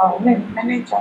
1ไม่แน่ใจ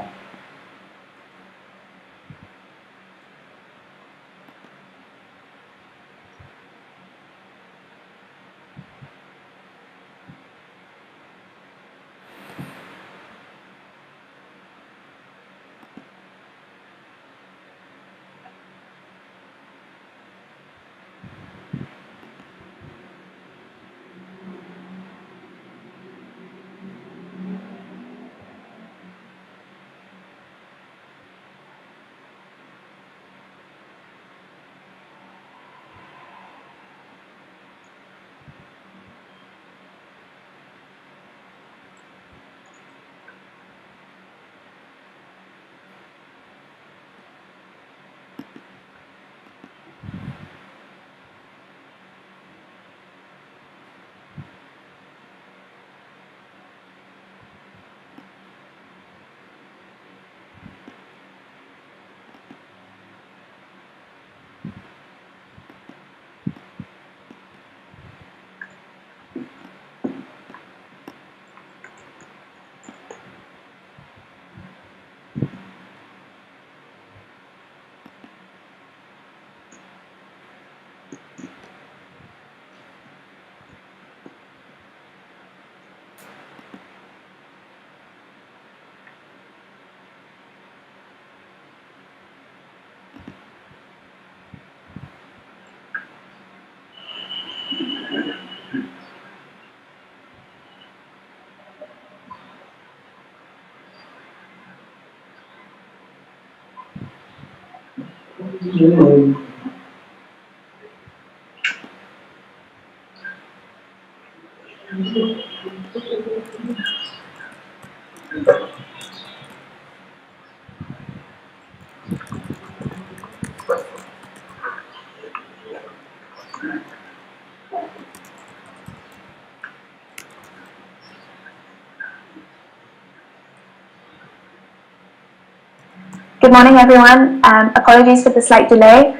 Good morning, everyone. Apologies for the slight delay.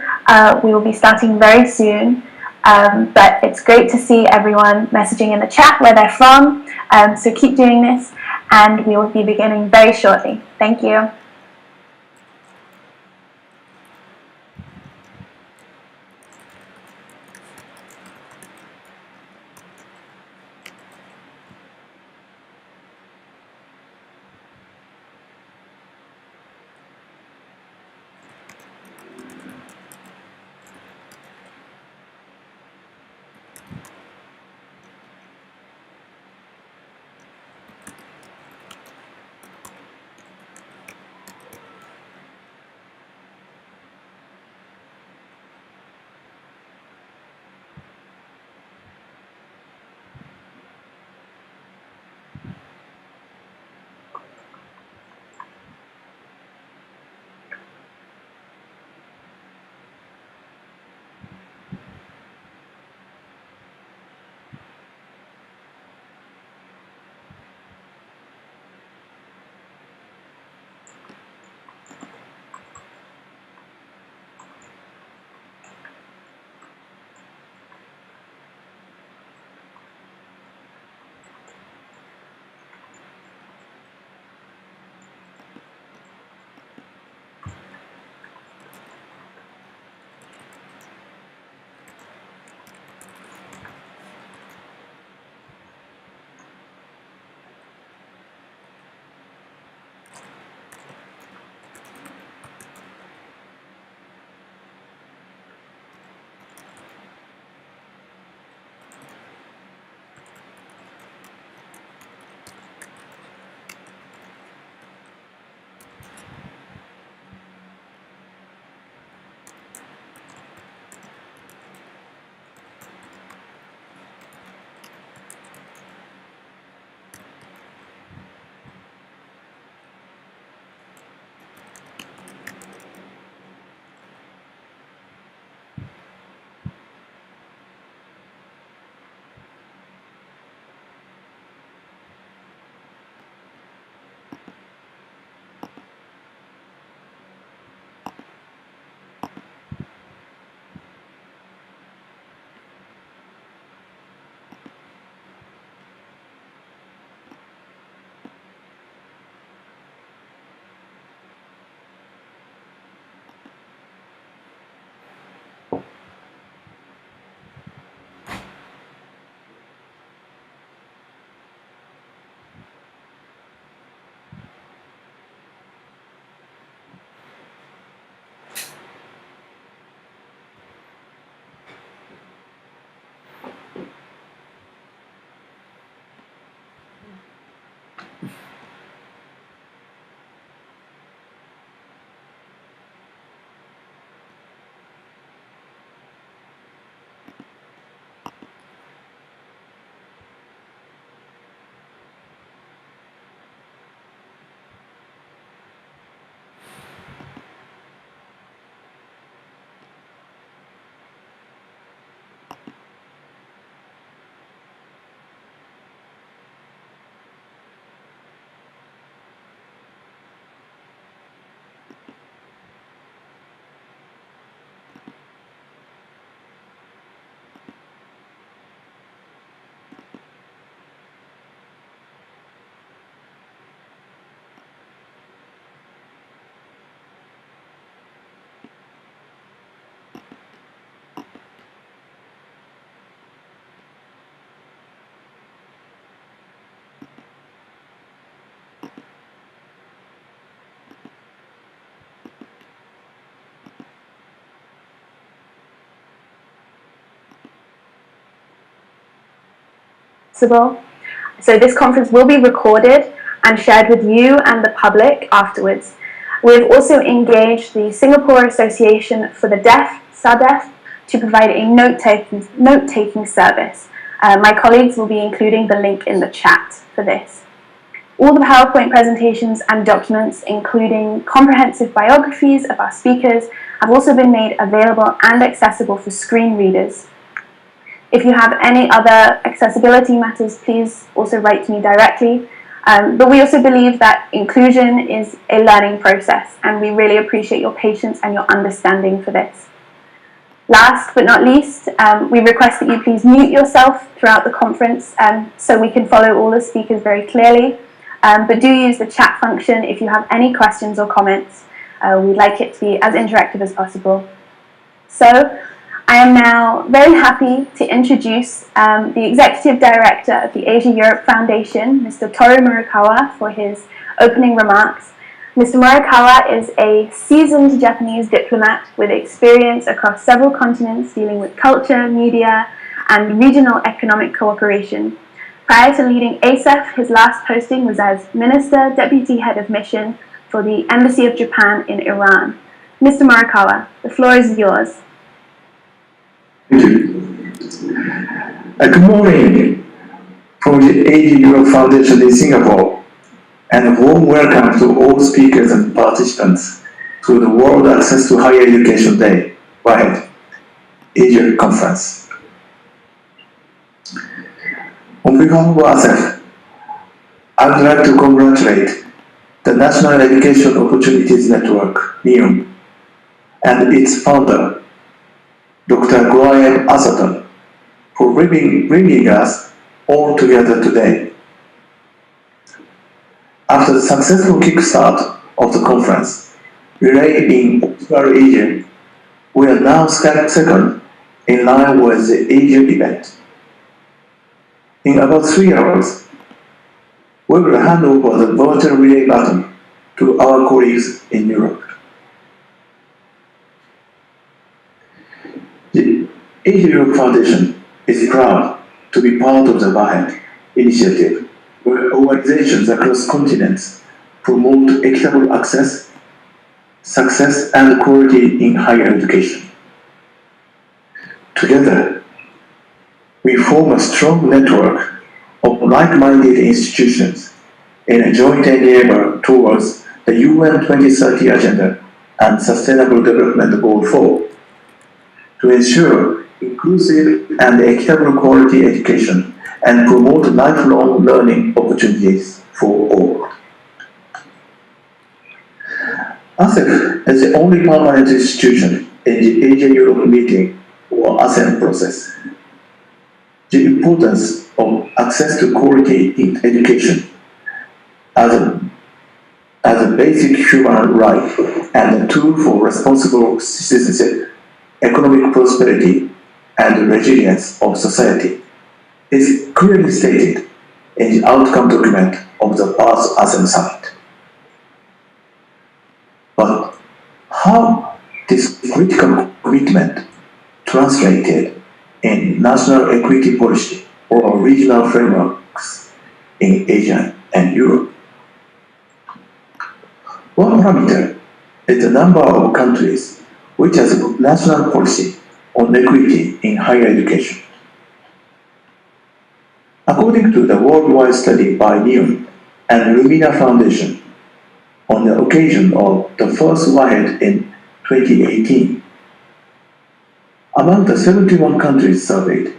We will be starting very soon, but it's great to see everyone messaging in the chat where they're from. So keep doing this, and we will be beginning very shortly. Thank you. possible. So this conference will be recorded and shared with you and the public afterwards. We've also engaged the Singapore Association for the Deaf, SADEF, to provide a note-taking service. My colleagues will be including the link in the chat for this. All the PowerPoint presentations and documents, including comprehensive biographies of our speakers, have also been made available and accessible for screen readers. If you have any other accessibility matters, please also write to me directly. But we also believe that inclusion is a learning process, and we really appreciate your patience and your understanding for this. Last but not least, we request that you please mute yourself throughout the conference so we can follow all the speakers very clearly. But do use the chat function if you have any questions or comments. We'd like it to be as interactive as possible. So I am now very happy to introduce the Executive Director of the Asia-Europe Foundation, Mr. Toru Murakawa, for his opening remarks. Mr. Murakawa is a seasoned Japanese diplomat with experience across several continents dealing with culture, media, and regional economic cooperation. Prior to leading ASEF, his last posting was as Minister, Deputy Head of Mission for the Embassy of Japan in Iran. Mr. Murakawa, the floor is yours. Thank you. Good morning from the Asia-Europe Foundation in Singapore, and a warm welcome to all speakers and participants to the World Access to Higher Education Day, WAHED, Asia Conference. On behalf of ASEF, I would like to congratulate the National Education Opportunities Network, NEOM, and its founder, Dr. Graham Atherton, for bringing us all together today. After the successful kickstart of the conference, relay in Austral Asia, we are now second in line with the Asia event. In about 3 hours, we will hand over the virtual relay button to our colleagues in Europe. The Asia-Europe Foundation is proud to be part of the WAHED initiative, where organizations across continents promote equitable access, success, and quality in higher education. Together, we form a strong network of like-minded institutions in a joint endeavor towards the UN 2030 Agenda and Sustainable Development Goal 4 to ensure inclusive and equitable quality education and promote lifelong learning opportunities for all. ASEF is the only permanent institution in the Asia-Europe meeting or ASEAN process. The importance of access to quality in education as a basic human right and a tool for responsible citizenship, economic prosperity, and resilience of society is clearly stated in the outcome document of the past ASEAN Summit. But how this critical commitment translated in national equity policy or regional frameworks in Asia and Europe? One parameter is the number of countries which has a national policy on equity in higher education. According to the worldwide study by NEOM and Lumina Foundation, on the occasion of the first WAHED in 2018, among the 71 countries surveyed,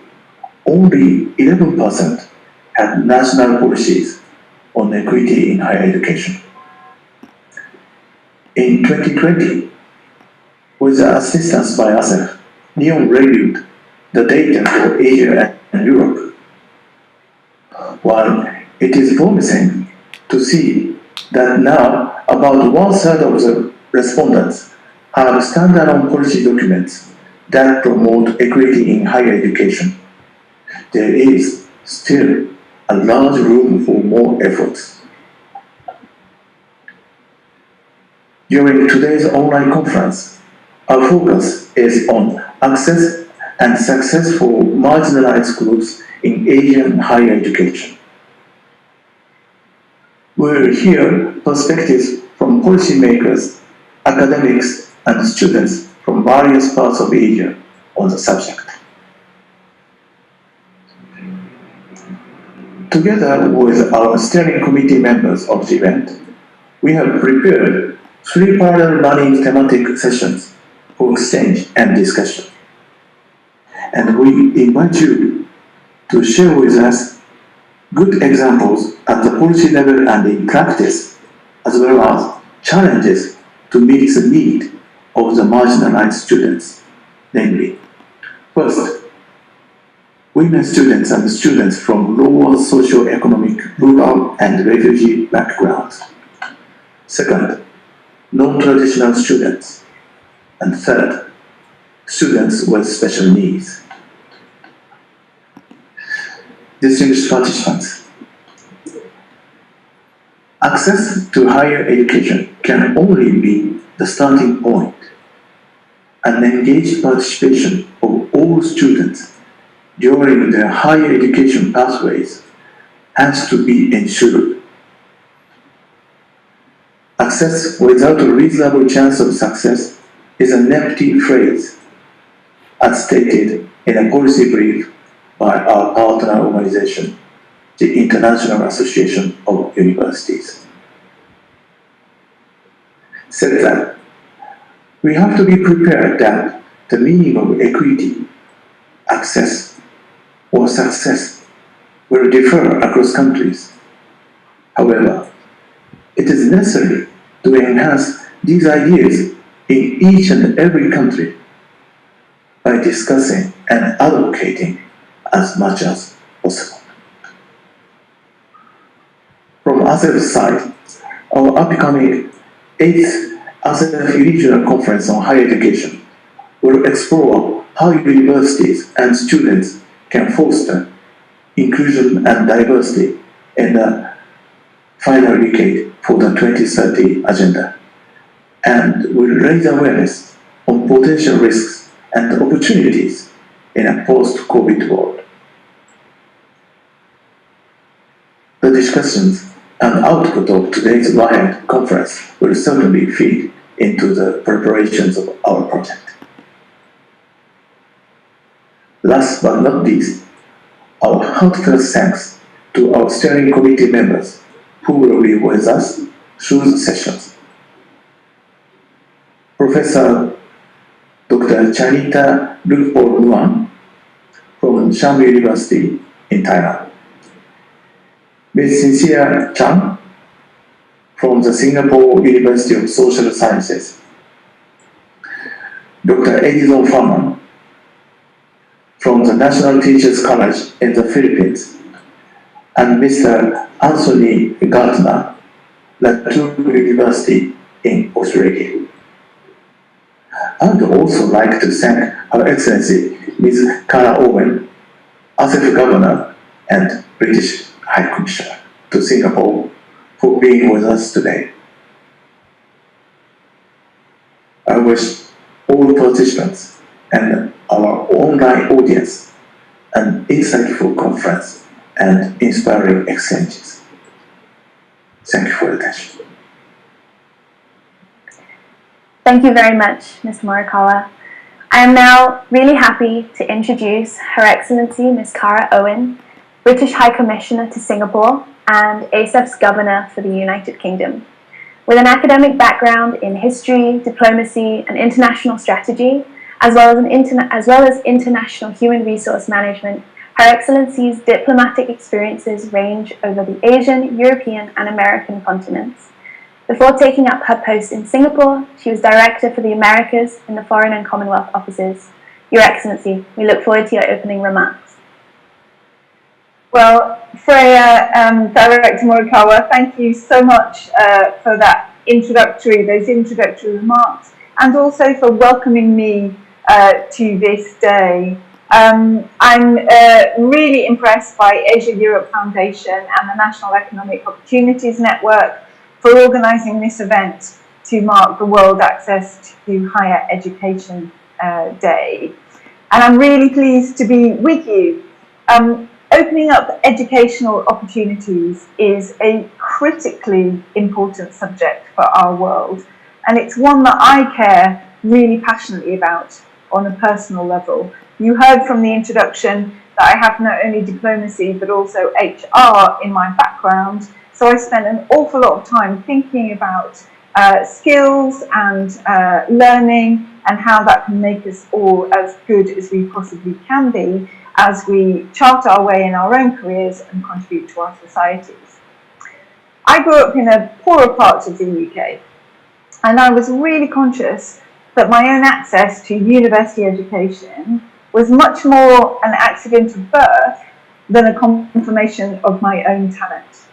only 11% had national policies on equity in higher education. In 2020, with the assistance by ASEF, NEOM reviewed the data for Asia and Europe. While it is promising to see that now about 1/3 of the respondents have standalone policy documents that promote equity in higher education, there is still a large room for more efforts. During today's online conference, our focus is on access and success for marginalized groups in Asian higher education. We will hear perspectives from policymakers, academics, and students from various parts of Asia on the subject. Together with our steering committee members of the event, we have prepared 3 parallel running thematic sessions for exchange and discussion. And we invite you to share with us good examples at the policy level and in practice, as well as challenges to meet the need of the marginalized students, namely, first, women students and students from lower socio-economic, rural, and refugee backgrounds. Second, non-traditional students. And third, students with special needs. Distinguished participants, access to higher education can only be the starting point. An engaged participation of all students during their higher education pathways has to be ensured. Access without a reasonable chance of success is an empty phrase, as stated in a policy brief by our partner organization, the International Association of Universities. Said that, we have to be prepared that the meaning of equity, access, or success will differ across countries. However, it is necessary to enhance these ideas in each and every country by discussing and advocating as much as possible. From ASEF's side, our upcoming 8th ASEF Regional Conference on Higher Education will explore how universities and students can foster inclusion and diversity in the final decade for the 2030 agenda, and will raise awareness on potential risks and opportunities in a post-COVID world. The discussions and output of today's WAHED conference will certainly feed into the preparations of our project. Last but not least, our heartfelt thanks to our steering committee members who will be with us through the sessions. Professor Dr. Chanita Lukpo from Shambu University in Thailand. Ms. Cynthia Chang from the Singapore University of Social Sciences. Dr. Edison Farman from the National Teachers College in the Philippines, and Mr. Anthony Gardner, Latour University in Australia. I would also like to thank Her Excellency Ms. Cara Owen, ASEF Governor and British High Commissioner to Singapore, for being with us today. I wish all participants and our online audience an insightful conference and inspiring exchanges. Thank you for your attention. Thank you very much, Mr. Morikawa. I am now really happy to introduce Her Excellency Ms. Cara Owen, British High Commissioner to Singapore and ASEF's Governor for the United Kingdom. With an academic background in history, diplomacy, and international strategy, as well as international human resource management, Her Excellency's diplomatic experiences range over the Asian, European, and American continents. Before taking up her post in Singapore, she was Director for the Americas in the Foreign and Commonwealth Offices. Your Excellency, we look forward to your opening remarks. Well, Freya, Director Morikawa, thank you so much for those introductory remarks, and also for welcoming me to this day. I'm really impressed by Asia-Europe Foundation and the National Economic Opportunities Network for organising this event to mark the World Access to Higher Education Day. And I'm really pleased to be with you. Opening up educational opportunities is a critically important subject for our world, and it's one that I care really passionately about on a personal level. You heard from the introduction that I have not only diplomacy but also HR in my background, so I spent an awful lot of time thinking about skills and learning and how that can make us all as good as we possibly can be as we chart our way in our own careers and contribute to our societies. I grew up in a poorer part of the UK, and I was really conscious that my own access to university education was much more an accident of birth than a confirmation of my own talent.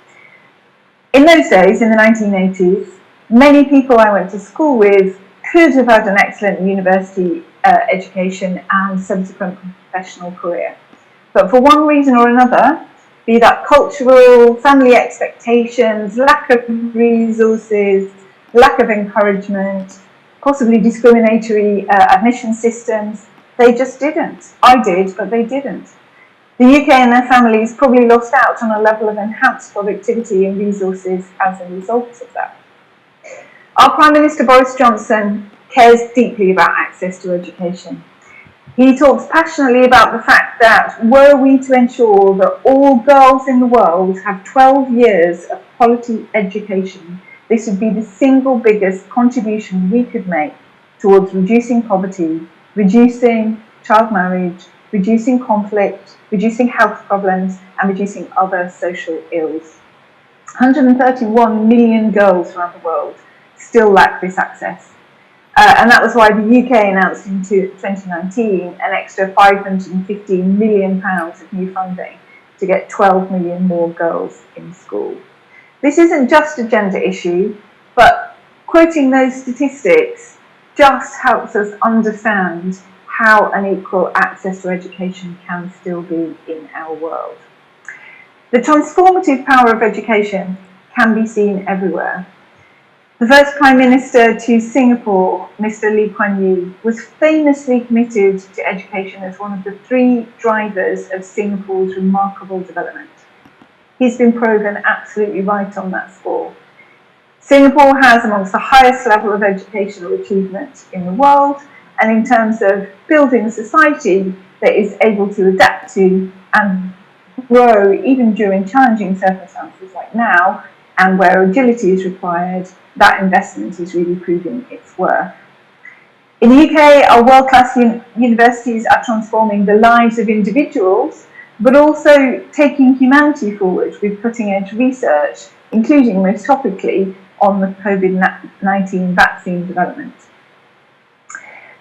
In those days, in the 1980s, many people I went to school with could have had an excellent university education and subsequent professional career. But for one reason or another, be that cultural, family expectations, lack of resources, lack of encouragement, possibly discriminatory admission systems, they just didn't. I did, but they didn't. The UK and their families probably lost out on a level of enhanced productivity and resources as a result of that. Our Prime Minister Boris Johnson cares deeply about access to education. He talks passionately about the fact that were we to ensure that all girls in the world have 12 years of quality education, this would be the single biggest contribution we could make towards reducing poverty, reducing child marriage, reducing conflict, reducing health problems, and reducing other social ills. 131 million girls around the world still lack this access. And that was why the UK announced in 2019 an extra £515 million of new funding to get 12 million more girls in school. This isn't just a gender issue, but quoting those statistics just helps us understand how unequal access to education can still be in our world. The transformative power of education can be seen everywhere. The first Prime Minister to Singapore, Mr. Lee Kuan Yew, was famously committed to education as one of the 3 drivers of Singapore's remarkable development. He's been proven absolutely right on that score. Singapore has amongst the highest level of educational achievement in the world, and in terms of building a society that is able to adapt to and grow even during challenging circumstances like now, and where agility is required, that investment is really proving its worth. In the UK, our world-class universities are transforming the lives of individuals, but also taking humanity forward with cutting-edge research, including most topically on the COVID-19 vaccine development.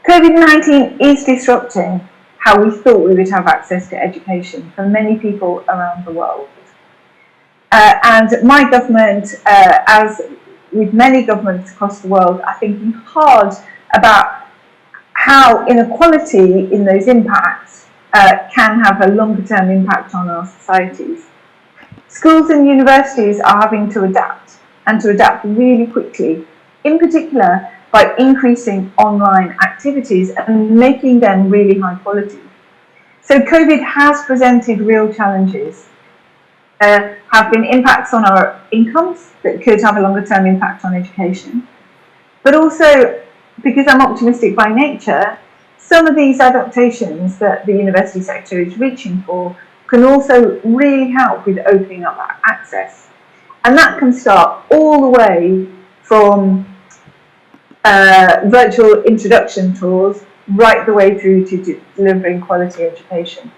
COVID-19 is disrupting how we thought we would have access to education for many people around the world. And my government, as with many governments across the world, are thinking hard about how inequality in those impacts can have a longer term impact on our societies. Schools and universities are having to adapt, and to adapt really quickly, in particular by increasing online activities and making them really high quality. So COVID has presented real challenges. There have been impacts on our incomes that could have a longer term impact on education. But also, because I'm optimistic by nature, some of these adaptations that the university sector is reaching for can also really help with opening up that access. And that can start all the way from virtual introduction tours right the way through to delivering quality education.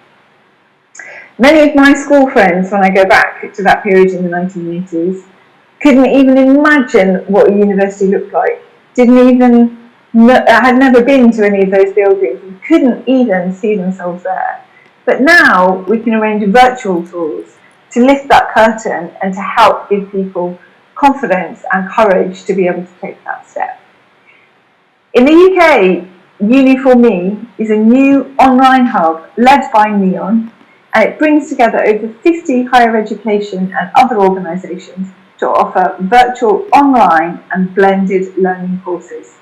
Many of my school friends, when I go back to that period in the 1980s, couldn't even imagine what a university looked like, had never been to any of those buildings and couldn't even see themselves there. But now we can arrange virtual tours to lift that curtain and to help give people confidence and courage to be able to take that step. In the UK, Uni4Me is a new online hub led by Neon, and it brings together over 50 higher education and other organisations to offer virtual, online and blended learning courses.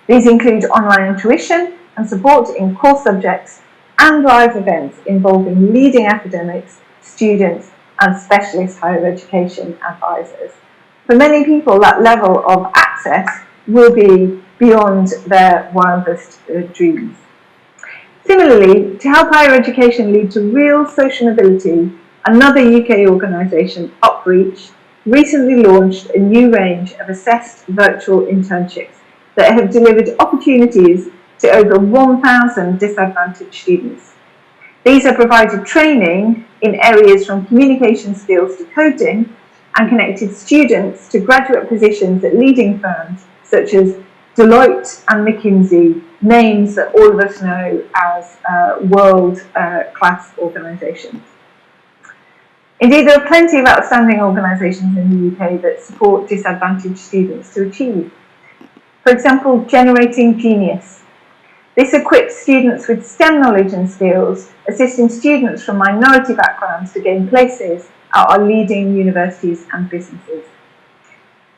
These include online tuition and support in core subjects and live events involving leading academics students and specialist higher education advisors. For many people, that level of access will be beyond their wildest dreams. Similarly, to help higher education lead to real social mobility, another UK organisation, Upreach, recently launched a new range of assessed virtual internships that have delivered opportunities to over 1,000 disadvantaged students. These have provided training in areas from communication skills to coding and connected students to graduate positions at leading firms such as Deloitte and McKinsey, names that all of us know as world-class organisations. Indeed, there are plenty of outstanding organisations in the UK that support disadvantaged students to achieve. For example, Generating Genius. This equips students with STEM knowledge and skills, assisting students from minority backgrounds to gain places at our leading universities and businesses.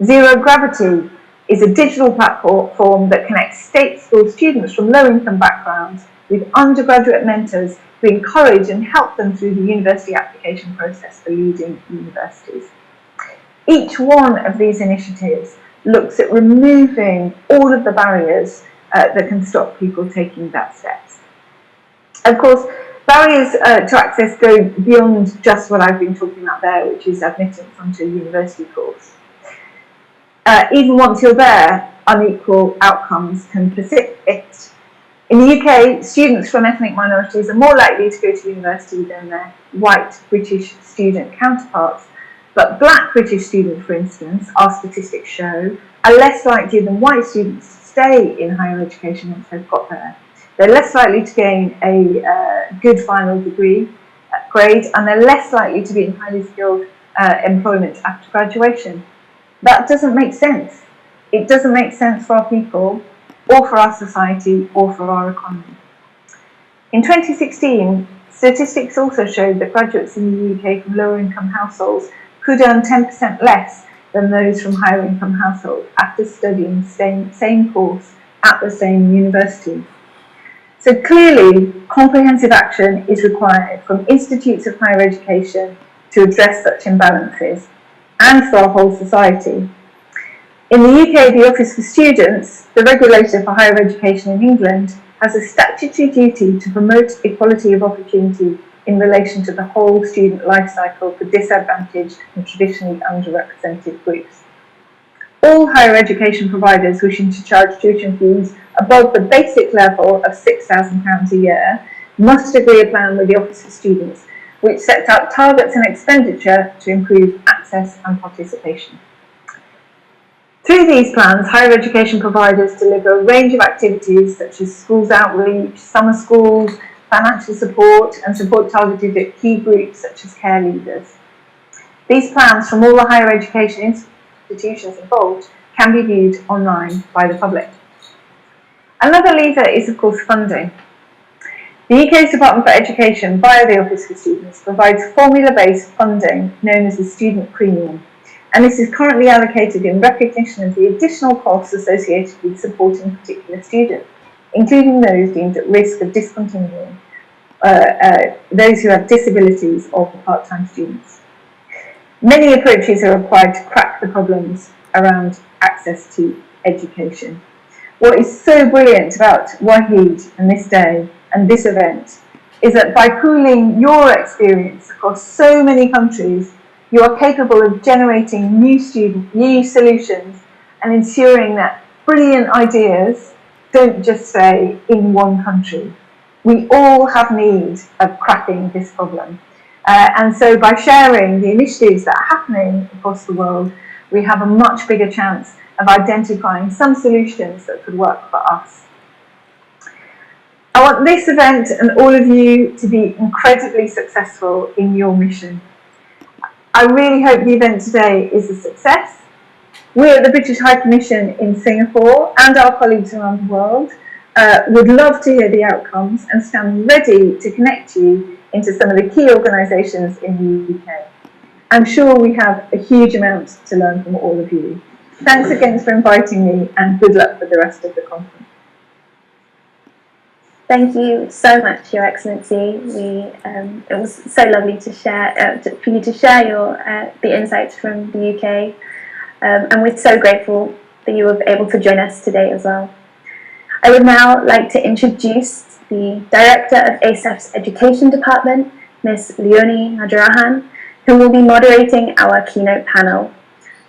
Zero Gravity is a digital platform that connects state school students from low-income backgrounds with undergraduate mentors who encourage and help them through the university application process for leading universities. Each one of these initiatives looks at removing all of the barriers that can stop people taking that steps. Of course, barriers to access go beyond just what I've been talking about there, which is admittance onto a university course. Even once you're there, unequal outcomes can persist. In the UK, students from ethnic minorities are more likely to go to university than their white British student counterparts. But black British students, for instance, our statistics show, are less likely than white students to stay in higher education once they've got there. They're less likely to gain a good final degree grade, and they're less likely to be in highly skilled employment after graduation. That doesn't make sense. It doesn't make sense for our people, or for our society, or for our economy. In 2016, statistics also showed that graduates in the UK from lower income households could earn 10% less than those from higher income households after studying the same course at the same university. So clearly, comprehensive action is required from institutes of higher education to address such imbalances, and for our whole society. In the UK, the Office for Students, the regulator for higher education in England, has a statutory duty to promote equality of opportunity in relation to the whole student life cycle for disadvantaged and traditionally underrepresented groups. All higher education providers wishing to charge tuition fees above the basic level of £6,000 a year must agree a plan with the Office for Students, which sets out targets and expenditure to improve access and participation. Through these plans, higher education providers deliver a range of activities such as schools outreach, summer schools, financial support, and support targeted at key groups such as care leaders. These plans from all the higher education institutions involved can be viewed online by the public. Another lever is, of course, funding. The UK's Department for Education, via the Office for Students, provides formula-based funding known as the student premium, and this is currently allocated in recognition of the additional costs associated with supporting particular students, including those deemed at risk of discontinuing, those who have disabilities or part-time students. Many approaches are required to crack the problems around access to education. What is so brilliant about WAHED and this day and this event is that by pooling your experience across so many countries, you are capable of generating new solutions and ensuring that brilliant ideas don't just stay in one country. We all have need of cracking this problem. And so by sharing the initiatives that are happening across the world, we have a much bigger chance of identifying some solutions that could work for us. I want this event and all of you to be incredibly successful in your mission. I really hope the event today is a success. We at the British High Commission in Singapore and our colleagues around the world would love to hear the outcomes and stand ready to connect you into some of the key organisations in the UK. I'm sure we have a huge amount to learn from all of you. Thanks again for inviting me, and good luck with the rest of the conference. Thank you so much, Your Excellency. It was so lovely to share, for you to share the insights from the UK, and we're so grateful that you were able to join us today as well. I would now like to introduce the Director of ASAF's Education Department, Ms. Leonie Najarahan, who will be moderating our keynote panel.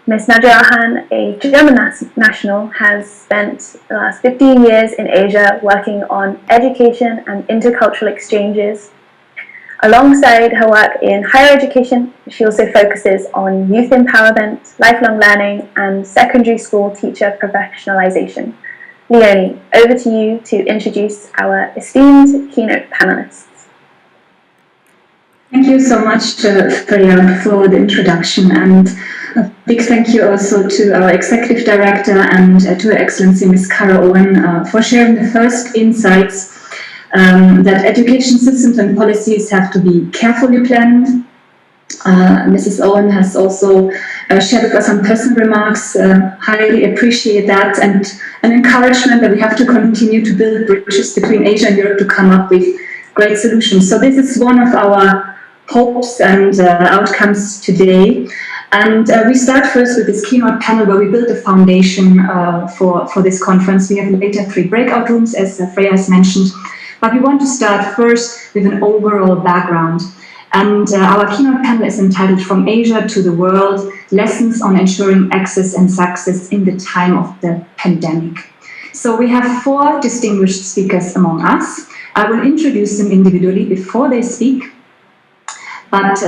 Ms. Najarahan, a German national, has spent the last 15 years in Asia working on education and intercultural exchanges. Alongside her work in higher education, she also focuses on youth empowerment, lifelong learning, and secondary school teacher professionalization. Leonie, over to you to introduce our esteemed keynote panelists. Thank you so much, Freya, for the introduction, and a big thank you also to our Executive Director and to Her Excellency Ms. Cara Owen for sharing the first insights that education systems and policies have to be carefully planned. Mrs. Owen has also shared with us some personal remarks. Highly appreciate that, and an encouragement that we have to continue to build bridges between Asia and Europe to come up with great solutions. So this is one of our hopes and outcomes today. And we start first with this keynote panel where we build a foundation for this conference. We have later 3 breakout rooms, as Freya has mentioned. But we want to start first with an overall background. And our keynote panel is entitled From Asia to the World, Lessons on Ensuring Access and Success in the Time of the Pandemic. So we have 4 distinguished speakers among us. I will introduce them individually before they speak. But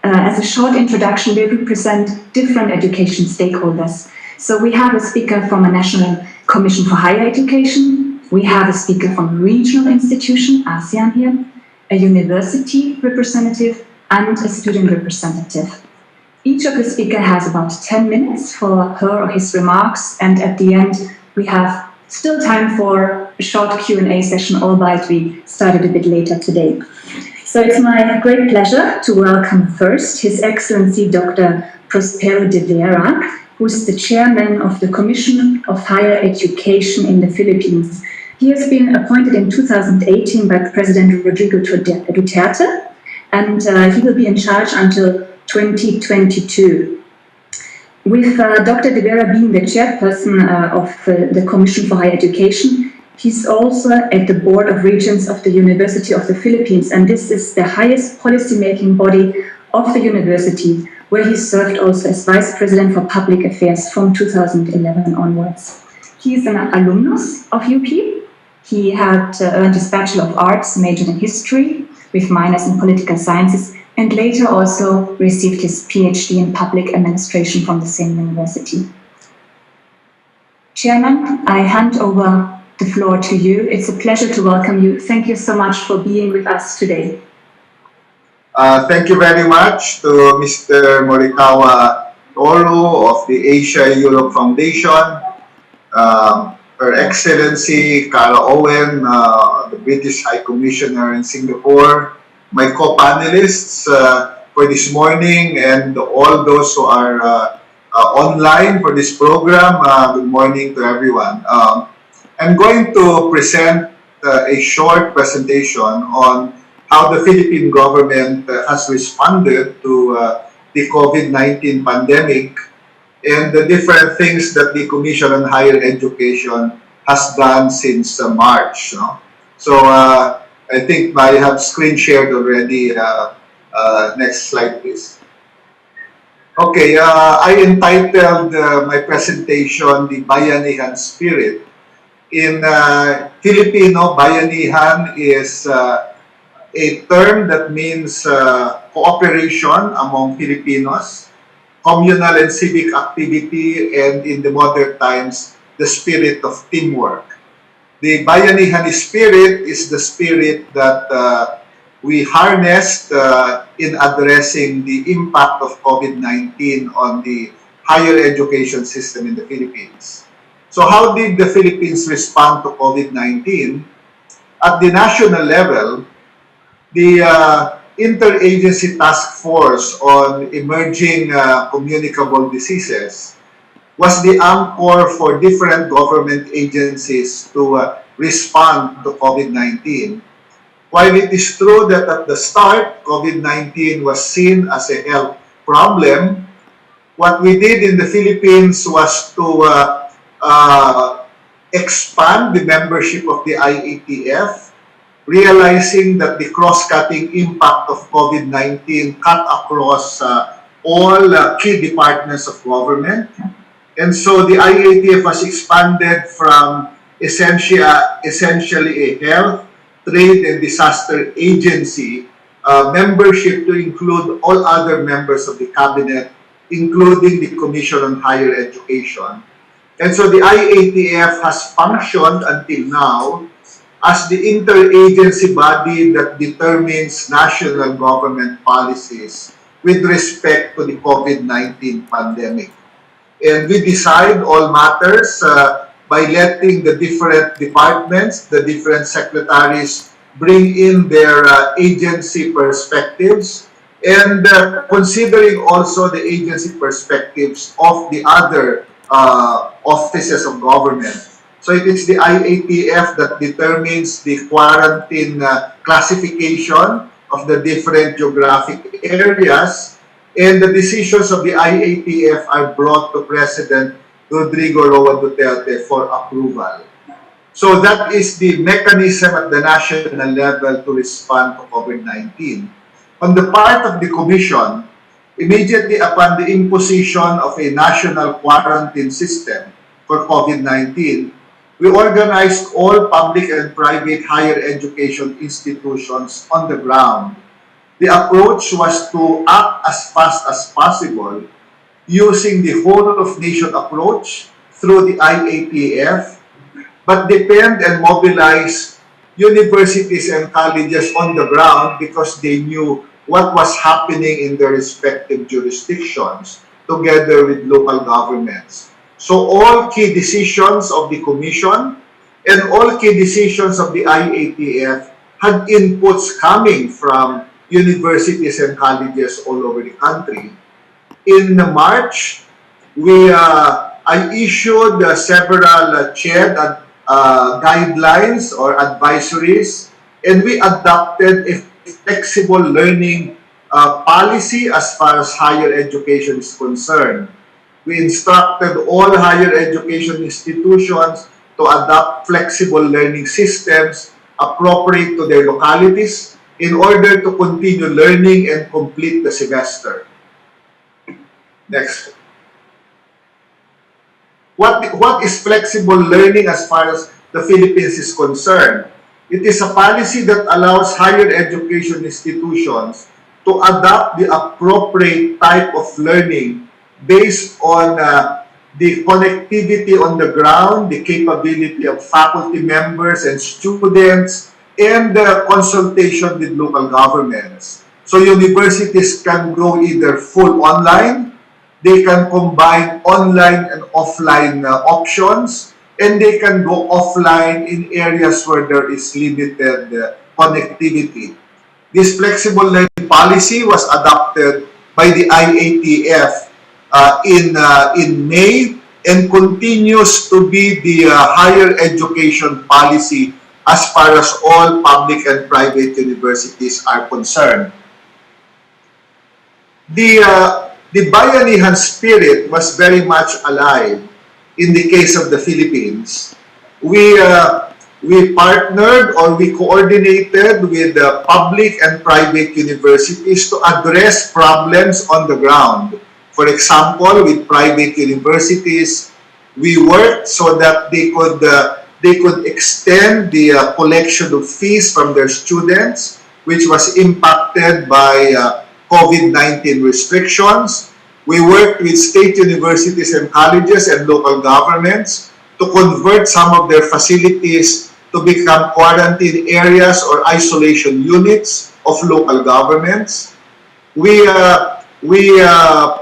as a short introduction, we represent different education stakeholders. So we have a speaker from a National Commission for Higher Education. We have a speaker from a regional institution, ASEAN here, a university representative, and a student representative. Each of the speakers has about 10 minutes for her or his remarks, and at the end, we have still time for a short Q&A session, albeit we started a bit later today. So it's my great pleasure to welcome first His Excellency Dr. Prospero de Vera, who is the chairman of the Commission of Higher Education in the Philippines. He has been appointed in 2018 by President Rodrigo Duterte, and he will be in charge until 2022. With Dr. de Vera being the chairperson of the Commission for Higher Education, he's also at the Board of Regents of the University of the Philippines, and this is the highest policy-making body of the university, where he served also as Vice President for Public Affairs from 2011 onwards. He is an alumnus of UP. He had earned his Bachelor of Arts, majored in History, with minors in Political Sciences, and later also received his PhD in Public Administration from the same university. Chairman, I hand over the floor to you. It's a pleasure to welcome you. Thank you so much for being with us today. Thank you very much to Mr. Morikawa Toru of the Asia-Europe Foundation, Her Excellency Cara Owen, the British High Commissioner in Singapore, my co-panelists for this morning, and all those who are online for this program. Good morning to everyone. I'm going to present a short presentation on how the Philippine government has responded to the COVID-19 pandemic and the different things that the Commission on Higher Education has done since March. So I think I have screen shared already. Next slide, please. Okay, I entitled my presentation, The Bayanihan Spirit. In Filipino, bayanihan is a term that means cooperation among Filipinos, communal and civic activity, and in the modern times, the spirit of teamwork. The bayanihan spirit is the spirit that we harnessed in addressing the impact of COVID-19 on the higher education system in the Philippines. So how did the Philippines respond to COVID-19? At the national level, the Interagency Task Force on Emerging Communicable Diseases was the anchor for different government agencies to respond to COVID-19. While it is true that at the start, COVID-19 was seen as a health problem, what we did in the Philippines was to expand the membership of the IATF, realizing that the cross-cutting impact of COVID-19 cut across all key departments of government. And so the IATF was expanded from essentially a health, trade, and disaster agency membership to include all other members of the cabinet, including the Commission on Higher Education. And so the IATF has functioned until now as the interagency body that determines national government policies with respect to the COVID-19 pandemic. And we decide all matters by letting the different departments, the different secretaries bring in their agency perspectives, and considering also the agency perspectives of the other offices of government. So it is the IATF that determines the quarantine classification of the different geographic areas, and the decisions of the IATF are brought to President Rodrigo Roa Duterte for approval. So that is the mechanism at the national level to respond to COVID-19. On the part of the Commission, immediately upon the imposition of a national quarantine system for COVID-19, we organized all public and private higher education institutions on the ground. The approach was to act as fast as possible using the whole of nation approach through the IATF, but depend and mobilize universities and colleges on the ground because they knew what was happening in their respective jurisdictions together with local governments. So all key decisions of the Commission and all key decisions of the IATF had inputs coming from universities and colleges all over the country. In March, I issued several CHED guidelines or advisories, and we adopted a flexible learning policy as far as higher education is concerned. We instructed all higher education institutions to adopt flexible learning systems appropriate to their localities in order to continue learning and complete the semester. Next. What is flexible learning as far as the Philippines is concerned? It is a policy that allows higher education institutions to adopt the appropriate type of learning based on the connectivity on the ground, the capability of faculty members and students, and the consultation with local governments. So universities can go either full online, they can combine online and offline options, and they can go offline in areas where there is limited connectivity. This flexible learning policy was adopted by the IATF in May and continues to be the higher education policy as far as all public and private universities are concerned. The bayanihan spirit was very much alive in the case of the Philippines. We partnered or we coordinated with public and private universities to address problems on the ground. For example, with private universities, we worked so that they could extend the collection of fees from their students, which was impacted by COVID-19 restrictions. We worked with state universities and colleges and local governments to convert some of their facilities to become quarantine areas or isolation units of local governments. We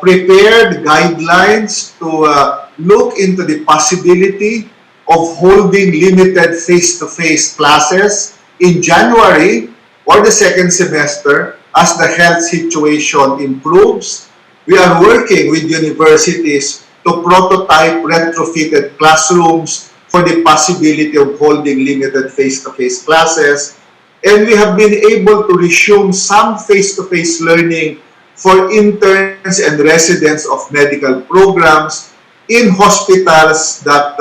prepared guidelines to look into the possibility of holding limited face-to-face classes in January or the second semester as the health situation improves. We are working with universities to prototype retrofitted classrooms for the possibility of holding limited face-to-face classes. And we have been able to resume some face-to-face learning for interns and residents of medical programs in hospitals that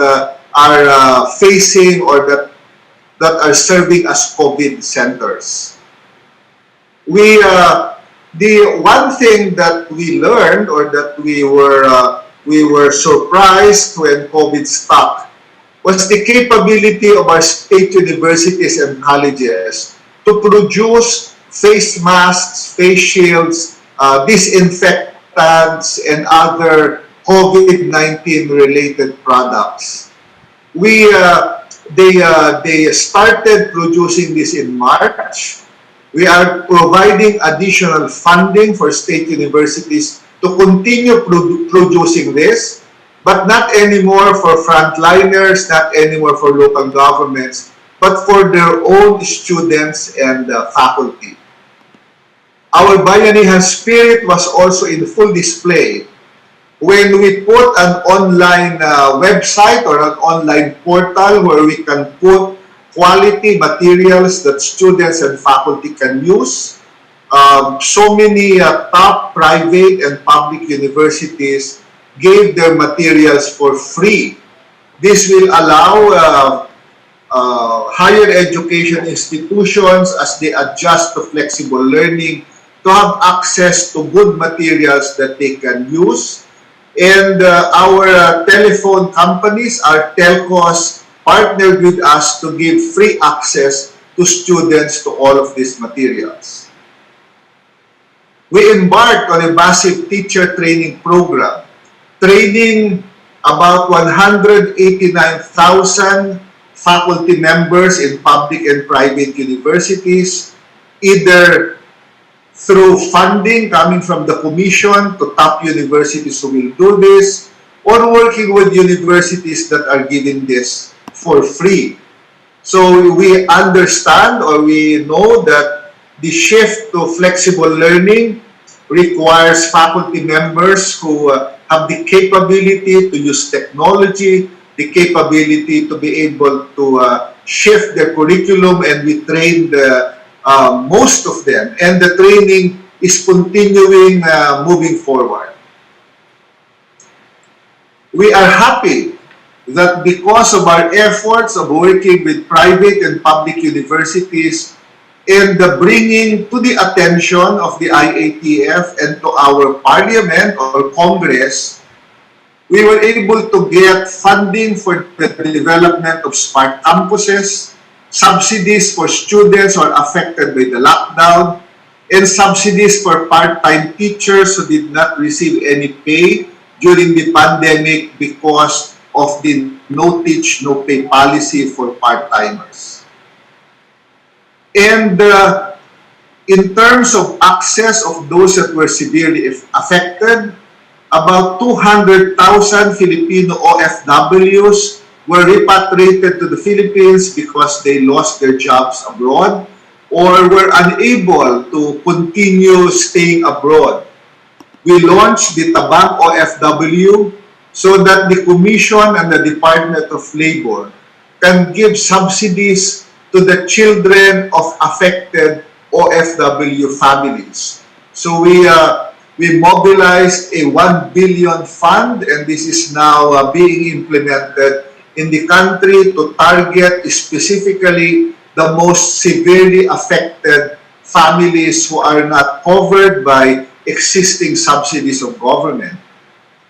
are facing or that are serving as COVID centers. The one thing that we learned or that we were surprised when COVID struck was the capability of our state universities and colleges to produce face masks, face shields, disinfectants, and other COVID-19 related products. They started producing this in March. We are providing additional funding for state universities to continue producing this, but not anymore for frontliners, not anymore for local governments, but for their own students and faculty. Our Bayanihan spirit was also in full display when we put an online website or an online portal where we can put quality materials that students and faculty can use. So many top private and public universities gave their materials for free. This will allow higher education institutions, as they adjust to flexible learning, to have access to good materials that they can use. And our telephone companies, our telcos, partnered with us to give free access to students to all of these materials. We embarked on a massive teacher training program, training about 189,000 faculty members in public and private universities, either through funding coming from the Commission to top universities who will do this, or working with universities that are giving this for free. So we understand, or we know, that the shift to flexible learning requires faculty members who have the capability to use technology, the capability to be able to shift their curriculum, and we trained most of them, and the training is continuing moving forward. We are happy that because of our efforts of working with private and public universities and the bringing to the attention of the IATF and to our parliament or Congress, we were able to get funding for the development of smart campuses, subsidies for students who are affected by the lockdown, and subsidies for part-time teachers who did not receive any pay during the pandemic because of the no teach, no pay policy for part-timers. And in terms of access of those that were severely affected, about 200,000 Filipino OFWs were repatriated to the Philippines because they lost their jobs abroad or were unable to continue staying abroad. We launched the Tabang OFW so that the Commission and the Department of Labor can give subsidies to the children of affected OFW families. So we mobilized a 1 billion fund, and this is now being implemented in the country to target specifically the most severely affected families who are not covered by existing subsidies of government.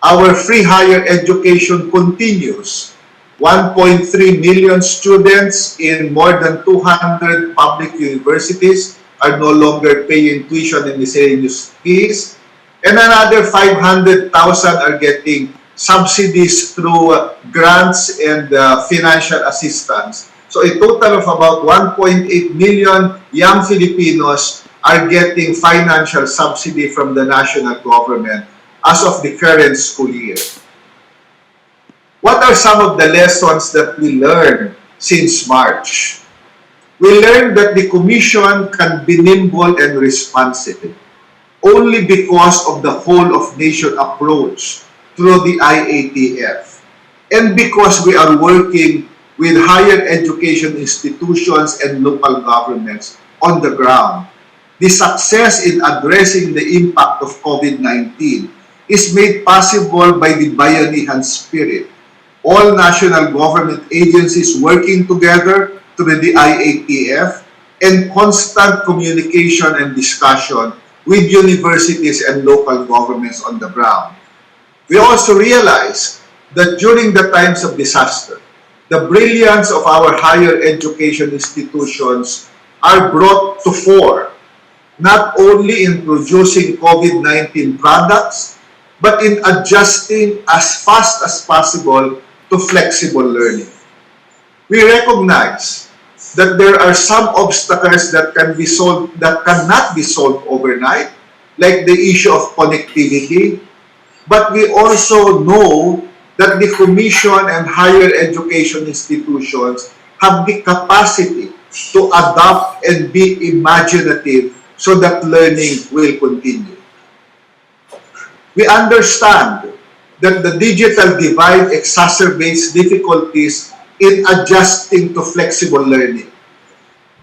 Our free higher education continues. 1.3 million students in more than 200 public universities are no longer paying tuition and miscellaneous fees, and another 500,000 are getting subsidies through grants and financial assistance. So a total of about 1.8 million young Filipinos are getting financial subsidy from the national government as of the current school year. What are some of the lessons that we learned since March? We learned that the Commission can be nimble and responsive only because of the whole of nation approach through the IATF. And because we are working with higher education institutions and local governments on the ground, the success in addressing the impact of COVID-19 is made possible by the bayanihan spirit. All national government agencies working together through the IATF and constant communication and discussion with universities and local governments on the ground. We also realize that during the times of disaster, the brilliance of our higher education institutions are brought to fore, not only in producing COVID-19 products, but in adjusting as fast as possible to flexible learning. We recognize that there are some obstacles that cannot be solved overnight, like the issue of connectivity, but we also know that the Commission and higher education institutions have the capacity to adapt and be imaginative so that learning will continue. We understand that the digital divide exacerbates difficulties in adjusting to flexible learning.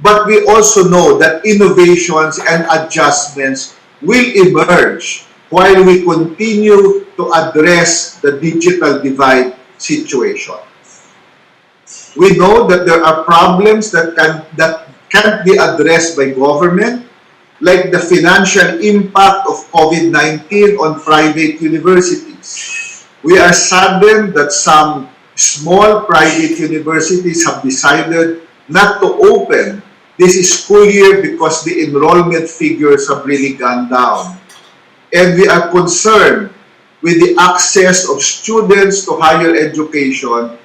But we also know that innovations and adjustments will emerge while we continue to address the digital divide situation. We know that there are problems that can't be addressed by government, like the financial impact of COVID-19 on private universities. We are saddened that some small private universities have decided not to open this school year because the enrollment figures have really gone down. And we are concerned with the access of students to higher education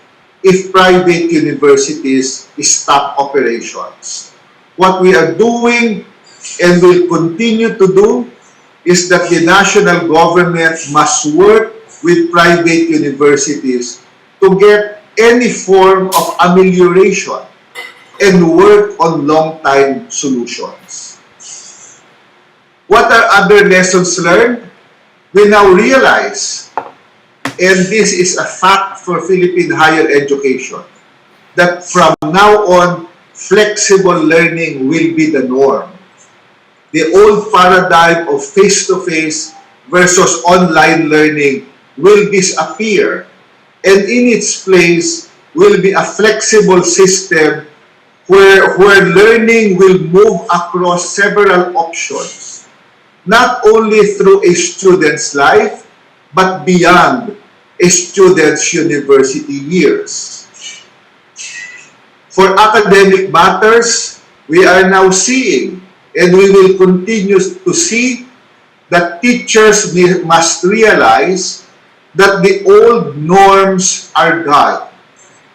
if private universities stop operations. What we are doing and will continue to do is that the national government must work with private universities to get any form of amelioration and work on long-time solutions. What are other lessons learned? We now realize, and this is a fact for Philippine higher education, that from now on, flexible learning will be the norm. The old paradigm of face-to-face versus online learning will disappear, and in its place will be a flexible system where learning will move across several options, not only through a student's life, but beyond a student's university years. For academic matters, we are now seeing, and we will continue to see, that teachers must realize that the old norms are gone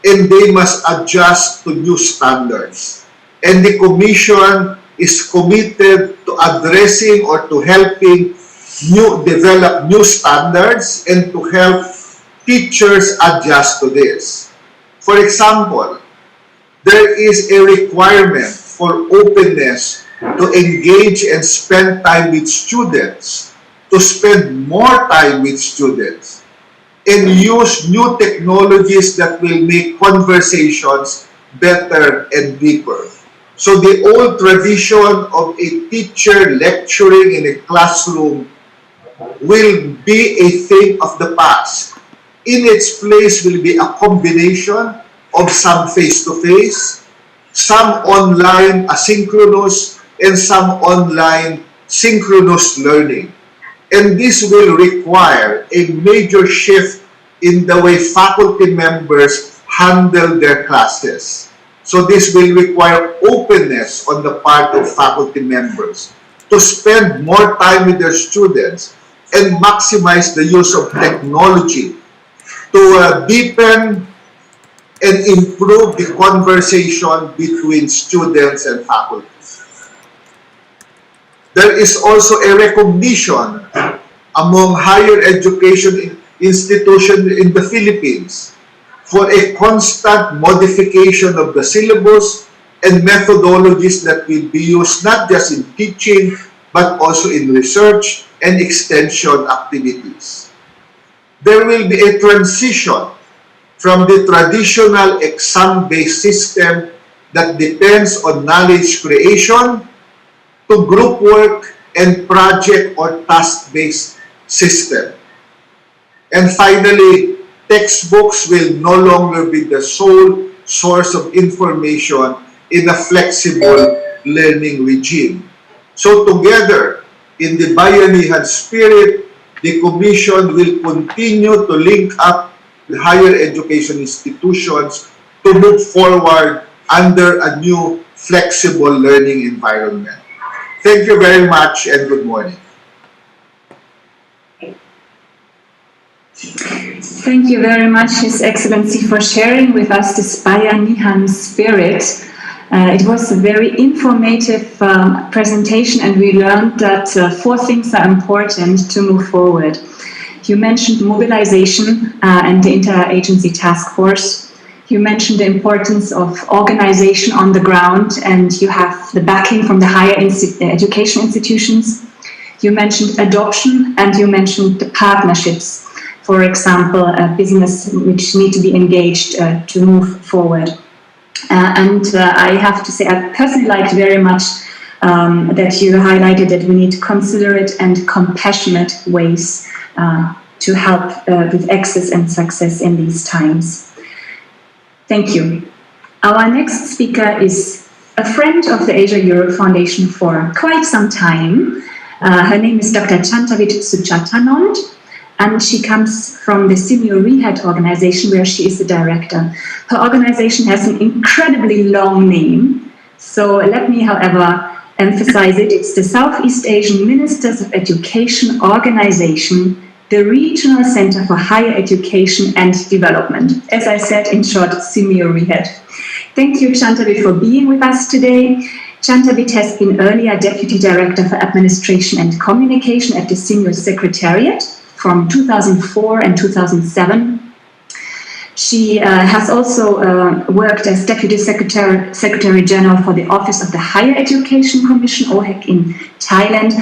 and they must adjust to new standards. And the Commission is committed to addressing or to helping develop new standards and to help teachers adjust to this. For example, there is a requirement for openness to engage and spend time with students, to spend more time with students, and use new technologies that will make conversations better and deeper. So the old tradition of a teacher lecturing in a classroom will be a thing of the past. In its place will be a combination of some face-to-face, some online asynchronous, and some online synchronous learning. And this will require a major shift in the way faculty members handle their classes. So this will require openness on the part of faculty members to spend more time with their students and maximize the use of technology to deepen and improve the conversation between students and faculty. There is also a recognition among higher education institutions in the Philippines for a constant modification of the syllabus and methodologies that will be used not just in teaching but also in research and extension activities. there will be a transition from the traditional exam-based system that depends on knowledge creation to group work and project or task-based system. And finally, textbooks will no longer be the sole source of information in a flexible learning regime. So together, in the bayanihan spirit, the Commission will continue to link up with higher education institutions to move forward under a new flexible learning environment. Thank you very much and good morning. Thank you very much, His Excellency, for sharing with us this Bayanihan spirit. It was a very informative presentation, and we learned that 4 things are important to move forward. You mentioned mobilization and the interagency task force. You mentioned the importance of organization on the ground, and you have the backing from the higher education institutions. You mentioned adoption, and you mentioned the partnerships. For example, business which need to be engaged to move forward. I have to say, I personally liked very much that you highlighted that we need considerate and compassionate ways to help with access and success in these times. Thank you. Our next speaker is a friend of the Asia-Europe Foundation for quite some time. Her name is Dr. Chantavit Suchatanand, and she comes from the Senior WAHED organization, where she is the director. Her organization has an incredibly long name, so let me, however, emphasize it. It's the Southeast Asian Ministers of Education Organization, the Regional Center for Higher Education and Development. As I said, in short, Senior WAHED. Thank you, Chantavit, for being with us today. Chantavit has been earlier Deputy Director for Administration and Communication at the Senior Secretariat from 2004 and 2007. She has also worked as Deputy Secretary General for the Office of the Higher Education Commission, WAHED, in Thailand.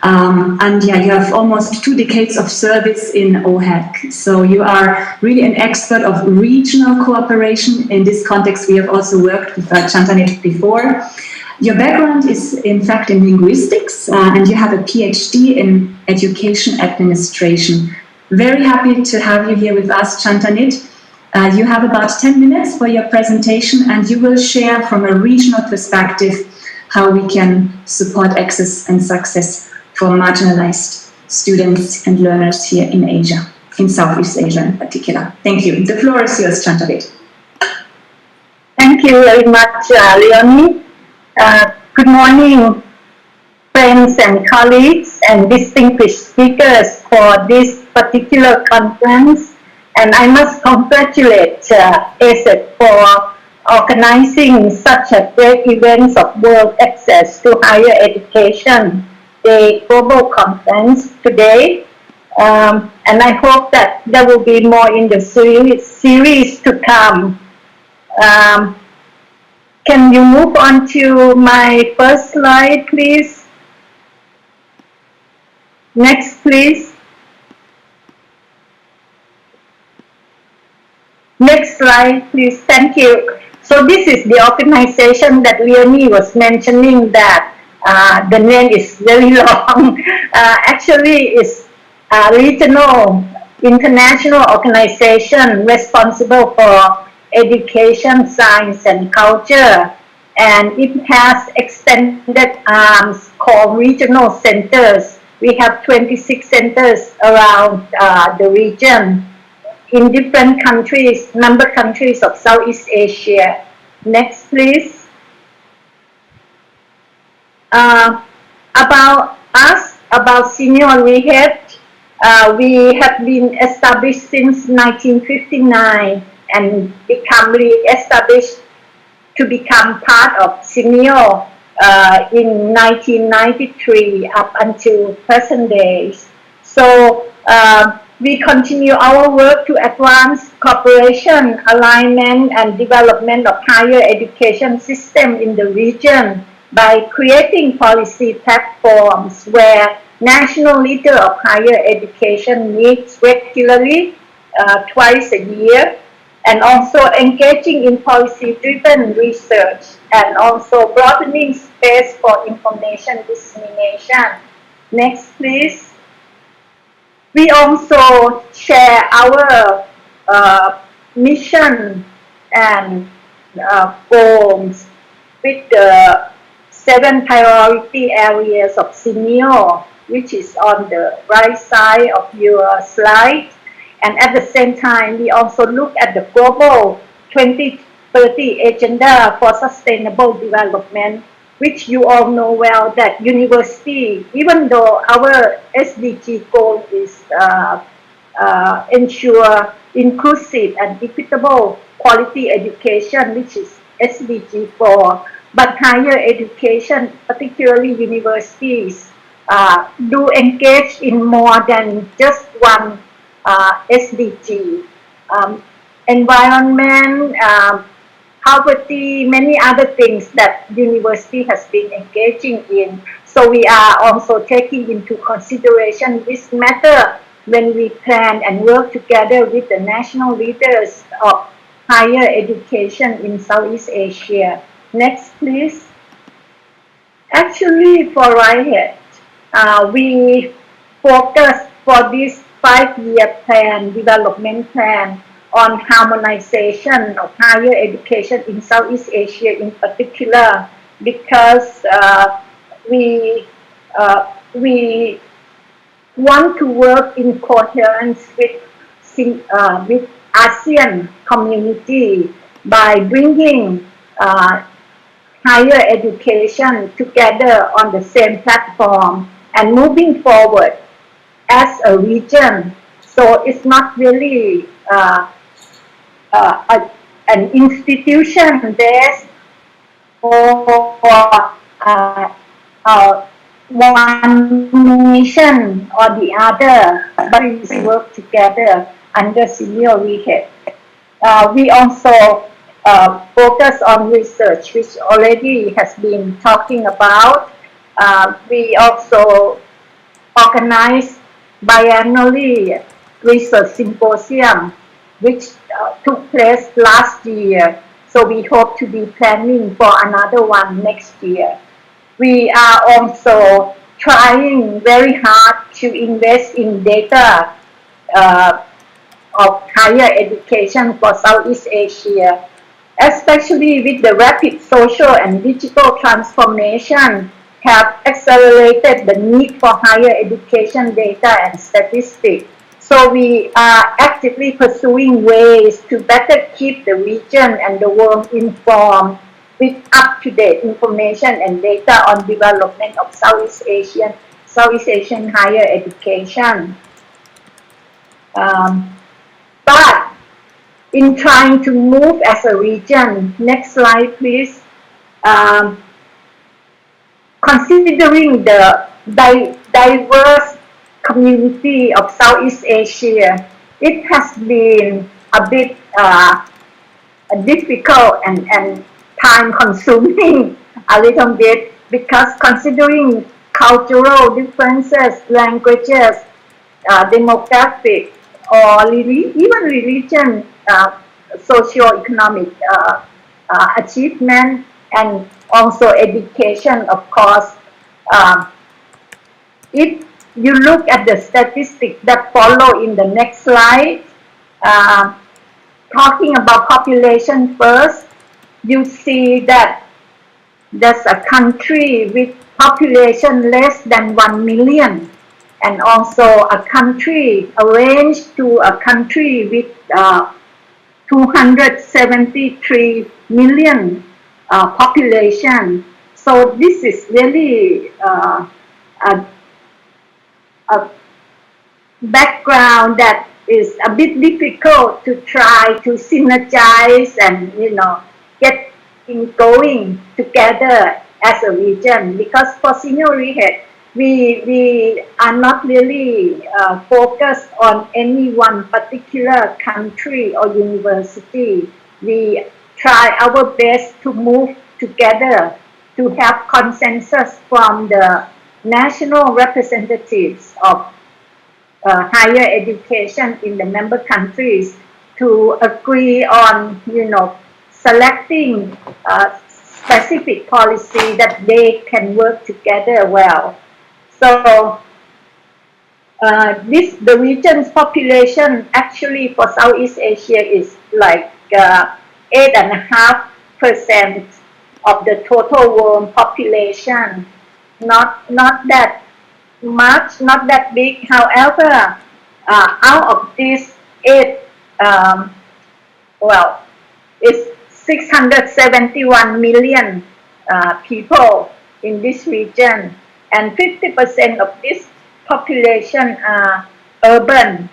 And yeah, you have almost 2 decades of service in WAHED. So you are really an expert of regional cooperation. In this context, we have also worked with Chantavit before. Your background is, in fact, in linguistics, and you have a PhD in education administration. Very happy to have you here with us, Chantavit. You have about 10 minutes for your presentation, and you will share from a regional perspective how we can support access and success for marginalized students and learners here in Asia, in Southeast Asia in particular. Thank you. The floor is yours, Chantavit. Thank you very much, Leonie. Good morning, friends and colleagues and distinguished speakers for this particular conference. And I must congratulate ASEC for organizing such a great event of world access to higher education, the global conference today. And I hope that there will be more in the series to come. Can you move on to my first slide, please? Next, please. Next slide, please. Thank you. So this is the organization that Leonie was mentioning, that the name is very long. Actually, it's a regional international organization responsible for education, science, and culture, and it has extended arms called regional centers. We have 26 centers around the region in different countries, member countries of Southeast Asia. Next, please. About us, about Senior WAHED, we have been established since 1959 and become re-established to become part of Senior in 1993 up until present days. So we continue our work to advance cooperation, alignment, and development of higher education system in the region by creating policy platforms where national leader of higher education meets regularly, twice a year, and also engaging in policy-driven research and also broadening space for information dissemination. Next, please. We also share our mission and goals with the 7 priority areas of SENIO, which is on the right side of your slide. And at the same time, we also look at the global 2030 agenda for sustainable development, which you all know well that university, even though our SDG goal is ensure inclusive and equitable quality education, which is SDG 4, but higher education, particularly universities, do engage in more than just one SDG. Environment, poverty, many other things that university has been engaging in. So we are also taking into consideration this matter when we plan and work together with the national leaders of higher education in Southeast Asia. Next, please. Actually, for WAHED, we focus for this 5-year plan, development plan, on harmonization of higher education in Southeast Asia in particular, because we want to work in coherence with ASEAN community by bringing higher education together on the same platform and moving forward as a region. So it's not really an institution based or one nation or the other, but we work together under senior WAHED. We also focus on research, which already has been talking about. We also organize biannually research symposium, which took place last year. So we hope to be planning for another one next year. We are also trying very hard to invest in data of higher education for Southeast Asia, especially with the rapid social and digital transformation have accelerated the need for higher education data and statistics. So we are actively pursuing ways to better keep the region and the world informed with up-to-date information and data on development of Southeast Asian higher education. But in trying to move as a region, next slide please, considering the diverse community of Southeast Asia, it has been a bit difficult and time-consuming a little bit, because considering cultural differences, languages, demographic, or even religion, socio-economic achievement, and also education, of course. If you look at the statistics that follow in the next slide, talking about population first, you see that there's a country with population less than 1 million, and also a country arranged to a country with 273 million population. So this is really a background that is a bit difficult to try to synergize and get things going together as a region, because for senior WAHED, we are not really focused on any one particular country or university. We try our best to move together to have consensus from the national representatives of higher education in the member countries to agree on, selecting specific policy that they can work together well. So the region's population actually for Southeast Asia is like 8.5% of the total world population. Not that much, not that big. However, out of this it's 671 million people in this region, and 50% of this population are urban.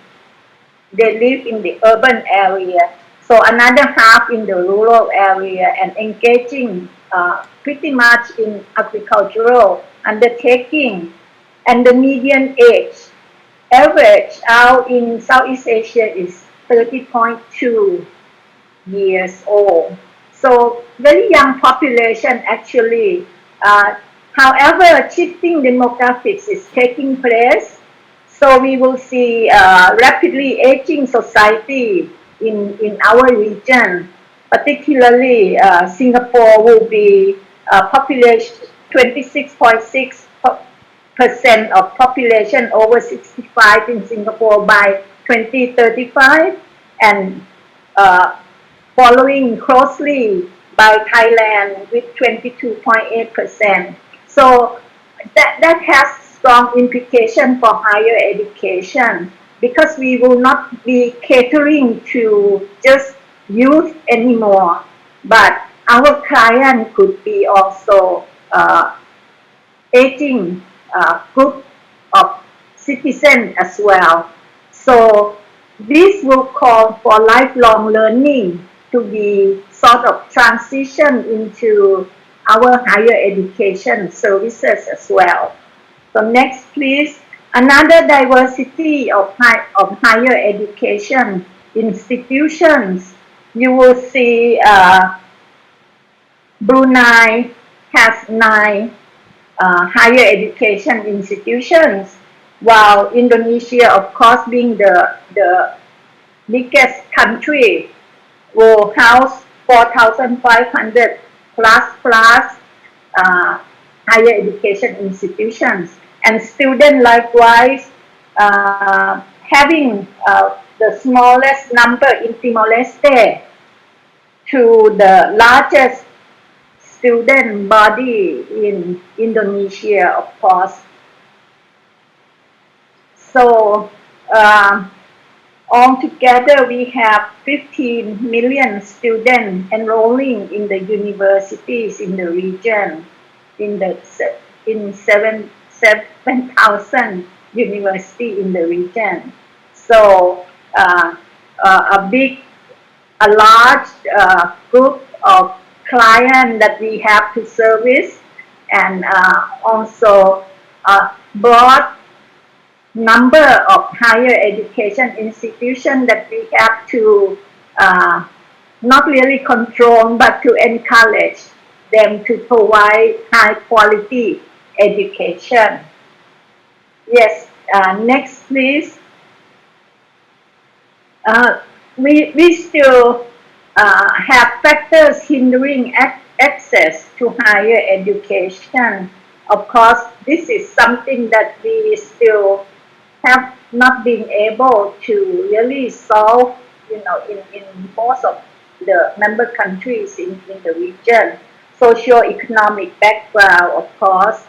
They live in the urban area. So another half in the rural area and engaging pretty much in agricultural undertaking. And the median average out in Southeast Asia is 30.2 years old. So very young population actually. However, shifting demographics is taking place. So we will see rapidly aging society in our region. Particularly, Singapore will be population 26.6% of population over 65 in Singapore by 2035, and following closely by Thailand with 22.8%. So that has strong implication for higher education, because we will not be catering to just youth anymore, but our client could be also aging group of citizens as well. So this will call for lifelong learning to be sort of transition into our higher education services as well. So next, please. Another diversity of higher education institutions. You will see Brunei has 9 higher education institutions, while Indonesia, of course, being the biggest country, will house 4,500 plus higher education institutions. And students likewise having the smallest number in Timor-Leste to the largest student body in Indonesia, of course. So altogether we have 15 million students enrolling in the universities in the region, in 7,000 universities in the region. So a large group of clients that we have to service, and also a broad number of higher education institutions that we have to not really control, but to encourage them to provide high quality education. Yes, next please. We still have factors hindering access to higher education. Of course, this is something that we still have not been able to really solve, in most of the member countries in the region. Socio-economic background, of course,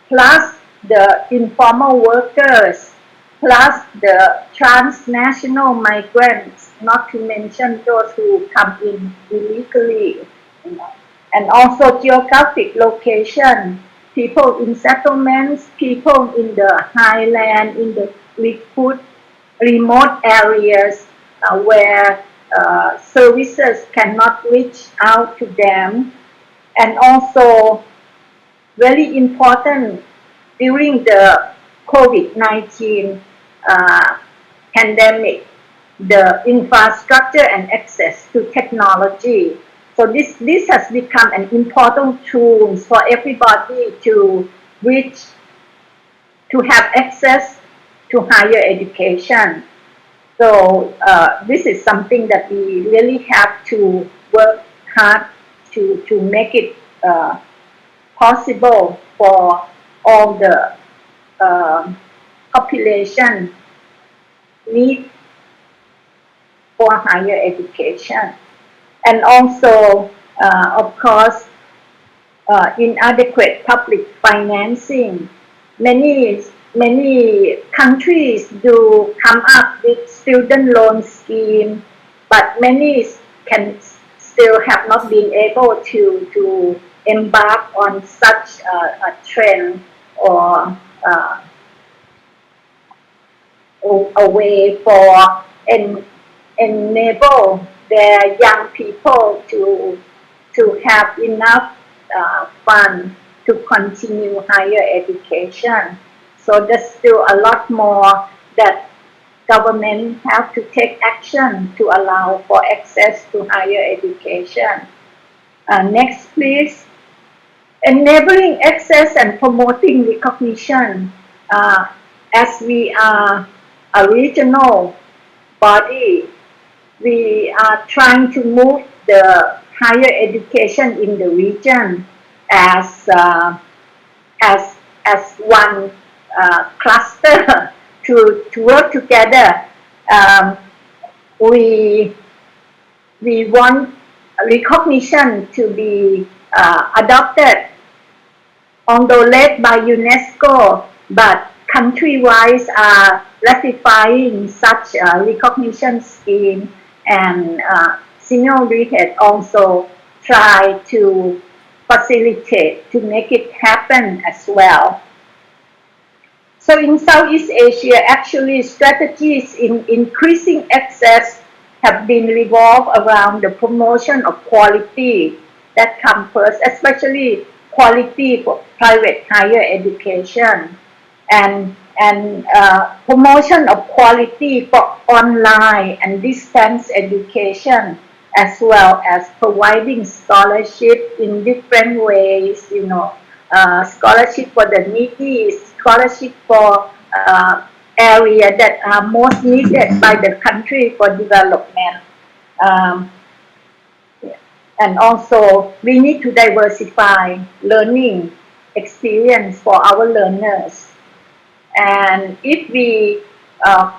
plus the informal workers, plus the transnational migrants, not to mention those who come in illegally, and also geographic location, people in settlements, people in the highland, in the remote areas where services cannot reach out to them, and also very important during the COVID-19 pandemic, the infrastructure and access to technology. So this has become an important tool for everybody to reach to have access to higher education. So this is something that we really have to work hard to make it possible for all the population need for higher education. And also, of course, inadequate public financing. Many countries do come up with student loan scheme, but many can still have not been able to embark on such a trend or a way for enable their young people to have enough fund to continue higher education. So there's still a lot more that government have to take action to allow for access to higher education. Next, please. Enabling access and promoting recognition. As we are a regional body, we are trying to move the higher education in the region as one cluster to work together. We want recognition to be adopted, although led by UNESCO, but country-wise are ratifying such a recognition scheme, and Senior WAHED also try to facilitate to make it happen as well. So in Southeast Asia, actually strategies in increasing access have been revolved around the promotion of quality that comes first, especially quality for private higher education, and promotion of quality for online and distance education, as well as providing scholarship in different ways, scholarship for the needy, scholarship for area that are most needed by the country for development. And also, we need to diversify learning experience for our learners. And if we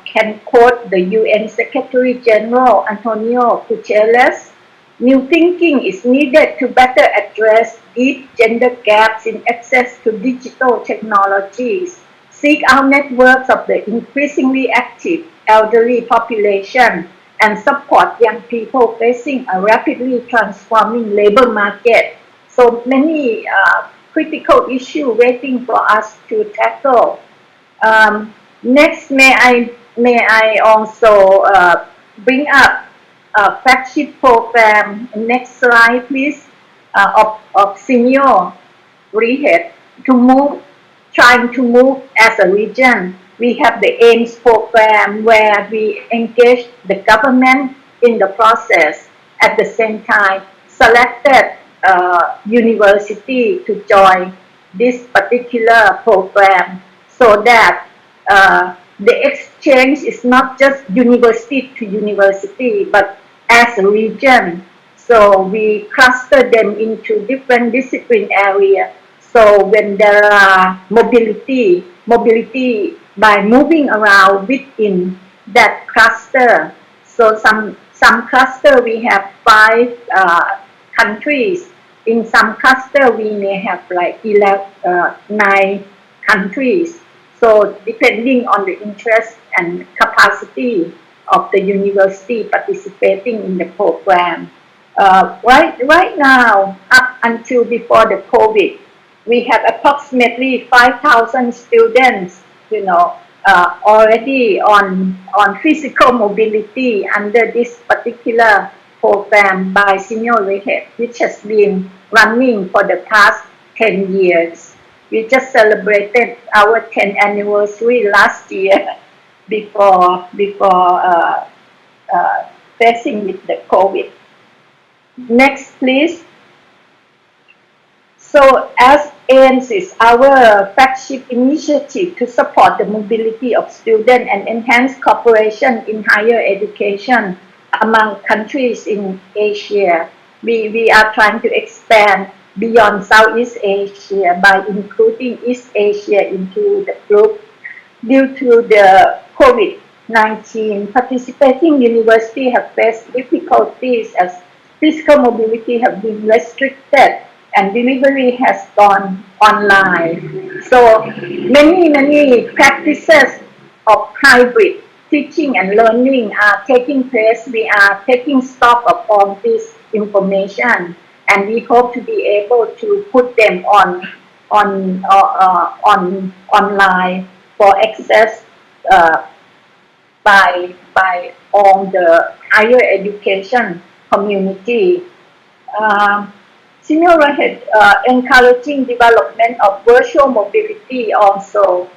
can quote the UN Secretary General Antonio Guterres, new thinking is needed to better address deep gender gaps in access to digital technologies, seek out networks of the increasingly active elderly population, and support young people facing a rapidly transforming labor market. So many critical issues waiting for us to tackle. Next, may I also bring up a flagship program. Next slide, please. Of Senior WAHED trying to move as a region. We have the AIMS program where we engage the government in the process. At the same time, selected university to join this particular program, so that the exchange is not just university to university, but as a region. So we cluster them into different discipline areas. So when there are mobility by moving around within that cluster. So some cluster we have 5 countries. In some cluster we may have like 9 countries. So depending on the interest and capacity of the university participating in the program. Right now, up until before the COVID, we have approximately 5,000 students, already on physical mobility under this particular program by Senior WAHED, which has been running for the past 10 years. We just celebrated our 10th anniversary last year before facing with the COVID. Next, please. So So as AIMS is our flagship initiative to support the mobility of students and enhance cooperation in higher education among countries in Asia, we are trying to expand beyond Southeast Asia by including East Asia into the group. Due to the COVID-19, participating universities have faced difficulties as physical mobility have been restricted and delivery has gone online. So many practices of hybrid teaching and learning are taking place. We are taking stock of all this information, and we hope to be able to put them on online for access by all the higher education community. Senior WAHED encouraging development of virtual mobility also.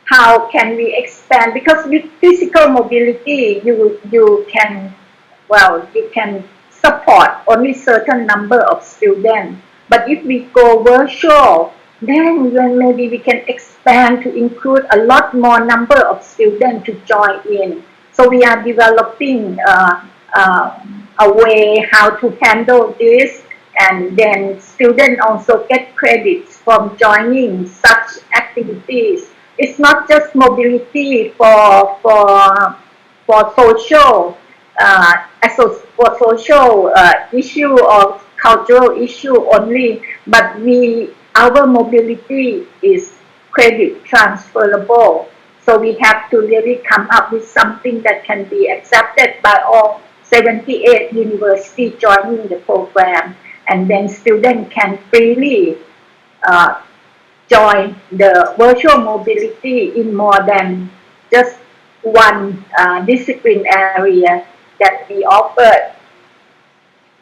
How can we expand? Because with physical mobility, you can, well, you can support only certain number of students. But if we go virtual, then maybe we can expand to include a lot more number of students to join in. So we are developing a way how to handle this, and then students also get credits from joining such activities. It's not just mobility for social for social issue or cultural issue only, but our mobility is credit transferable. So we have to really come up with something that can be accepted by all 78 universities joining the program, and then students can freely join the virtual mobility in more than just one discipline area that we offer.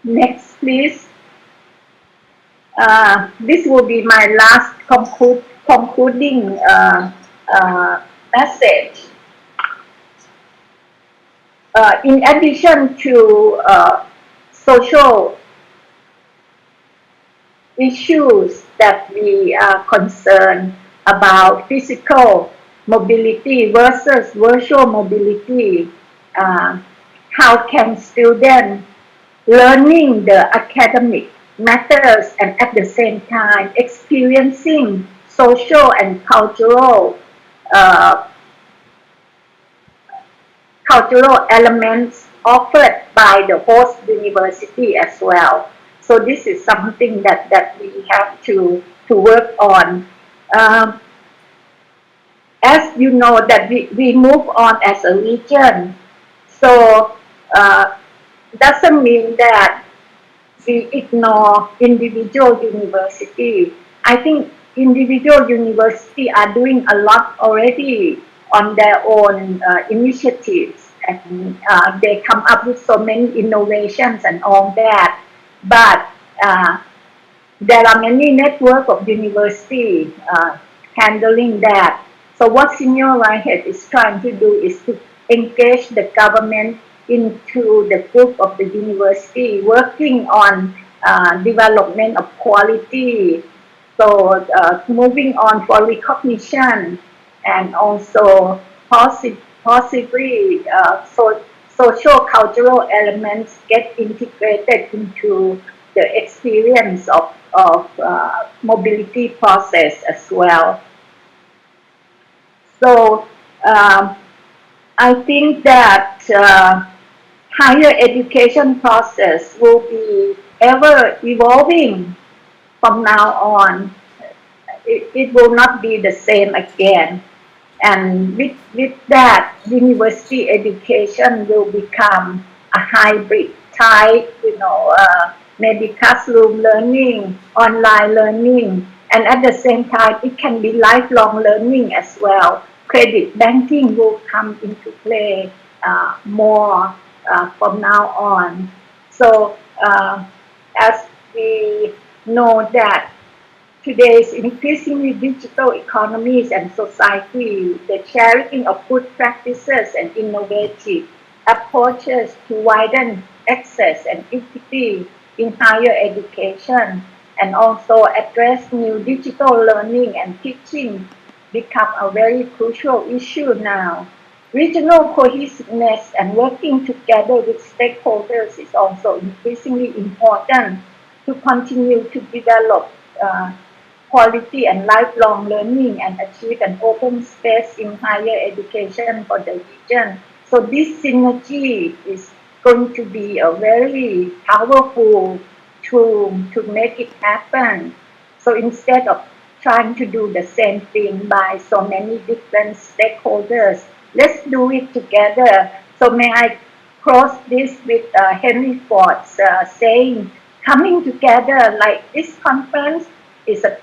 Next, please. This will be my last concluding message. In addition to social issues that we are concerned about physical mobility versus virtual mobility, how can students learning the academic matters and at the same time experiencing social and cultural elements offered by the host university as well. So this is something that we have to work on. As you know that we move on as a region, so doesn't mean that we ignore individual university. I think individual university are doing a lot already on their own initiatives, and they come up with so many innovations and all that. But there are many networks of university handling that. So what Senior WAHED is trying to do is to engage the government into the group of the university, working on development of quality. So moving on for recognition, and also possibly social cultural elements get integrated into the experience of mobility process as well. So I think that higher education process will be ever evolving from now on. It will not be the same again. And with that, university education will become a hybrid type, maybe classroom learning, online learning, and at the same time, it can be lifelong learning as well. Credit banking will come into play more from now on. So as we know that today's increasingly digital economies and society, the sharing of good practices and innovative approaches to widen access and equity in higher education and also address new digital learning and teaching become a very crucial issue now. Regional cohesiveness and working together with stakeholders is also increasingly important to continue to develop quality and lifelong learning and achieve an open space in higher education for the region. So this synergy is going to be a very powerful tool to make it happen. So instead of trying to do the same thing by so many different stakeholders, let's do it together. So may I cross this with Henry Ford's saying, coming together like this conference is a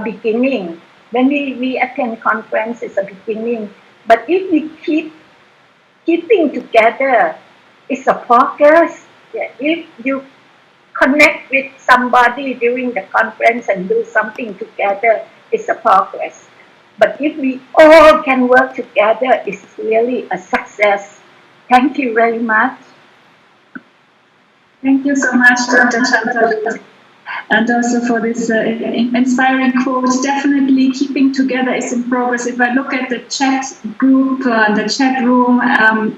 beginning. When we attend conference, it's a beginning. But if we keeping together, it's a progress. If you connect with somebody during the conference and do something together, it's a progress. But if we all can work together, it's really a success. Thank you very much. Thank you so much, Dr. Chantal, and also for this inspiring quote. Definitely keeping together is in progress. If I look at the chat group, the chat room,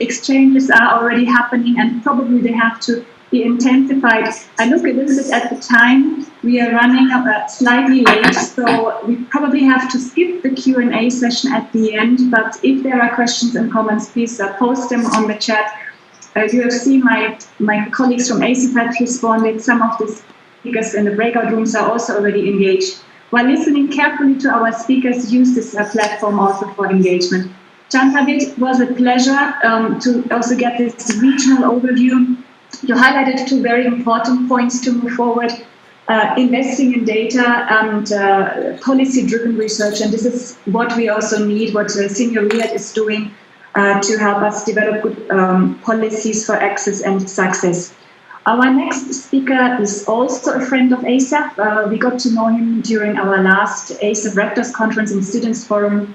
exchanges are already happening and probably they have to be intensified. I look a little bit at the time. We are running slightly late, so we probably have to skip the Q&A session at the end. But if there are questions and comments, please post them on the chat. You have seen my colleagues from ACEF have responded. Some of the speakers in the breakout rooms are also already engaged. While listening carefully to our speakers, use this platform also for engagement. Chantal, it was a pleasure to also get this regional overview. You highlighted two very important points to move forward, investing in data and policy-driven research. And this is what we also need, what Senior WAHED is doing to help us develop good policies for access and success. Our next speaker is also a friend of ASAP. We got to know him during our last ASAP Rectors Conference and Students Forum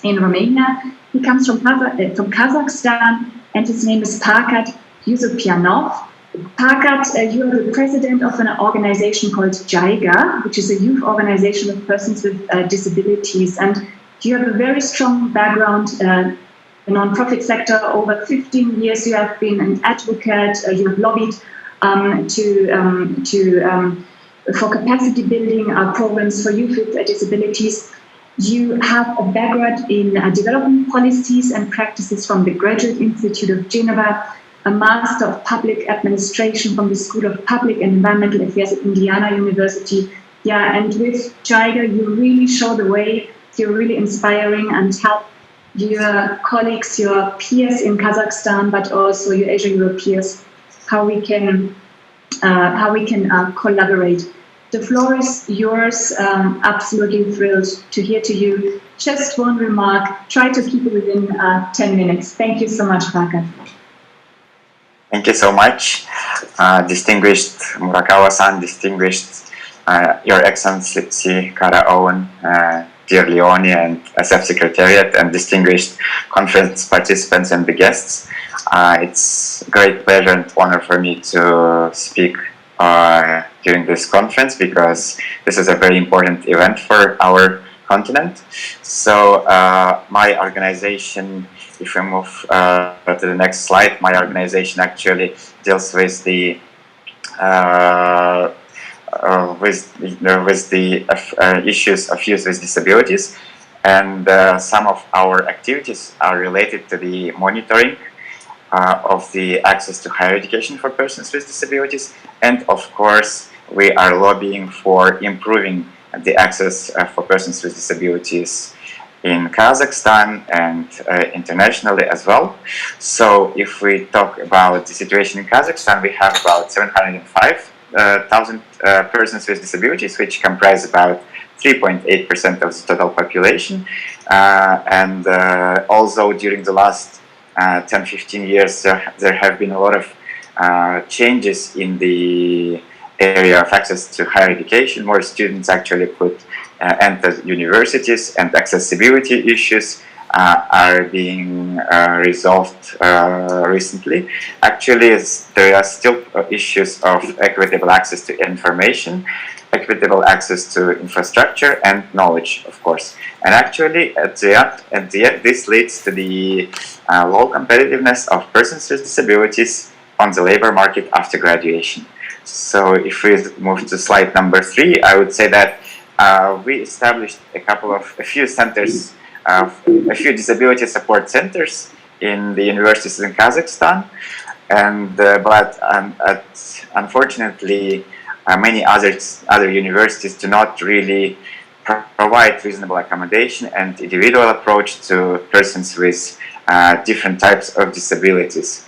in Romania. He comes from Kazakhstan, and his name is Parkat Yusupianov. Parkat, you are the president of an organization called JIGA, which is a youth organization of persons with disabilities. And you have a very strong background in the non-profit sector. Over 15 years you have been an advocate, you have lobbied for capacity building programs for youth with disabilities. You have a background in development policies and practices from the Graduate Institute of Geneva, a Master of Public Administration from the School of Public and Environmental Affairs at Indiana University. Yeah, and with JIGA, you really show the way. You're really inspiring and help your colleagues, your peers in Kazakhstan, but also your Asia Europe peers, how we can collaborate. The floor is yours. Absolutely thrilled to hear to you. Just one remark. Try to keep it within 10 minutes. Thank you so much, Parkat. Thank you so much, distinguished Murakawa-san, distinguished Your Excellency Kara Owen, dear Leonie and SF Secretariat, and distinguished conference participants and the guests. It's a great pleasure and honor for me to speak during this conference because this is a very important event for our continent. So my organization, if we move to the next slide, my organization actually deals with the issues of youth with disabilities, and some of our activities are related to the monitoring of the access to higher education for persons with disabilities, and of course we are lobbying for improving the access for persons with disabilities in Kazakhstan and internationally as well. So if we talk about the situation in Kazakhstan, we have about 705,000 persons with disabilities, which comprise about 3.8% of the total population. And although during the last 10-15 years there have been a lot of changes in the area of access to higher education, more students actually could enter universities, and accessibility issues are being resolved recently. Actually, there are still issues of equitable access to information, equitable access to infrastructure, and knowledge, of course. And actually, at the end, this leads to the low competitiveness of persons with disabilities on the labor market after graduation. So if we move to slide number 3, I would say that we established a few centers, a few disability support centers in the universities in Kazakhstan, and but unfortunately, many other universities do not really provide reasonable accommodation and individual approach to persons with different types of disabilities.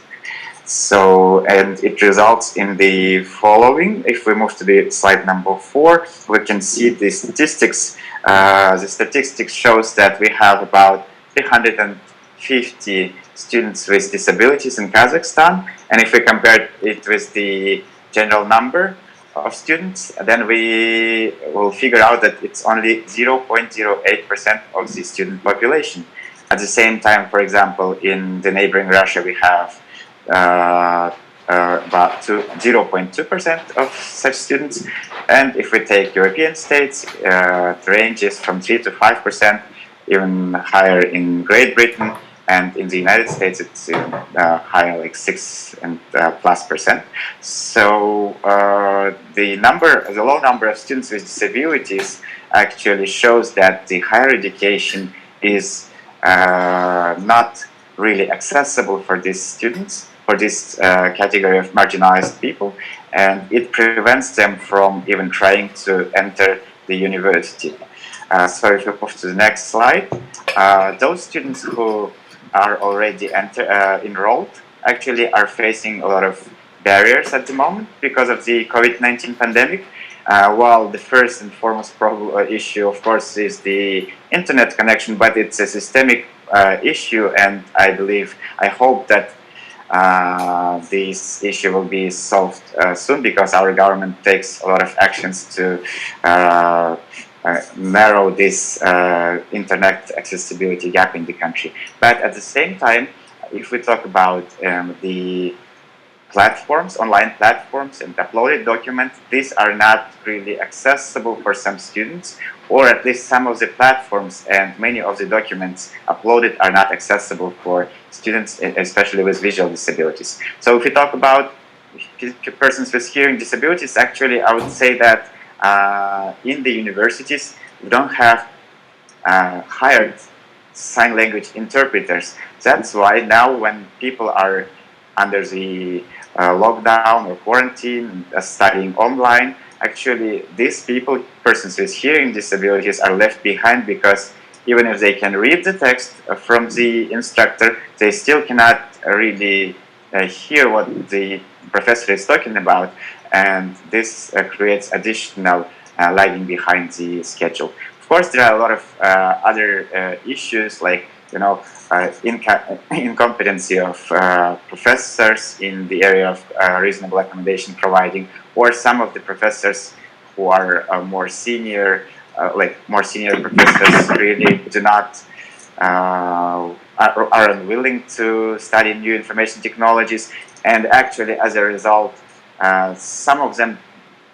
So, and it results in the following. If we move to the slide number 4, we can see the statistics. The statistics shows that we have about 350 students with disabilities in Kazakhstan, and if we compare it with the general number of students, then we will figure out that it's only 0.08% of the student population. At the same time, for example, in the neighboring Russia, we have about 0.2% of such students, and if we take European states, it ranges from 3 to 5%, even higher in Great Britain, and in the United States it's higher, like 6 and plus %. So the low number of students with disabilities actually shows that the higher education is not really accessible for these students, for this category of marginalized people, and it prevents them from even trying to enter the university. So if we move to the next slide, those students who are already enrolled actually are facing a lot of barriers at the moment because of the COVID-19 pandemic. While the first and foremost issue, of course, is the internet connection, but it's a systemic issue, and I hope that this issue will be solved soon, because our government takes a lot of actions to narrow this internet accessibility gap in the country. But at the same time, if we talk about the platforms, online platforms and uploaded documents, these are not really accessible for some students, or at least some of the platforms and many of the documents uploaded are not accessible for students, especially with visual disabilities. So if we talk about persons with hearing disabilities, actually I would say that in the universities we don't have hired sign language interpreters. That's why now when people are under the lockdown or quarantine, studying online, actually these people, persons with hearing disabilities, are left behind, because even if they can read the text from the instructor, they still cannot really hear what the professor is talking about, and this creates additional lagging behind the schedule. Of course, there are a lot of other issues, like incompetency of professors in the area of reasonable accommodation providing, or some of the professors who are more senior professors really do not are unwilling to study new information technologies, and actually as a result some of them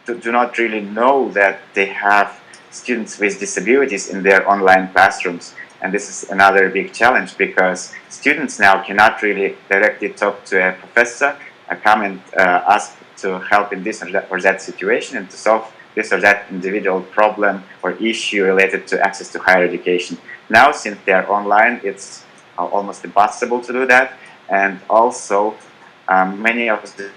do not really know that they have students with disabilities in their online classrooms. And this is another big challenge, because students now cannot really directly talk to a professor, come and ask to help in this or that situation, and to solve this or that individual problem or issue related to access to higher education. Now, since they are online, it's almost impossible to do that. And also, many of the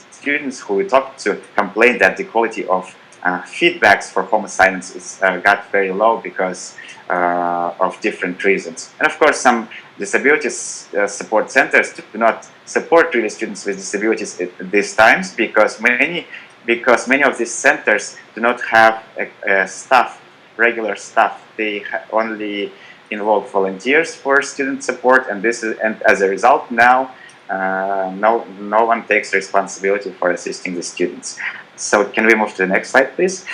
students who we talked to complain that the quality of feedbacks for home assignments got very low because of different reasons. And of course, some disabilities support centers do not support really students with disabilities at these times, because many of these centers do not have regular staff. They only involve volunteers for student support, and as a result now no one takes responsibility for assisting the students. So can we move to the next slide, please?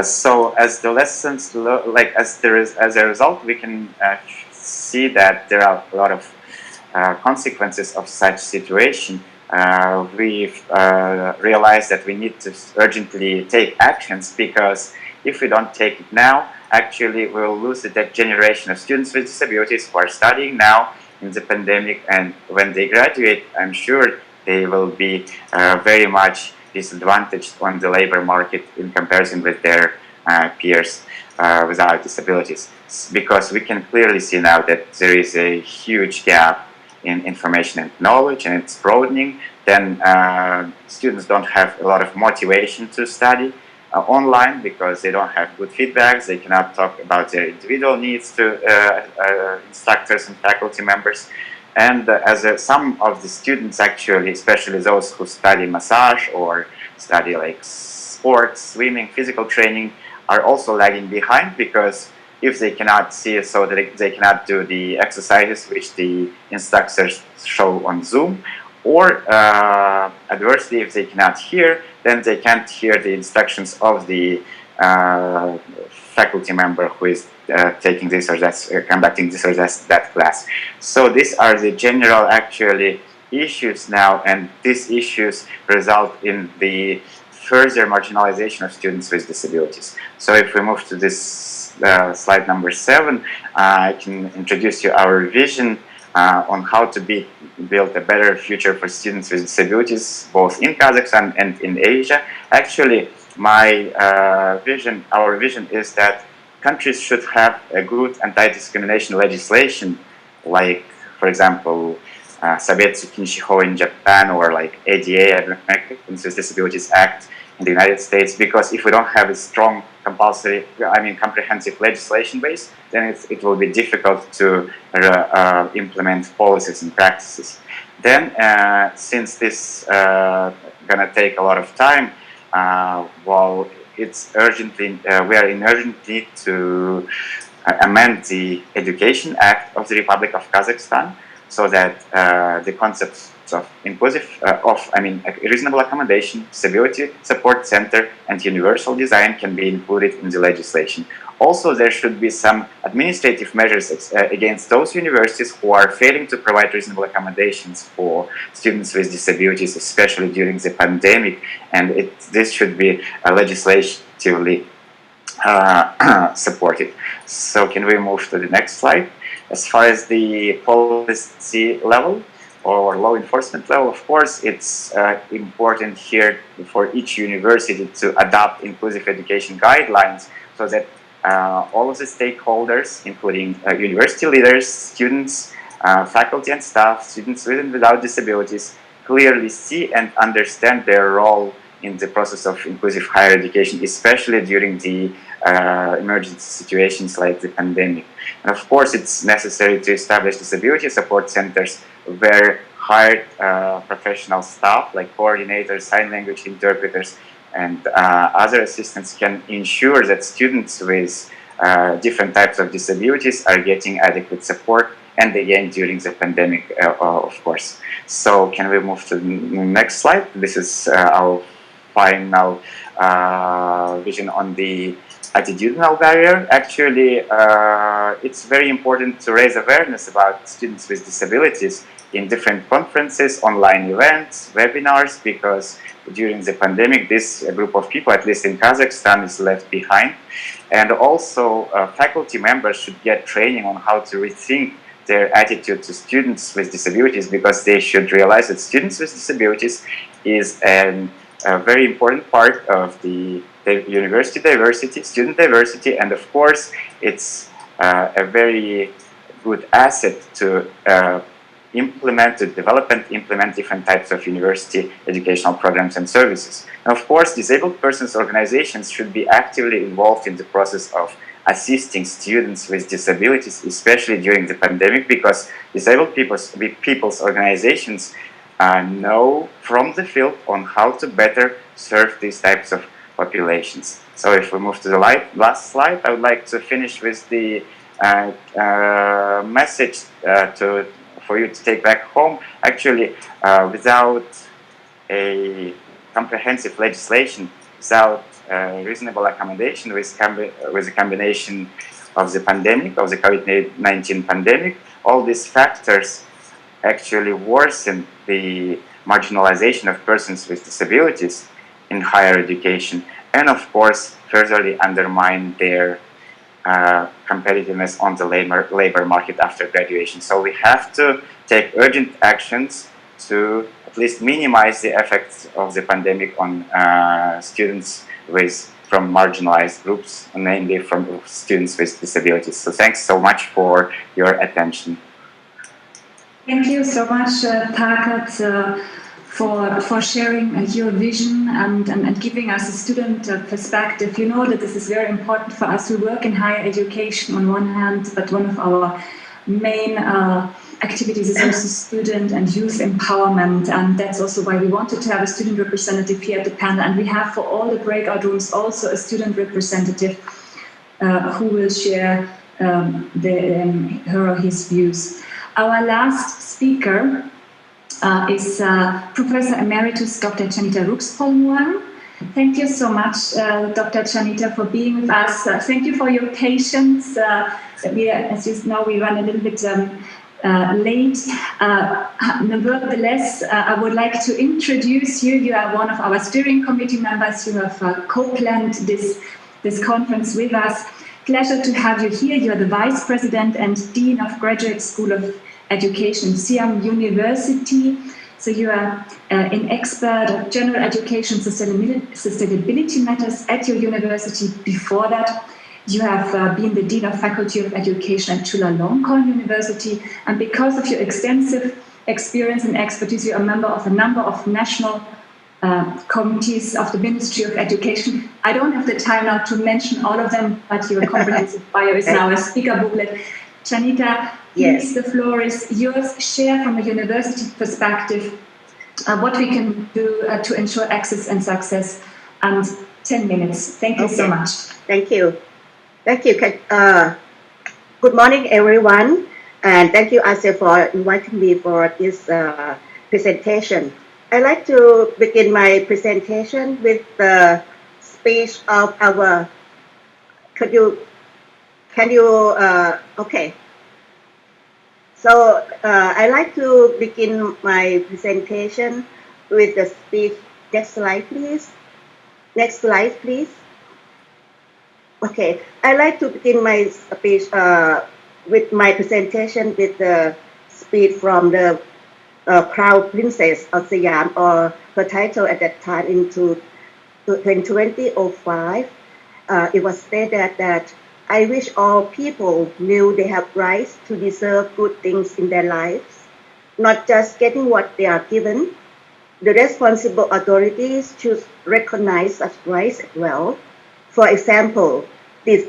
So as the lessons, as a result, we can see that there are a lot of consequences of such situation, we've realized that we need to urgently take actions, because if we don't take it now, actually we will lose that generation of students with disabilities who are studying now in the pandemic, and when they graduate, I'm sure they will be very much disadvantaged on the labor market in comparison with their peers without disabilities, because we can clearly see now that there is a huge gap in information and knowledge, and it's broadening. Then students don't have a lot of motivation to study online, because they don't have good feedbacks. They cannot talk about their individual needs to instructors and faculty members. And some of the students, actually, especially those who study massage or study like sports, swimming, physical training, are also lagging behind, because if they cannot see, so that they cannot do the exercises which the instructors show on Zoom, or adversely, if they cannot hear, then they can't hear the instructions of the faculty member who is taking this or that, conducting this or that class. So these are the general actually issues now, and these issues result in the further marginalization of students with disabilities. So if we move to this slide number 7, I can introduce you our vision on how to build a better future for students with disabilities, both in Kazakhstan and in Asia. Actually, our vision is that countries should have a good anti-discrimination legislation, like, for example, Sabetsu Kinshiho in Japan, or like ADA, Americans with Disabilities Act in the United States, because if we don't have a strong comprehensive legislation base, then it will be difficult to implement policies and practices. Then, since this gonna take a lot of time, well, it's urgently, we are in urgent need to amend the Education Act of the Republic of Kazakhstan, so that the concepts of reasonable accommodation, disability support center, and universal design can be included in the legislation. Also, there should be some administrative measures against those universities who are failing to provide reasonable accommodations for students with disabilities, especially during the pandemic, and this should be legislatively supported. So can we move to the next slide? As far as the policy level or law enforcement level, of course, it's important here for each university to adopt inclusive education guidelines, so that all of the stakeholders, including university leaders, students, faculty and staff, students with and without disabilities, clearly see and understand their role in the process of inclusive higher education, especially during the emergency situations like the pandemic. And of course, it's necessary to establish disability support centers where hired professional staff like coordinators, sign language interpreters, and other assistants can ensure that students with different types of disabilities are getting adequate support, and again during the pandemic, of course. So can we move to the next slide? This is our final vision on the attitudinal barrier. Actually, it's very important to raise awareness about students with disabilities in different conferences, online events, webinars, because during the pandemic, this group of people, at least in Kazakhstan, is left behind. And also, faculty members should get training on how to rethink their attitude to students with disabilities, because they should realize that students with disabilities is a very important part of the university diversity, student diversity, and of course, it's a very good asset to develop and implement different types of university educational programs and services. And of course, disabled persons organizations should be actively involved in the process of assisting students with disabilities, especially during the pandemic, because disabled people's organizations know from the field on how to better serve these types of populations. So if we move to the last slide, I would like to finish with the message for you to take back home. Actually, without a comprehensive legislation, without reasonable accommodation, with a combination of the pandemic, of the COVID-19 pandemic, all these factors actually worsen the marginalization of persons with disabilities in higher education, and of course furtherly undermine their competitiveness on the labor market after graduation. So we have to take urgent actions to at least minimize the effects of the pandemic on students from marginalized groups, namely from students with disabilities. So thanks so much for your attention. Thank you so much, Takat, for sharing your vision and giving us a student perspective. You know that this is very important for us. We work in higher education on one hand, but one of our main activities is also student and youth empowerment, and that's also why we wanted to have a student representative here at the panel, and we have for all the breakout rooms also a student representative who will share her or his views. Our last speaker is Professor Emeritus Dr. Chanita Rukspolmuang. Thank you so much, Dr. Chanita, for being with us. Thank you for your patience. As you know, we run a little bit late. Nevertheless, I would like to introduce you. You are one of our steering committee members. You have co-planned this conference with us. Pleasure to have you here. You are the Vice President and Dean of Graduate School of Education, Siam University. So you are an expert of general education sustainability matters at your university. Before that, you have been the Dean of Faculty of Education at Chulalongkorn University. And because of your extensive experience and expertise, you are a member of a number of national committees of the Ministry of Education. I don't have the time now to mention all of them, but your comprehensive bio is now a speaker booklet. Chanita, please, the floor is yours. Share from a university perspective what we can do to ensure access and success. And 10 minutes. Thank you so much. Thank you. Thank you. Good morning, everyone. And thank you, Ase, for inviting me for this presentation. I'd like to begin my presentation with the speech of our, okay. So I'd like to begin my presentation with the speech. Next slide, please. Next slide, please. Okay, I'd like to begin my speech with my presentation with the speech from the Crown Princess of Siam, or her title at that time in 2005. It was stated that I wish all people knew they have rights to deserve good things in their lives, not just getting what they are given. The responsible authorities should recognize such rights as well. For example, the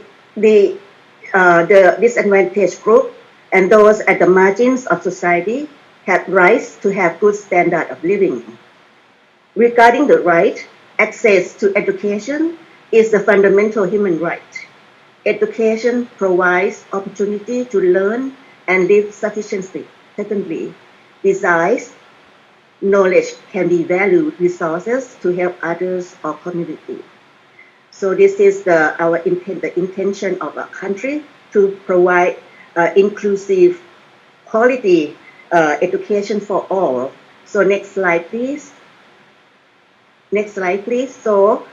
disadvantaged group and those at the margins of society have rights to have good standard of living. Regarding the right, access to education is a fundamental human right. Education provides opportunity to learn and live sufficiently. Secondly, besides, knowledge can be valued resources to help others or community. So this is the intention of our country to provide inclusive, quality education for all. So next slide, please. Next slide, please. So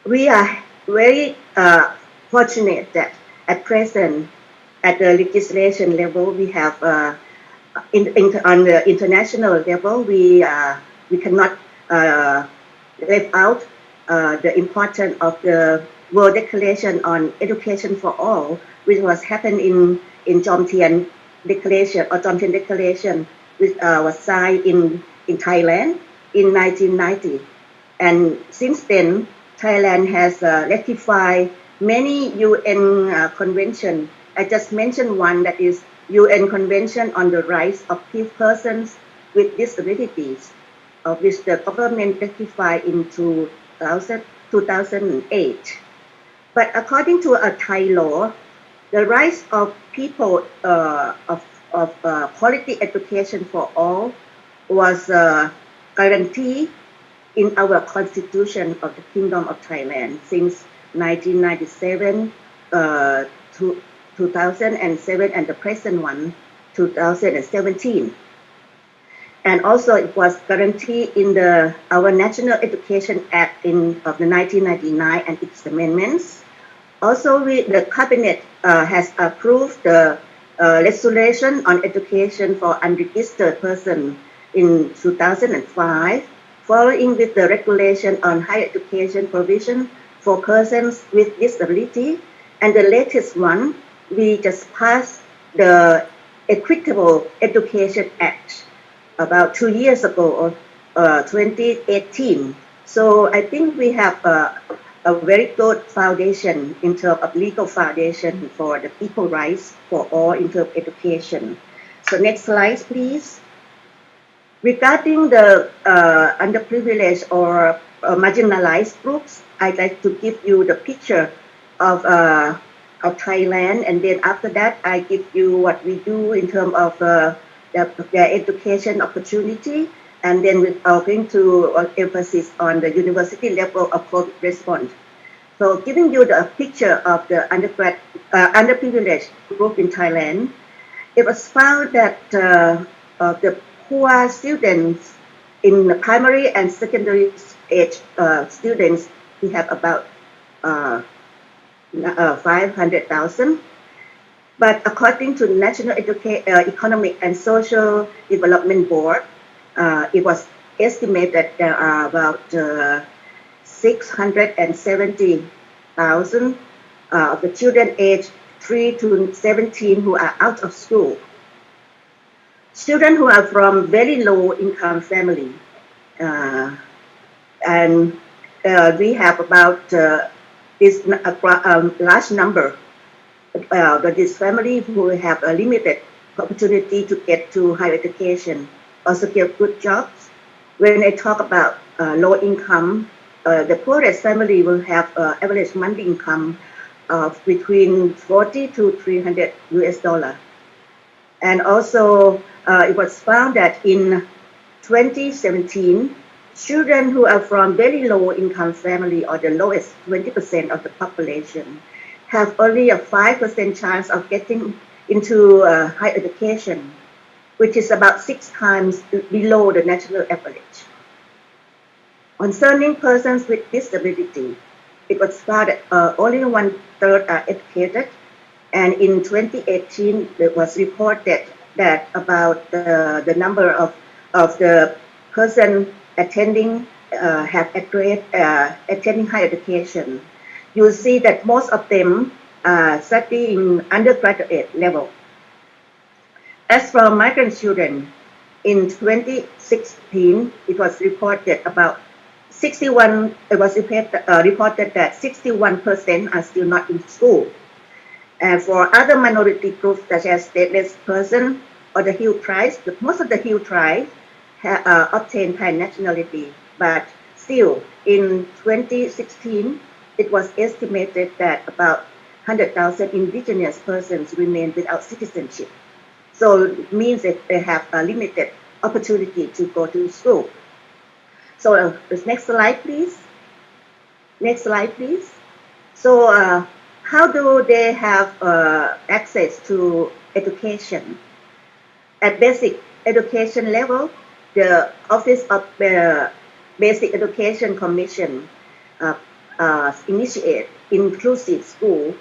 we are very fortunate that at present, at the legislation level, we have on the international level, we cannot leave out the importance of the World Declaration on Education for All, which was happened in Jomtien Declaration, or Jomtien Declaration, which was signed in Thailand in 1990. And since then, Thailand has ratified many UN conventions. I just mentioned one, that is UN Convention on the Rights of Persons with Disabilities, of which the government ratified in 2008. But according to a Thai law, the rights of people of quality education for all was guaranteed in our constitution of the Kingdom of Thailand since 1997 2007 and the present one, 2017. And also it was guaranteed in our National Education Act of the 1999 and its amendments. Also, the Cabinet has approved the legislation on education for unregistered persons in 2005, following with the regulation on higher education provision for persons with disability. And the latest one, we just passed the Equitable Education Act about 2 years ago, or 2018. So I think we have a very good foundation in terms of legal foundation for the equal rights for all in terms of education. So next slide, please. Regarding the underprivileged or marginalized groups, I'd like to give you the picture of Thailand, and then after that, I give you what we do in terms of their education opportunity, and then we are going to emphasis on the university level of COVID response. So giving you the picture of the underprivileged group in Thailand, it was found that the poor students in the primary and secondary age students, we have about 500,000. But according to the National Economic and Social Development Board, it was estimated that there are about 670,000 of the children aged 3 to 17 who are out of school. Students who are from very low income family. And we have about this large number this family who have a limited opportunity to get to higher education, also get good jobs. When I talk about low income, the poorest family will have average monthly income of between 40 to 300 US dollar. And also it was found that in 2017, children who are from very low income family, or the lowest 20% of the population, have only a 5% chance of getting into higher education, which is about 6 times below the national average. Concerning persons with disability, it was found that only 1/3 are educated, and in 2018 it was reported that about the number of the person attending attending higher education. You see that most of them study in undergraduate level. As for migrant children, in 2016, it was reported about 61. It was reported that 61% are still not in school. And for other minority groups such as stateless person or the Hill tribes, most of the Hill tribes obtained Thai nationality, but still in 2016, it was estimated that about 100,000 indigenous persons remain without citizenship. So it means that they have a limited opportunity to go to school. So the next slide, please. Next slide, please. So how do they have access to education? At basic education level, the Office of the Basic Education Commission initiate inclusive school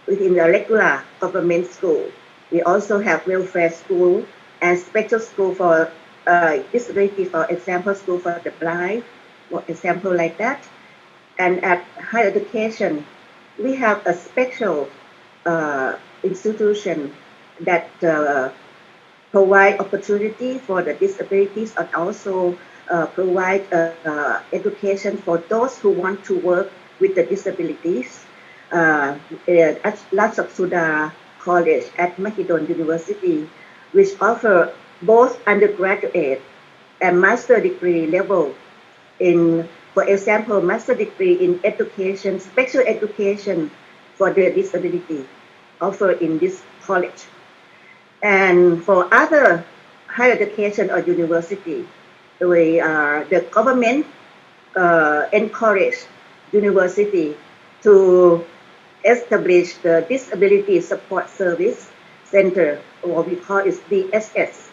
within the regular government school. We also have welfare school and special school for disability, for example, school for the blind, for example like that. And at higher education, we have a special institution that provide opportunity for the disabilities, and also provide education for those who want to work with the disabilities. At Lachak Suda College at Mahidol University, which offer both undergraduate and master degree level in, for example, master degree in education, special education for the disability offered in this college. And for other higher education or university, the government encourage university to established the Disability Support Service Center, or we call it DSS,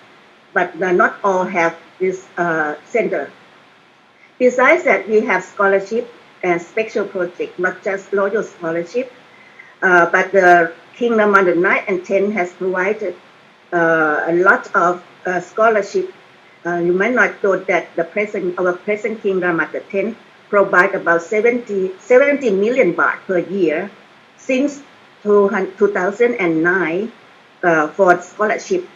but not all have this center. Besides that, we have scholarship and special project, not just Royal Scholarship, but the Kingdom under 9 and 10 has provided a lot of scholarship. You might not know that our present Kingdom under 10 provide about 70 million baht per year since 2009 for scholarship.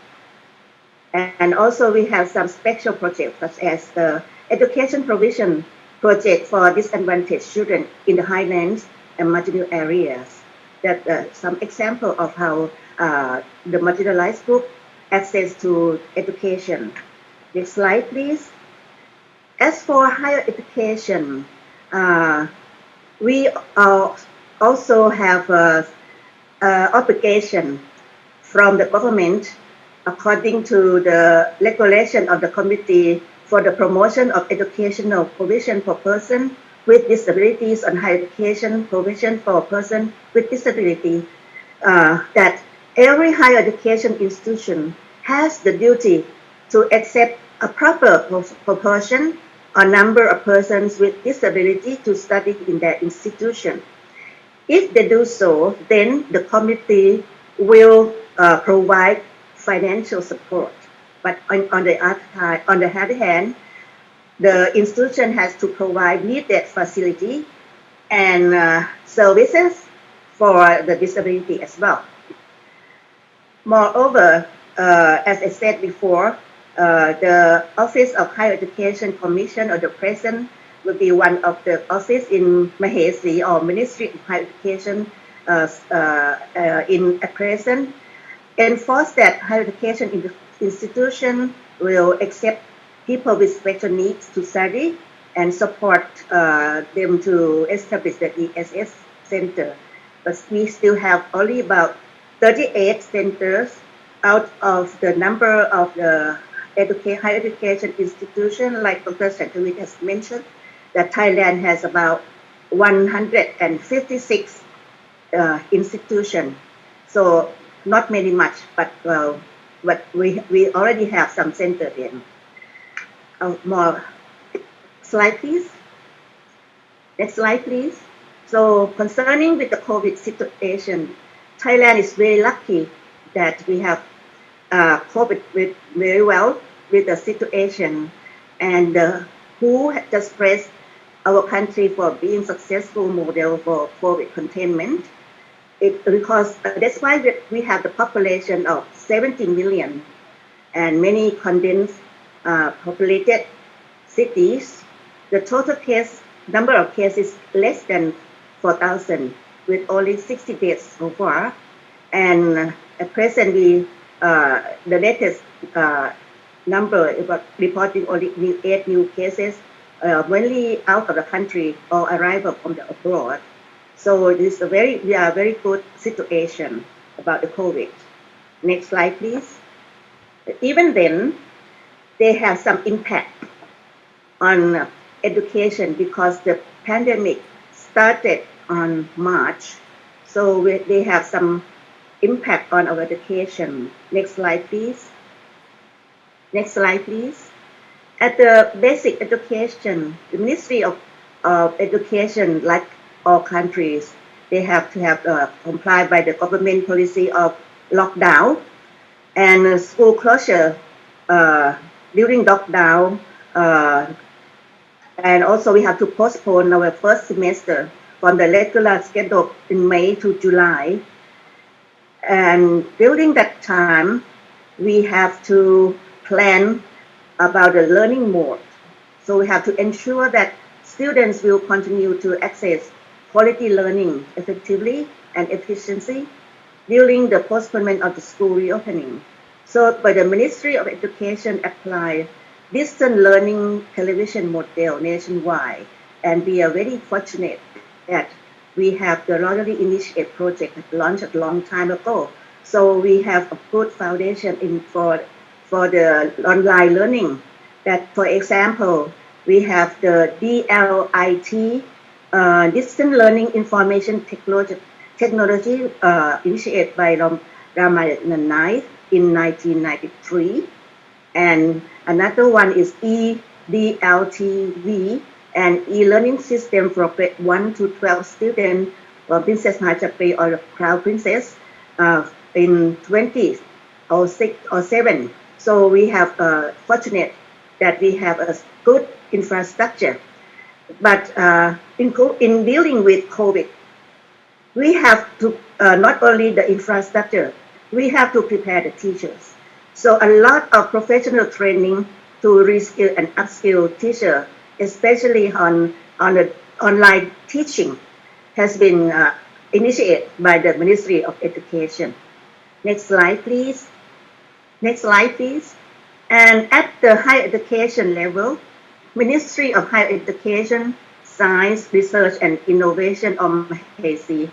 And also we have some special projects such as the education provision project for disadvantaged children in the highlands and marginal areas. That some example of how the marginalized group access to education. Next slide, please. As for higher education, we also have obligation from the government according to the regulation of the Committee for the Promotion of Educational Provision for Persons with Disabilities and Higher Education Provision for Persons with Disability, that every higher education institution has the duty to accept a proper proportion or number of persons with disability to study in their institution. If they do so, then the committee will provide financial support. But on the other hand, the institution has to provide needed facility and services for the disability as well. Moreover, as I said before, the Office of Higher Education Commission or the President will be one of the office in Mahesi or Ministry of Higher Education in at present, enforce that higher education institution will accept people with special needs to study and support them to establish the ESS center. But we still have only about 38 centers out of the number of the higher education institution, like Dr. Santawit has mentioned, that Thailand has about 156 institutions. So not many much, but we already have some center in. More slide, please. Next slide, please. So concerning with the COVID situation, Thailand is very lucky that we have coped with very well with the situation, and WHO just praised our country for being successful model for COVID containment. Because that's why we have the population of 70 million and many condensed populated cities. The total number of cases less than 4,000 with only 60 deaths so far. And at present, the latest number about reporting only 8 new cases, mainly out of the country or arrival from the abroad. So this is we are very good situation about the COVID. Next slide, please. Even then, they have some impact on education because the pandemic started on March. So they have some impact on our education. Next slide, please. Next slide, please. At the basic education, the Ministry of Education, like all countries, they have to have comply by the government policy of lockdown and school closure during lockdown. And also we have to postpone our first semester from the regular schedule in May to July. And during that time, we have to plan about the learning mode. So we have to ensure that students will continue to access quality learning effectively and efficiently during the postponement of the school reopening. So by the Ministry of Education apply distance learning television model nationwide, and we are very fortunate that we have the Royally Initiated project launched a long time ago. So we have a good foundation for the online learning. That, for example, we have the DLIT, Distance Learning Information technology initiated by Ramanan Naik in 1993. And another one is EDLTV, an e-learning system for grade 1 to 12 students for Princess Mahachapri or Crown Princess in 2006 or 7. So we have fortunate that we have a good infrastructure. But in dealing with COVID, we have to not only the infrastructure, we have to prepare the teachers. So a lot of professional training to reskill and upskill teacher, especially on the online teaching, has been initiated by the Ministry of Education. Next slide, please. Next slide, please. And at the higher education level, Ministry of Higher Education, Science, Research and Innovation, or MHSI,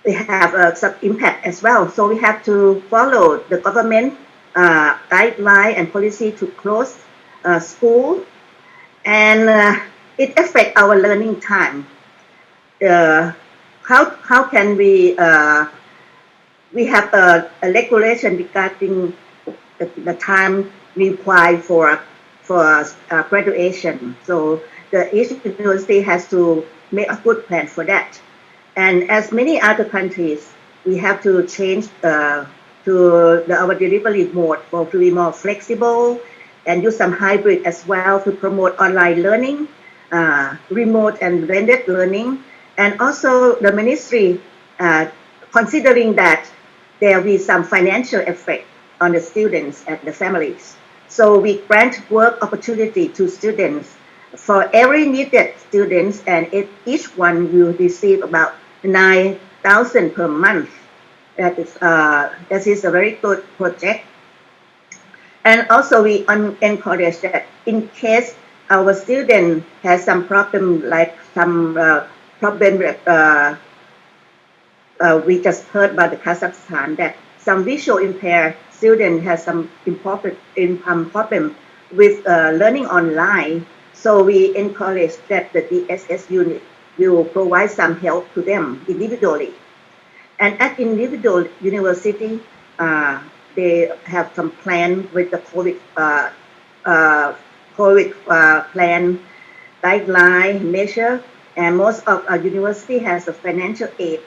they have some impact as well. So we have to follow the government guideline and policy to close school, and it affects our learning time. How can we have a regulation regarding the time required for graduation. So each university has to make a good plan for that. And as many other countries, we have to change our delivery mode to be more flexible and use some hybrid as well to promote online learning, remote and blended learning. And also the ministry, considering that there will be some financial effect on the students and the families. So we grant work opportunity to students for every needed students, and each one will receive about 9,000 per month. That is a very good project. And also we encourage that in case our student has some problem, like some problem we just heard about the Kazakhstan, that some visual impaired student has some important problem with learning online. So we encourage that the DSS unit will provide some help to them individually. And at individual university, they have some plan with the COVID plan guideline measure, and most of our university has a financial aid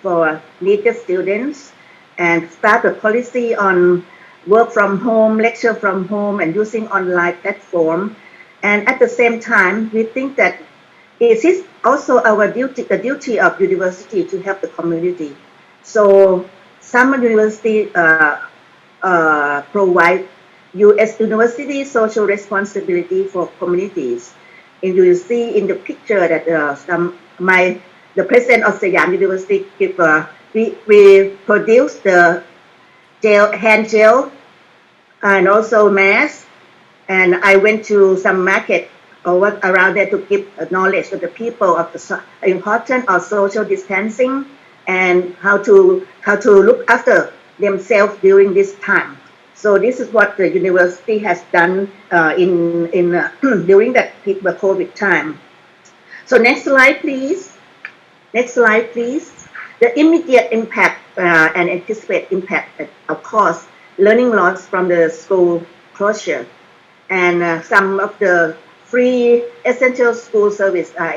for needed students, and start a policy on work from home, lecture from home, and using online platform. And at the same time, we think that it is also our duty, the duty of university, to help the community. So some university provide U.S. university social responsibility for communities. And you will see in the picture that the president of Siam University give, we produce the hand gel and also mask. And I went to some market or what around there to give knowledge to the people of the importance of social distancing and how to look after themselves during this time. So this is what the university has done during that COVID time. So next slide, please. Next slide, please. The immediate impact and anticipated impact, of course, learning loss from the school closure, and some of the free essential school service are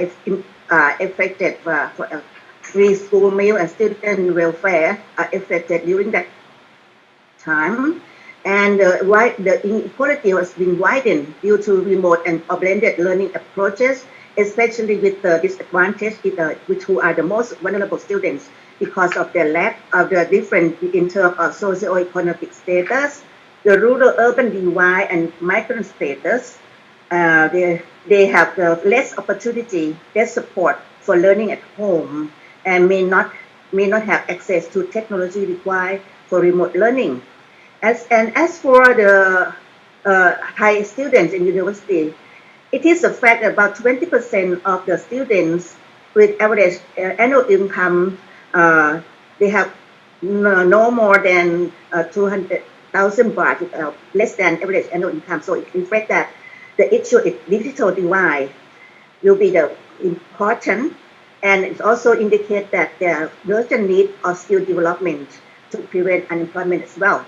affected. For free school meal and student welfare are affected during that time. And the inequality has been widened due to remote and blended learning approaches, especially with the disadvantaged, which who are the most vulnerable students because of their lack of the difference in terms of socioeconomic status, the rural-urban divide, and migrant status. They have less opportunity, less support for learning at home, and may not have access to technology required for remote learning. As for the high students in university, it is a fact that about 20% of the students with average annual income, they have no more than 200,000 baht, less than average annual income. So it reflects that the issue is digital divide will be the important. And it also indicates that there are urgent need of skill development to prevent unemployment as well.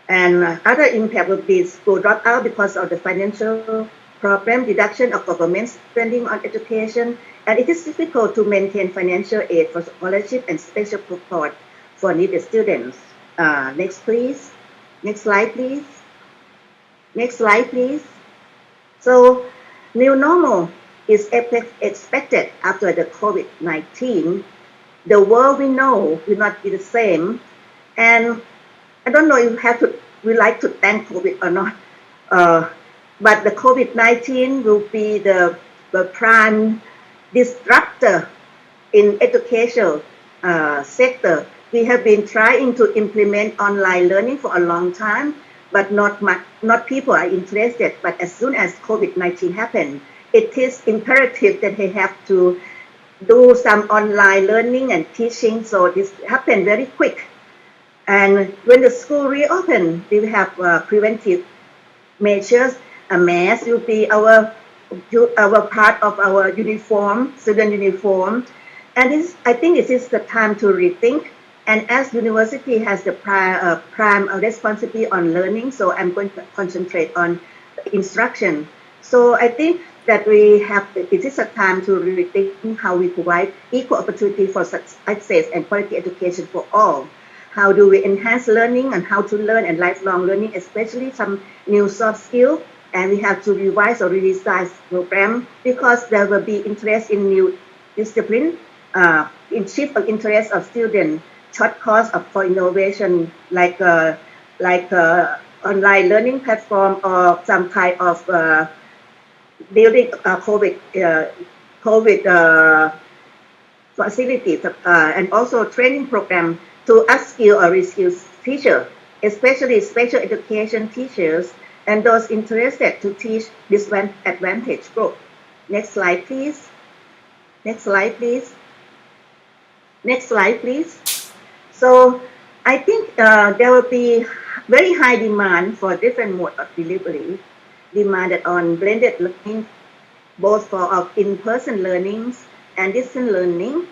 And other impact would be school dropout because of the financial problem, reduction of government spending on education, and it is difficult to maintain financial aid for scholarship and special support for needed students. Next, please. Next slide, please. Next slide, please. So, new normal is expected after the COVID-19. The world we know will not be the same. And I don't know if we like to thank COVID or not. But the COVID-19 will be the prime disruptor in education sector. We have been trying to implement online learning for a long time, but not people are interested. But as soon as COVID-19 happened, it is imperative that they have to do some online learning and teaching. So this happened very quick. And when the school reopened, we will have preventive measures. A mask will be our part of our uniform, student uniform. And I think it is the time to rethink. And as university has the prime responsibility on learning, so I'm going to concentrate on instruction. So I think that it is a time to rethink how we provide equal opportunity for access and quality education for all. How do we enhance learning and how to learn and lifelong learning, especially some new soft skills. And we have to revise or redesign program because there will be interest in new discipline, in shift of interest of students, short course for innovation like online learning platform or some kind of building COVID facilities and also training program to upskill or reskill teachers, especially special education teachers and those interested to teach disadvantaged group. Next slide, please. Next slide, please. Next slide, please. So I think there will be very high demand for different mode of delivery, demanded on blended learning, both for in-person learnings and distance learning.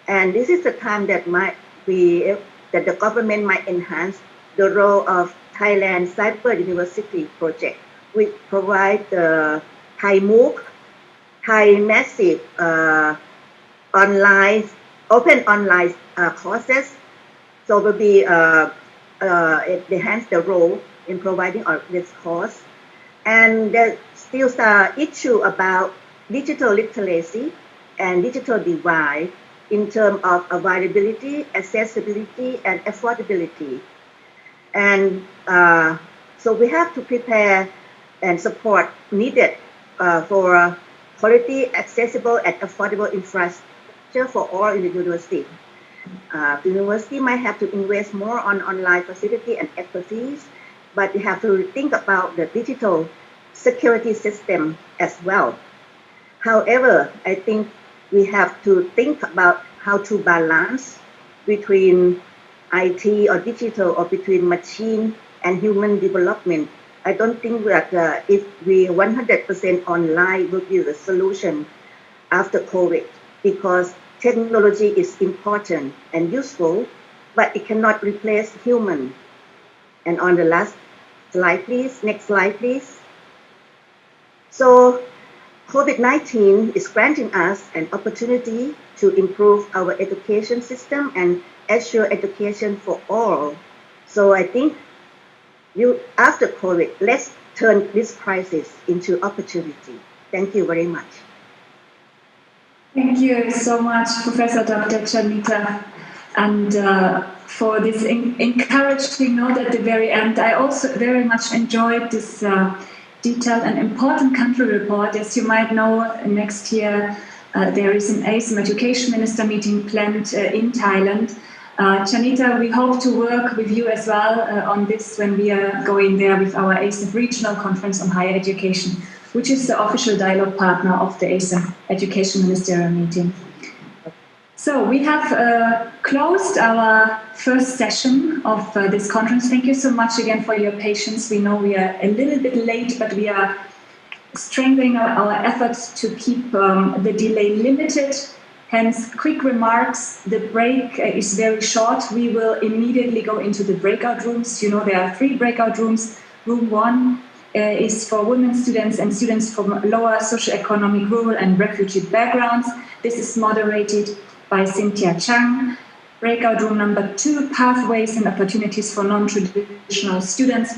And this is the time that the government might enhance the role of Thailand Cyber University project, which provide the Thai MOOC, Thai massive open online courses. So will be it enhance the role in providing this course. And there's still the issue about digital literacy and digital divide in terms of availability, accessibility, and affordability. And so we have to prepare and support needed for quality, accessible, and affordable infrastructure for all in the university. The university might have to invest more on online facility and expertise, but we have to think about the digital security system as well. However, I think we have to think about how to balance between IT or digital or between machine and human development. I don't think that if we 100% online will be the solution after COVID, because technology is important and useful, but it cannot replace human. And on the last slide, please. Next slide, please. So COVID-19 is granting us an opportunity to improve our education system and assure education for all. So I think after COVID, let's turn this crisis into opportunity. Thank you very much. Thank you so much, Professor Dr. Chanita, and for this encouraging note at the very end. I also very much enjoyed this detailed and important country report. As you might know, next year there is an ASEM Education Minister meeting planned in Thailand. Chanita, we hope to work with you as well on this when we are going there with our ASEM Regional Conference on Higher Education, which is the official dialogue partner of the ASEM Education Ministerial meeting. So we have closed our first session of this conference. Thank you so much again for your patience. We know we are a little bit late, but we are strengthening our efforts to keep the delay limited. Hence, quick remarks. The break is very short. We will immediately go into the breakout rooms. You know, there are 3 breakout rooms. Room 1 is for women students and students from lower socioeconomic, rural and refugee backgrounds. This is moderated by Cynthia Chang. Breakout room number 2, pathways and opportunities for non-traditional students.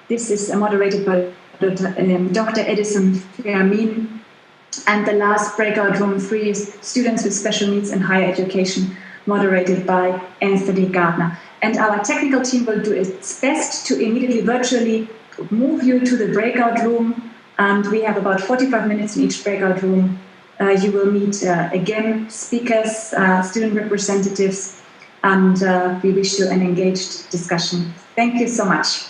This is moderated by Dr. Edison Fermin. And the last breakout room 3 is students with special needs in higher education, moderated by Anthony Gardner. And our technical team will do its best to immediately virtually move you to the breakout room. And we have about 45 minutes in each breakout room. You will meet, again, speakers, student representatives, and we wish you an engaged discussion. Thank you so much.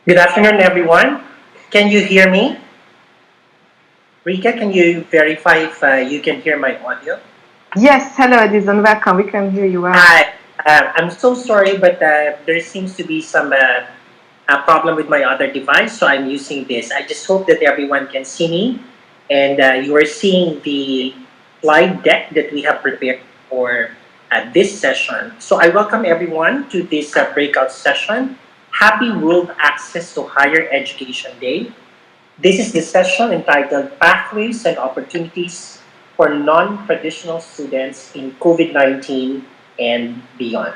Good afternoon, everyone. Can you hear me? Rika, can you verify if you can hear my audio? Yes, hello Edison, welcome. We can hear you well. Hi. I'm so sorry, but there seems to be some problem with my other device, so I'm using this. I just hope that everyone can see me, and you are seeing the slide deck that we have prepared for this session. So I welcome everyone to this breakout session. Happy World Access to Higher Education Day. This is the session entitled Pathways and Opportunities for Non-Traditional Students in COVID-19 and Beyond.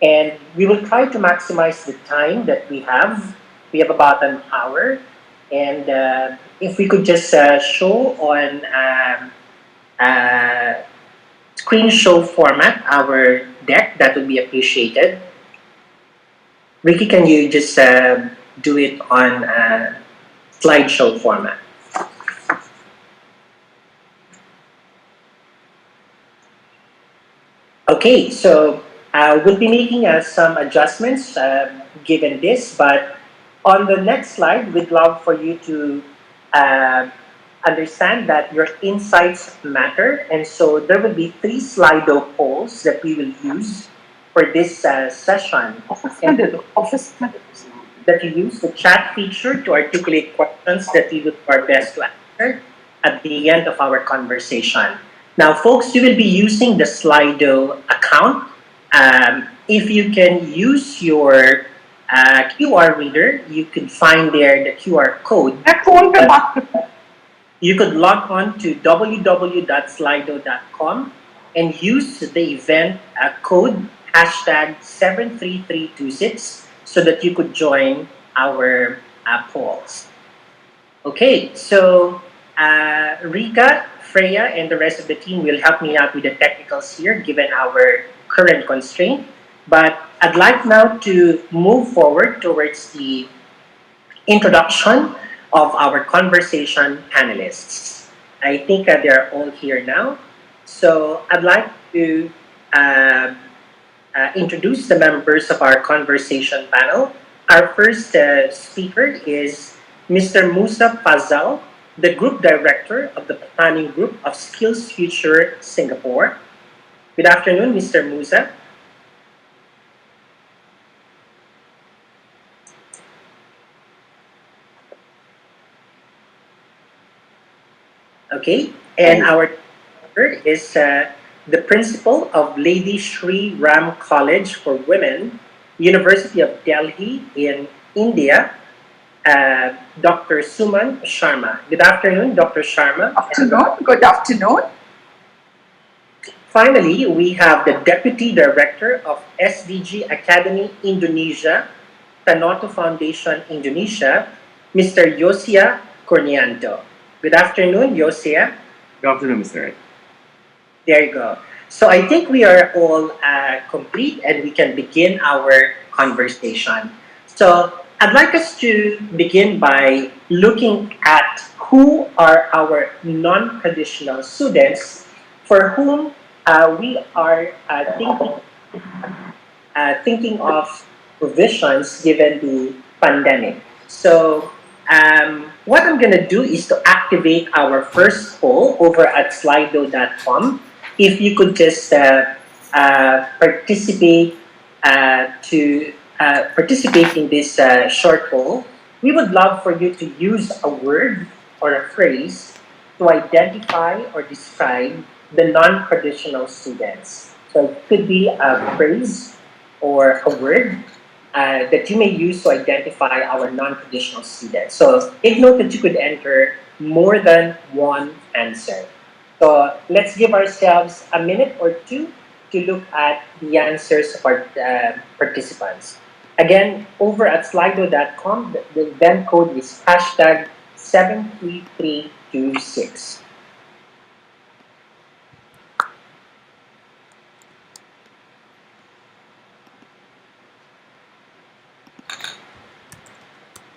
And we will try to maximize the time that we have. We have about an hour. And if we could just show on screen show format our deck, that would be appreciated. Ricky, can you just do it on slideshow format? Okay, so we'll be making some adjustments given this, but on the next slide, we'd love for you to understand that your insights matter, and so there will be 3 Slido polls that we will use for this session. That you use the chat feature to articulate questions that we will do our best to answer at the end of our conversation. Now, folks, you will be using the Slido account. If you can use your QR reader, you could find there the QR code. You could log on to www.slido.com and use the event code #73326 so that you could join our polls. Okay, so Rika, Freya, and the rest of the team will help me out with the technicals here given our current constraint. But I'd like now to move forward towards the introduction of our conversation panelists. I think they're all here now. So I'd like to introduce the members of our conversation panel. Our first speaker is Mr. Musa Fazal, the Group Director of the Planning Group of Skills Future Singapore. Good afternoon, Mr. Musa. Okay, and our speaker is the principal of Lady Shri Ram College for Women, University of Delhi in India, Dr. Suman Sharma. Good afternoon, Dr. Sharma. Good afternoon. Finally, we have the Deputy Director of SDG Academy Indonesia, Tanoto Foundation Indonesia, Mr. Yosia Cornianto. Good afternoon, Yosia. Good afternoon, Mr. Ed. There you go. So I think we are all complete and we can begin our conversation. So I'd like us to begin by looking at who are our non-traditional students for whom we are thinking of provisions given the pandemic. So what I'm going to do is to activate our first poll over at slido.com. If you could just participate in this short poll, we would love for you to use a word or a phrase to identify or describe the non-traditional students. So it could be a phrase or a word that you may use to identify our non-traditional students. So take note that you could enter more than one answer. So let's give ourselves a minute or two to look at the answers of our participants. Again, over at slido.com, the event code is #73326.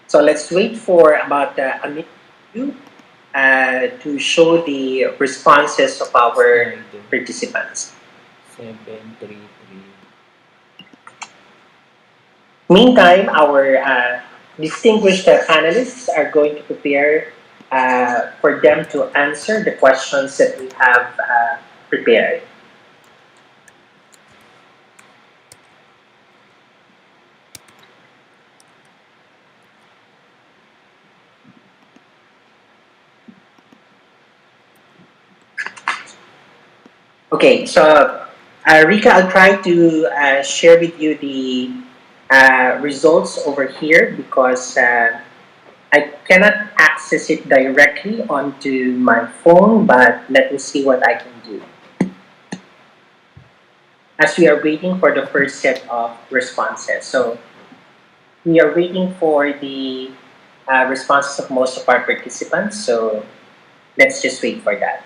So let's wait for about a minute or two to show the responses of our participants. 733. Meantime, our distinguished panelists are going to prepare for them to answer the questions that we have prepared. Okay, so Rika, I'll try to share with you the results over here because I cannot access it directly onto my phone, but let me see what I can do. As we are waiting for the first set of responses. So we are waiting for the responses of most of our participants, so let's just wait for that.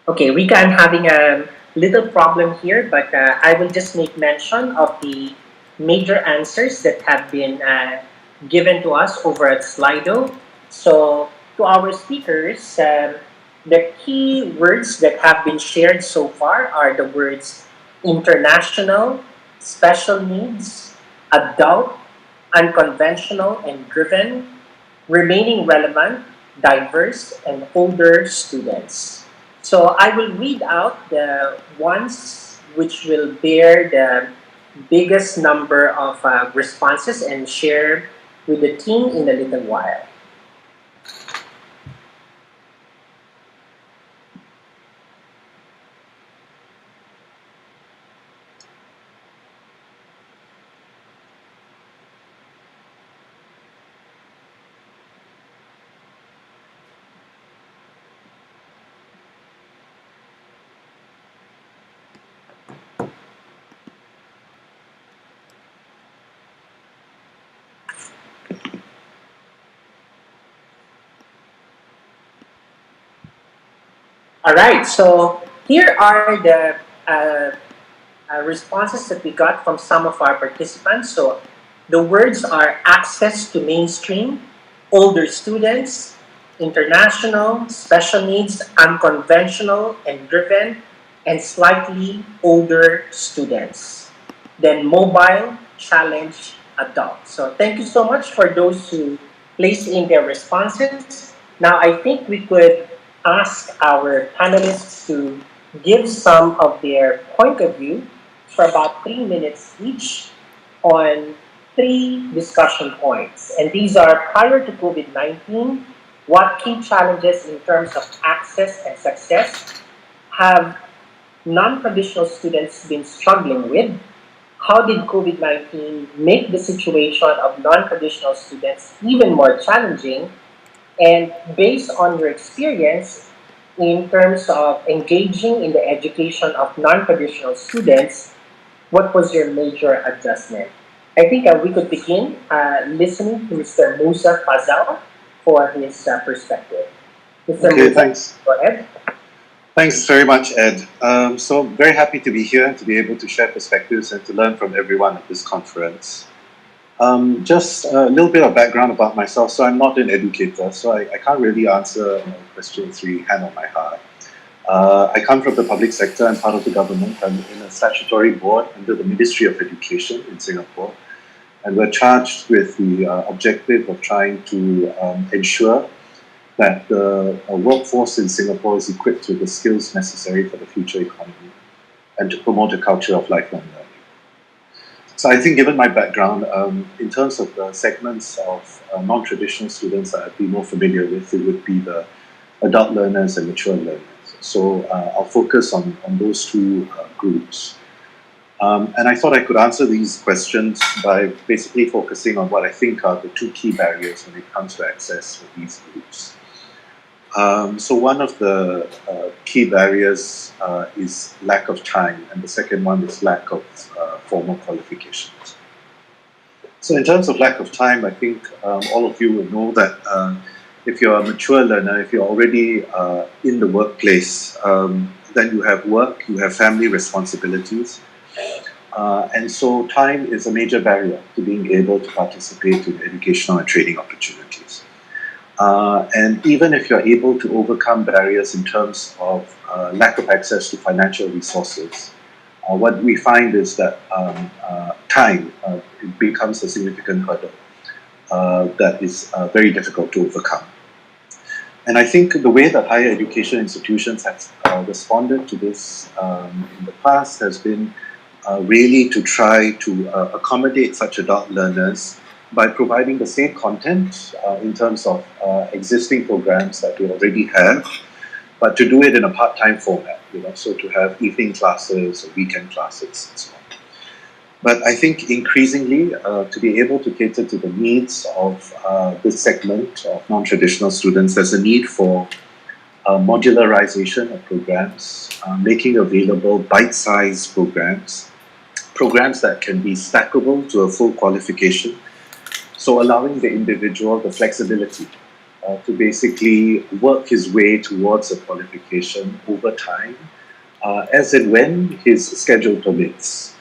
Okay, Rika, I'm having a little problem here, but I will just make mention of the major answers that have been given to us over at Slido. So, to our speakers, the key words that have been shared so far are the words international, special needs, adult, unconventional and driven, remaining relevant, diverse, and older students. So I will read out the ones which will bear the biggest number of responses and share with the team in a little while. All right, so here are the responses that we got from some of our participants. So the words are access to mainstream, older students, international, special needs, unconventional and driven, and slightly older students. Then mobile, challenge, adult. So thank you so much for those who placed in their responses. Now I think we could ask our panelists to give some of their point of view for about 3 minutes each on 3 discussion points. And these are prior to COVID-19, what key challenges in terms of access and success have non-traditional students been struggling with? How did COVID-19 make the situation of non-traditional students even more challenging? And based on your experience in terms of engaging in the education of non-traditional students, what was your major adjustment? I think we could begin listening to Mr. Musa Fazal for his perspective. Mr. Okay, Musa, thanks. go ahead. Thanks very much, Ed. So very happy to be here, to be able to share perspectives and to learn from everyone at this conference. Just a little bit of background about myself. So I'm not an educator, so I can't really answer question 3 hand on my heart. I come from the public sector. I'm part of the government. I'm in a statutory board under the Ministry of Education in Singapore. And we're charged with the objective of trying to ensure that the workforce in Singapore is equipped with the skills necessary for the future economy and to promote a culture of lifelong learning. So I think given my background, in terms of the segments of non-traditional students that I'd be more familiar with, it would be the adult learners and mature learners. So I'll focus on those 2 groups. And I thought I could answer these questions by basically focusing on what I think are the 2 key barriers when it comes to access for these groups. So one of the key barriers is lack of time, and the second one is lack of formal qualifications. So in terms of lack of time, I think all of you will know that if you're a mature learner, if you're already in the workplace, then you have work, you have family responsibilities. And so time is a major barrier to being able to participate in educational and training opportunities. And even if you're able to overcome barriers in terms of lack of access to financial resources, what we find is that time it becomes a significant hurdle that is very difficult to overcome. And I think the way that higher education institutions have responded to this in the past has been really to try to accommodate such adult learners by providing the same content in terms of existing programs that we already have, but to do it in a part-time format, so to have evening classes or weekend classes and so on. But I think increasingly, to be able to cater to the needs of this segment of non-traditional students, there's a need for modularization of programs, making available bite-sized programs that can be stackable to a full qualification, so allowing the individual the flexibility to basically work his way towards a qualification over time, as and when his schedule permits.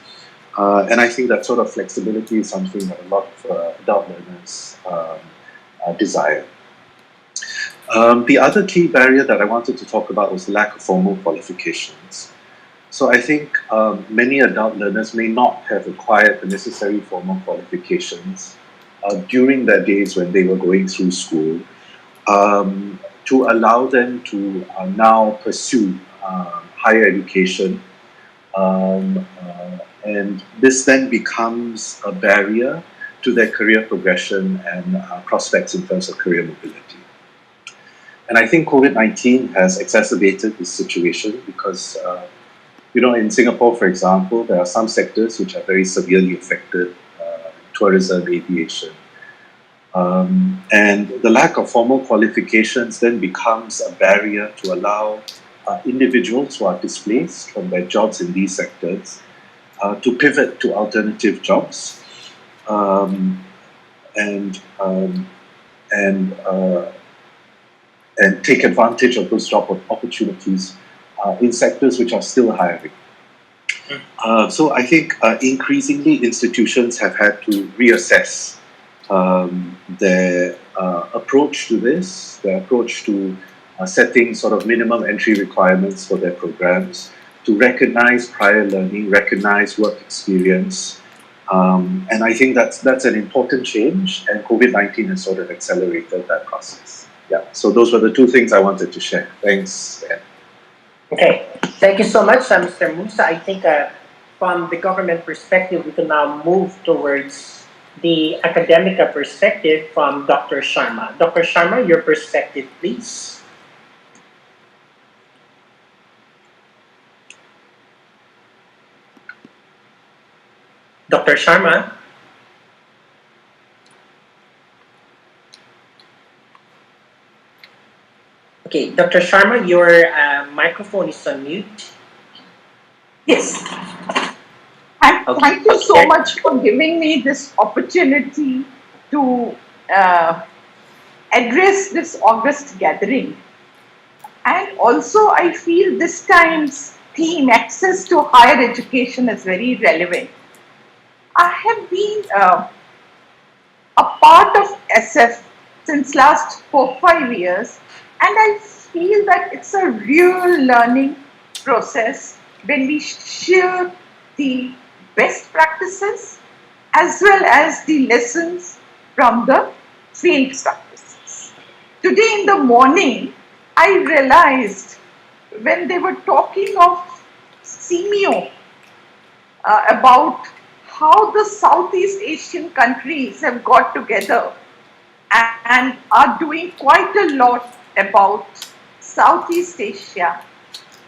And I think that sort of flexibility is something that a lot of adult learners desire. The other key barrier that I wanted to talk about was the lack of formal qualifications. So I think many adult learners may not have acquired the necessary formal qualifications during their days when they were going through school to allow them to now pursue higher education. And this then becomes a barrier to their career progression and prospects in terms of career mobility. And I think COVID-19 has exacerbated this situation because, in Singapore, for example, there are some sectors which are very severely affected, tourism, aviation. And the lack of formal qualifications then becomes a barrier to allow individuals who are displaced from their jobs in these sectors to pivot to alternative jobs and take advantage of those job opportunities in sectors which are still hiring. So I think increasingly institutions have had to reassess their approach to this, their approach to setting sort of minimum entry requirements for their programs, to recognize prior learning, recognize work experience. And I think that's an important change, and COVID-19 has sort of accelerated that process. Yeah, so those were the two things I wanted to share. Thanks, Ed. Okay, thank you so much, Mr. Musa. I think from the government perspective, we can now move towards the academic perspective from Dr. Sharma. Dr. Sharma, your perspective, please. Dr. Sharma? Okay, Dr. Sharma, your microphone is on mute. Yes. And thank you so much for giving me this opportunity to address this August gathering. And also, I feel this time's theme, access to higher education, is very relevant. I have been a part of SF since last 4-5 years, and I feel that it's a real learning process when we share the best practices as well as the lessons from the failed practices. Today in the morning, I realized when they were talking of CMEO about how the Southeast Asian countries have got together and are doing quite a lot about Southeast Asia.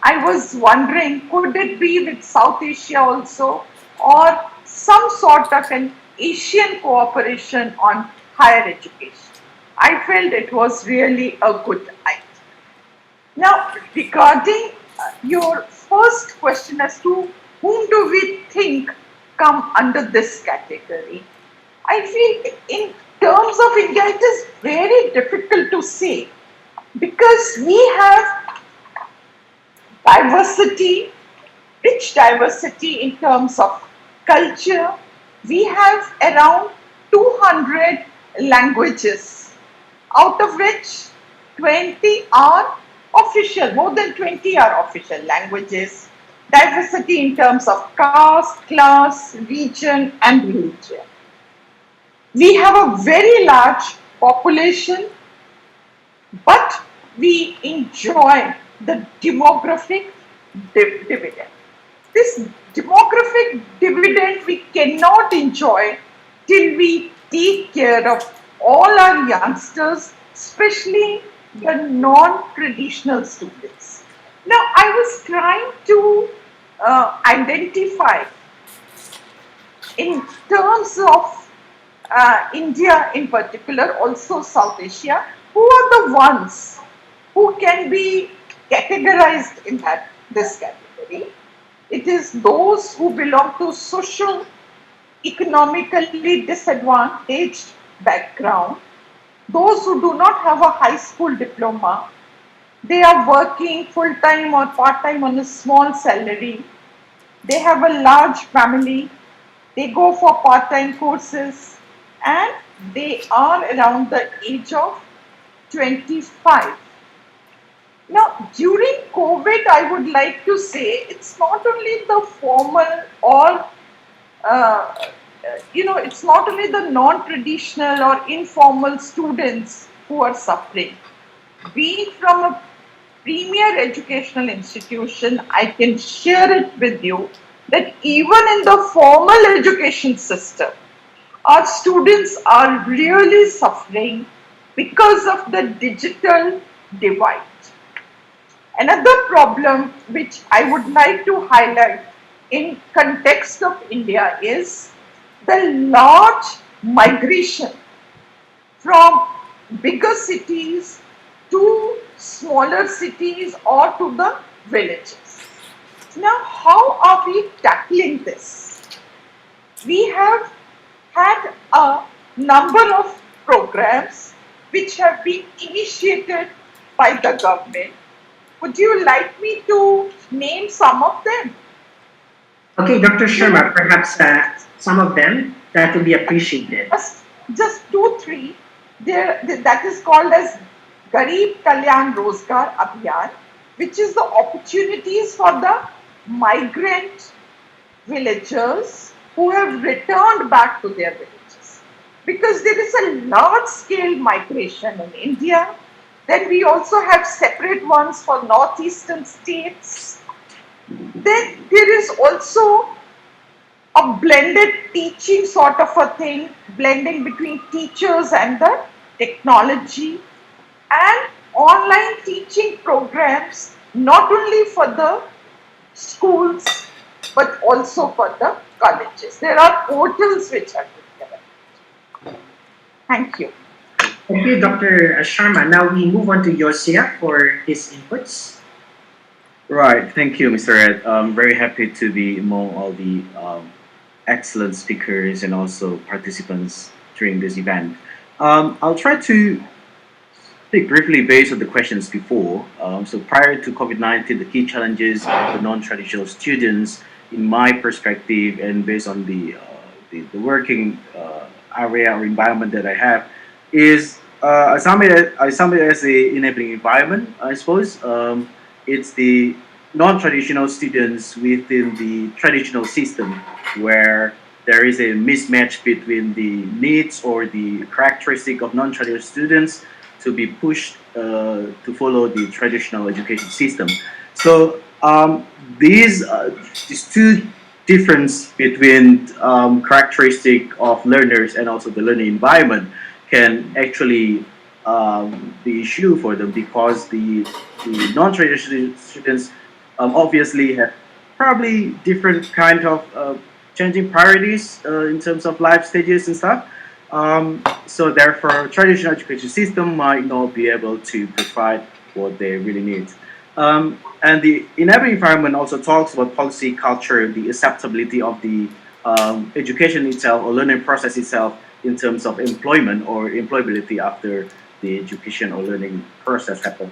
I was wondering, could it be with South Asia also, or some sort of an Asian cooperation on higher education? I felt it was really a good idea. Now, regarding your first question as to whom do we think come under this category, I feel in terms of India it is very difficult to say, because we have diversity, rich diversity in terms of culture, we have around 200 languages, out of which 20 are official, more than 20 are official languages. Diversity in terms of caste, class, region, and religion. We have a very large population, but we enjoy the demographic dividend. This demographic dividend we cannot enjoy till we take care of all our youngsters, especially the non-traditional students. Now, I was trying to identify in terms of India in particular, also South Asia, who are the ones who can be categorized in this category. It is those who belong to social, economically disadvantaged background, those who do not have a high school diploma, they are working full-time or part-time on a small salary, they have a large family, they go for part-time courses, and they are around the age of 25. Now, during COVID, I would like to say it's not only the formal or, it's not only the non-traditional or informal students who are suffering. Being from a premier educational institution, I can share it with you that even in the formal education system, our students are really suffering because of the digital divide. Another problem which I would like to highlight in context of India is the large migration from bigger cities to smaller cities or to the villages. Now, how are we tackling this? We have had a number of programs which have been initiated by the government. Would you like me to name some of them? Okay, Dr. Sharma, perhaps some of them, that would be appreciated. Just 2-3. That is called as Garib Kalyan Rozgar Abhiyan, which is the opportunities for the migrant villagers who have returned back to their villages. Because there is a large scale migration in India. Then we also have separate ones for northeastern states. Then there is also a blended teaching sort of a thing, blending between teachers and the technology, and online teaching programs, not only for the schools, but also for the colleges. There are portals which have been developed. Thank you. Thank you, Dr. Sharma. Now we move on to Yosia for his inputs. Right, thank you, Mr. Ed. I'm very happy to be among all the excellent speakers and also participants during this event. I'll try to speak briefly based on the questions before. So prior to COVID-19, the key challenges of the non-traditional students, in my perspective, and based on the working area or environment that I have, is I sum it as the enabling environment, I suppose. It's the non-traditional students within the traditional system where there is a mismatch between the needs or the characteristic of non-traditional students to be pushed to follow the traditional education system. So these two difference between characteristic of learners and also the learning environment can actually the issue for them, because the non-traditional students obviously have probably different kind of changing priorities in terms of life stages and stuff. So therefore, traditional education system might not be able to provide what they really need. And the enabling environment also talks about policy, culture, the acceptability of the education itself or learning process itself in terms of employment or employability after the education or learning process happen.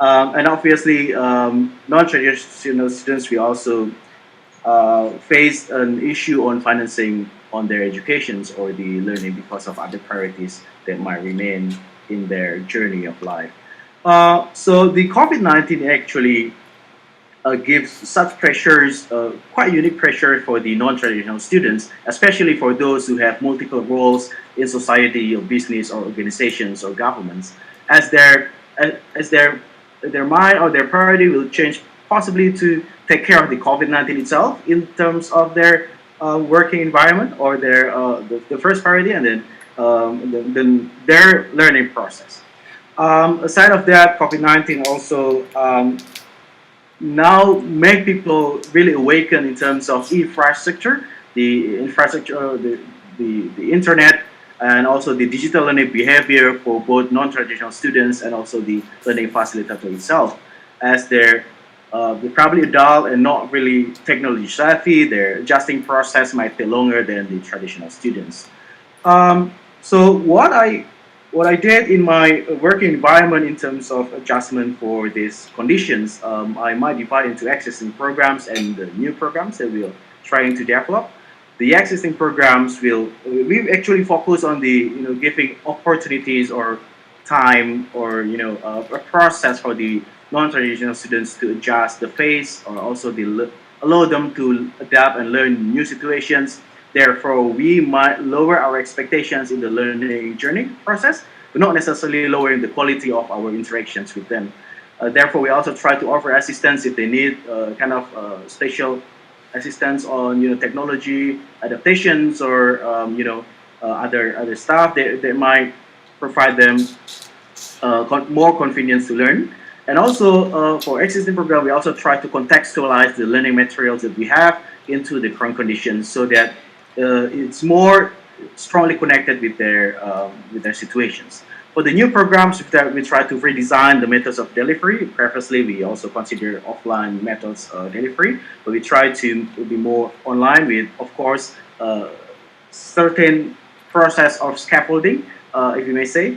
And obviously, non-traditional students, we also face an issue on financing on their educations or the learning because of other priorities that might remain in their journey of life. So the COVID-19 actually gives such pressures, quite unique pressure for the non-traditional students, especially for those who have multiple roles in society or business or organizations or governments, as their mind or their priority will change possibly to take care of the COVID-19 itself in terms of their working environment or their the first priority, and then their learning process. Aside of that, COVID-19 also now make people really awaken in terms of infrastructure, the internet, and also the digital learning behavior for both non-traditional students and also the learning facilitator itself, as they're probably adult and not really technology savvy. Their adjusting process might take longer than the traditional students. So what I did in my working environment in terms of adjustment for these conditions, I might divide into existing programs and the new programs that we're trying to develop. The existing programs we actually focus on the giving opportunities or time or a process for the non-traditional students to adjust the pace or also allow them to adapt and learn new situations. Therefore, we might lower our expectations in the learning journey process, but not necessarily lowering the quality of our interactions with them. Therefore, we also try to offer assistance if they need kind of special assistance on technology adaptations or other stuff. They might provide them more convenience to learn. And also for existing program, we also try to contextualize the learning materials that we have into the current conditions so that it's more strongly connected with their situations. For the new programs, we try to redesign the methods of delivery. Previously, we also consider offline methods delivery, but we try to be more online with, of course, certain process of scaffolding, if you may say,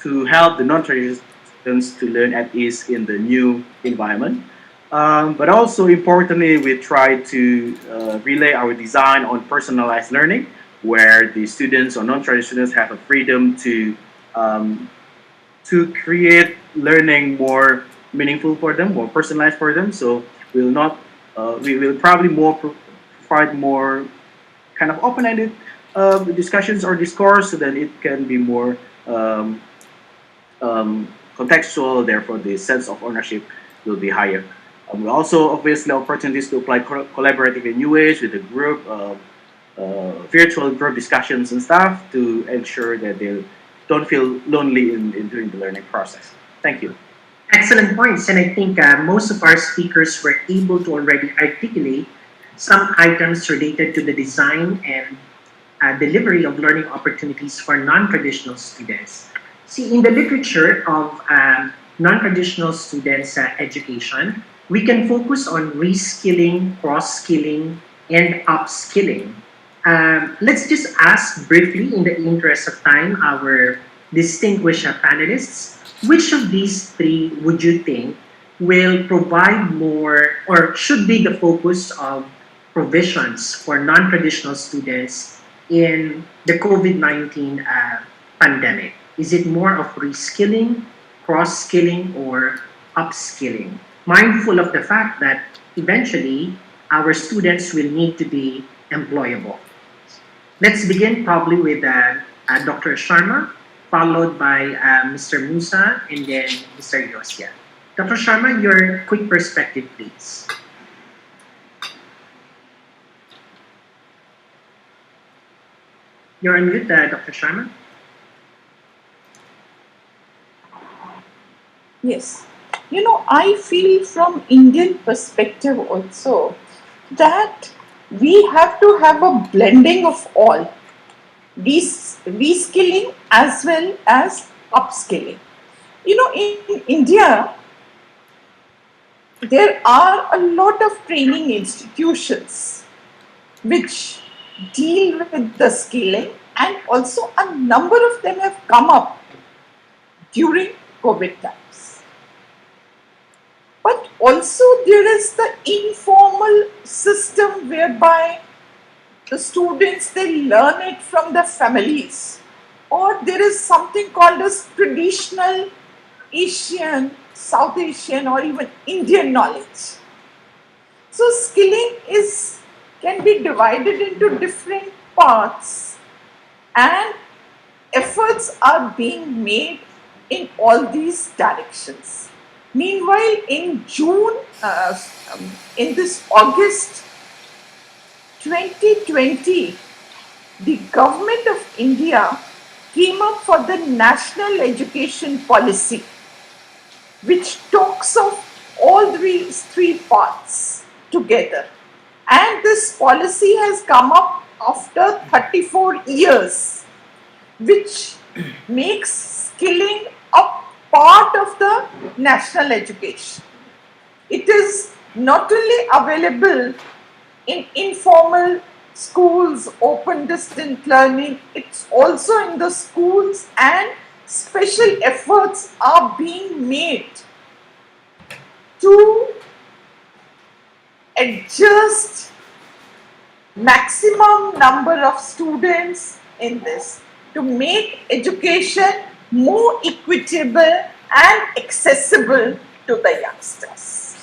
to help the non-traditional students to learn at ease in the new environment. But also importantly, we try to relay our design on personalized learning, where the students or non-traditional students have a freedom to create learning more meaningful for them, more personalized for them. So we will probably provide more kind of open-ended discussions or discourse so that it can be more contextual. Therefore, the sense of ownership will be higher. We also obviously opportunities to apply collaborative in new ways with the group, virtual group discussions and stuff to ensure that they don't feel lonely during the learning process. Thank you. Excellent points, and I think most of our speakers were able to already articulate some items related to the design and delivery of learning opportunities for non-traditional students. See, in the literature of non-traditional students' education, we can focus on reskilling, cross-skilling, and upskilling. Let's just ask briefly, in the interest of time, our distinguished panelists, which of these three would you think will provide more or should be the focus of provisions for non-traditional students in the COVID-19 pandemic? Is it more of reskilling, cross-skilling, or upskilling? Mindful of the fact that eventually our students will need to be employable. Let's begin probably with Dr. Sharma, followed by Mr. Musa, and then Mr. Yosia. Dr. Sharma, your quick perspective, please. You're on mute, Dr. Sharma. Yes. I feel from Indian perspective also that we have to have a blending of all, reskilling as well as upskilling. In India, there are a lot of training institutions which deal with the skilling, and also a number of them have come up during COVID times. But Also, there is the informal system whereby the students, they learn it from the families, or there is something called as traditional Asian, South Asian, or even Indian knowledge. So skilling can be divided into different parts, and efforts are being made in all these directions. Meanwhile, in June, in this August 2020, the government of India came up for the national education policy, which talks of all these three parts together. And this policy has come up after 34 years, which makes skilling a part of the national education. It is not only available in informal schools, open distance learning, it's also in the schools, and special efforts are being made to adjust maximum number of students in this, to make education more equitable and accessible to the youngsters.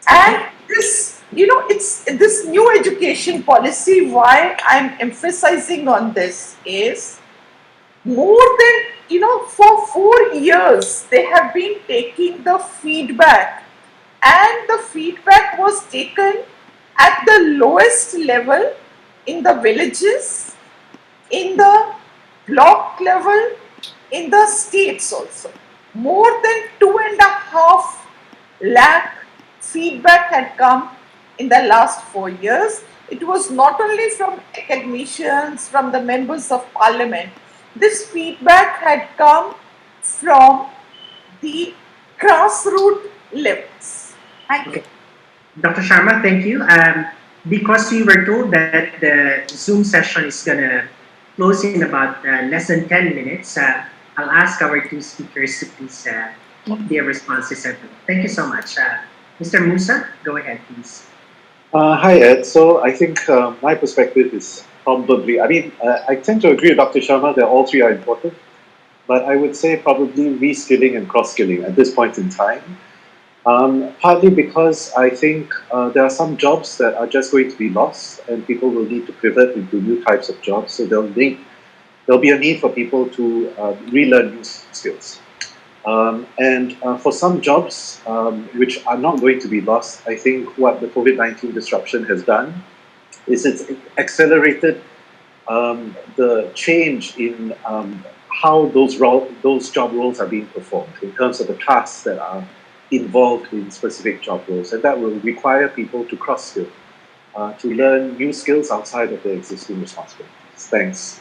And this, it's this new education policy, why I'm emphasizing on this is more than, for 4 years, they have been taking the feedback, and the feedback was taken at the lowest level in the villages, in the block level, in the states also. More than 2.5 lakh feedback had come in the last 4 years. It was not only from academicians, from the members of parliament. This feedback had come from the grassroots levels. Thank you. Okay. Dr. Sharma, thank you. Because we were told that the Zoom session is going to close in about less than 10 minutes, I'll ask our two speakers to please keep their responses at home. Thank you so much. Mr. Musa, go ahead, please. Hi, Ed. So I think my perspective is probably, I tend to agree with Dr. Sharma that all three are important, but I would say probably reskilling and cross-skilling at this point in time. Partly because I think there are some jobs that are just going to be lost, and people will need to pivot into new types of jobs. So there'll be a need for people to relearn new skills. And for some jobs which are not going to be lost, I think what the COVID-19 disruption has done is it's accelerated the change in how those job roles are being performed in terms of the tasks that are involved in specific job roles, and that will require people to cross-skill, to learn new skills outside of their existing responsibilities. Thanks.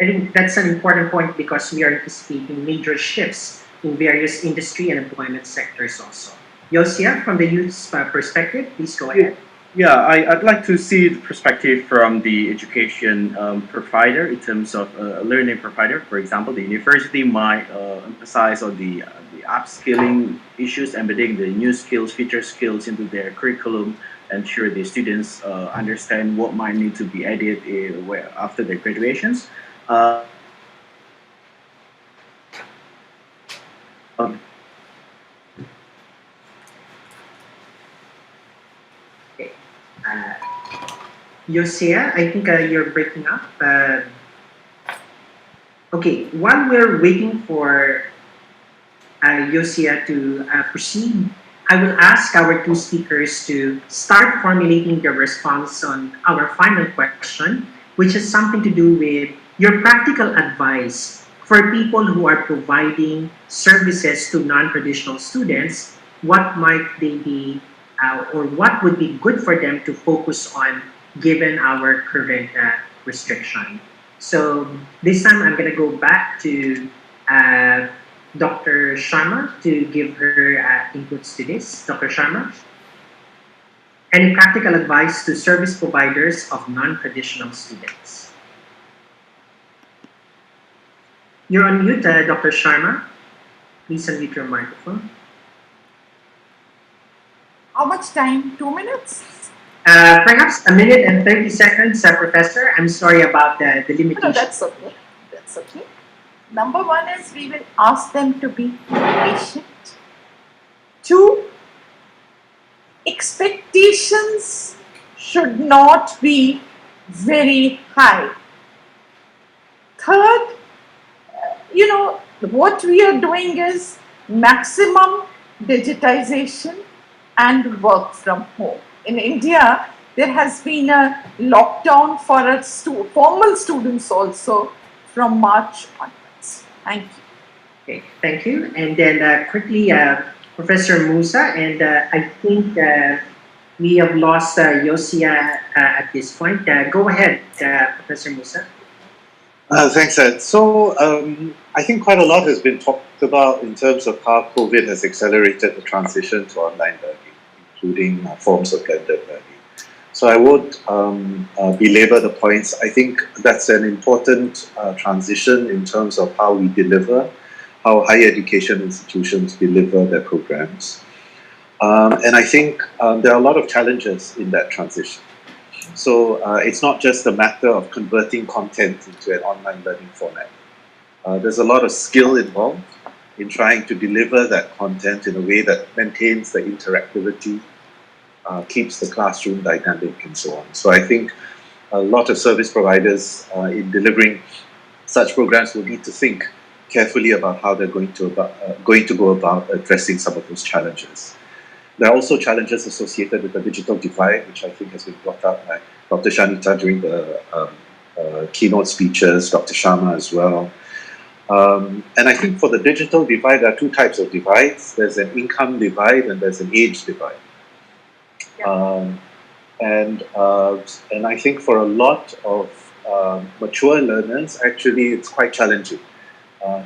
I think that's an important point because we are anticipating major shifts in various industry and employment sectors also. Yosia, from the youth's perspective, please go ahead. Yeah, I'd like to see the perspective from the education provider in terms of a learning provider. For example, the university might emphasize on the upskilling issues, embedding the new skills, future skills into their curriculum, ensure the students understand what might need to be added after their graduations. Yosia, I think you're breaking up. Okay, while we're waiting for Yosia to proceed, I will ask our two speakers to start formulating their response on our final question, which has something to do with your practical advice for people who are providing services to non-traditional students. What might they be, or what would be good for them to focus on given our current restriction? So this time I'm going to go back to Dr. Sharma to give her inputs to this. Dr. Sharma, any practical advice to service providers of non-traditional students? You're on mute, Dr. Sharma. Please unmute your microphone. How much time? 2 minutes? Perhaps a minute and 30 seconds, Professor. I'm sorry about the limitation. No, that's okay. That's okay. Number one is we will ask them to be patient. Two, expectations should not be very high. Third, what we are doing is maximum digitization and work from home. In India, there has been a lockdown for formal students also from March onwards. Thank you. Okay, thank you. And then quickly, Professor Musa, and I think we have lost Yosia at this point. Go ahead, Professor Musa. Thanks, Ed. So I think quite a lot has been talked about in terms of how COVID has accelerated the transition to online learning, including forms of blended learning. So I won't belabor the points. I think that's an important transition in terms of how we deliver, how higher education institutions deliver their programs. And I think there are a lot of challenges in that transition. So it's not just a matter of converting content into an online learning format. There's a lot of skill involved in trying to deliver that content in a way that maintains the interactivity, keeps the classroom dynamic, and so on. So I think a lot of service providers in delivering such programs will need to think carefully about how they're going to go about addressing some of those challenges. There are also challenges associated with the digital divide, which I think has been brought up by Dr. Shanita during the keynote speeches, Dr. Sharma as well. And I think for the digital divide, there are two types of divides. There's an income divide and there's an age divide. And I think for a lot of mature learners, actually, it's quite challenging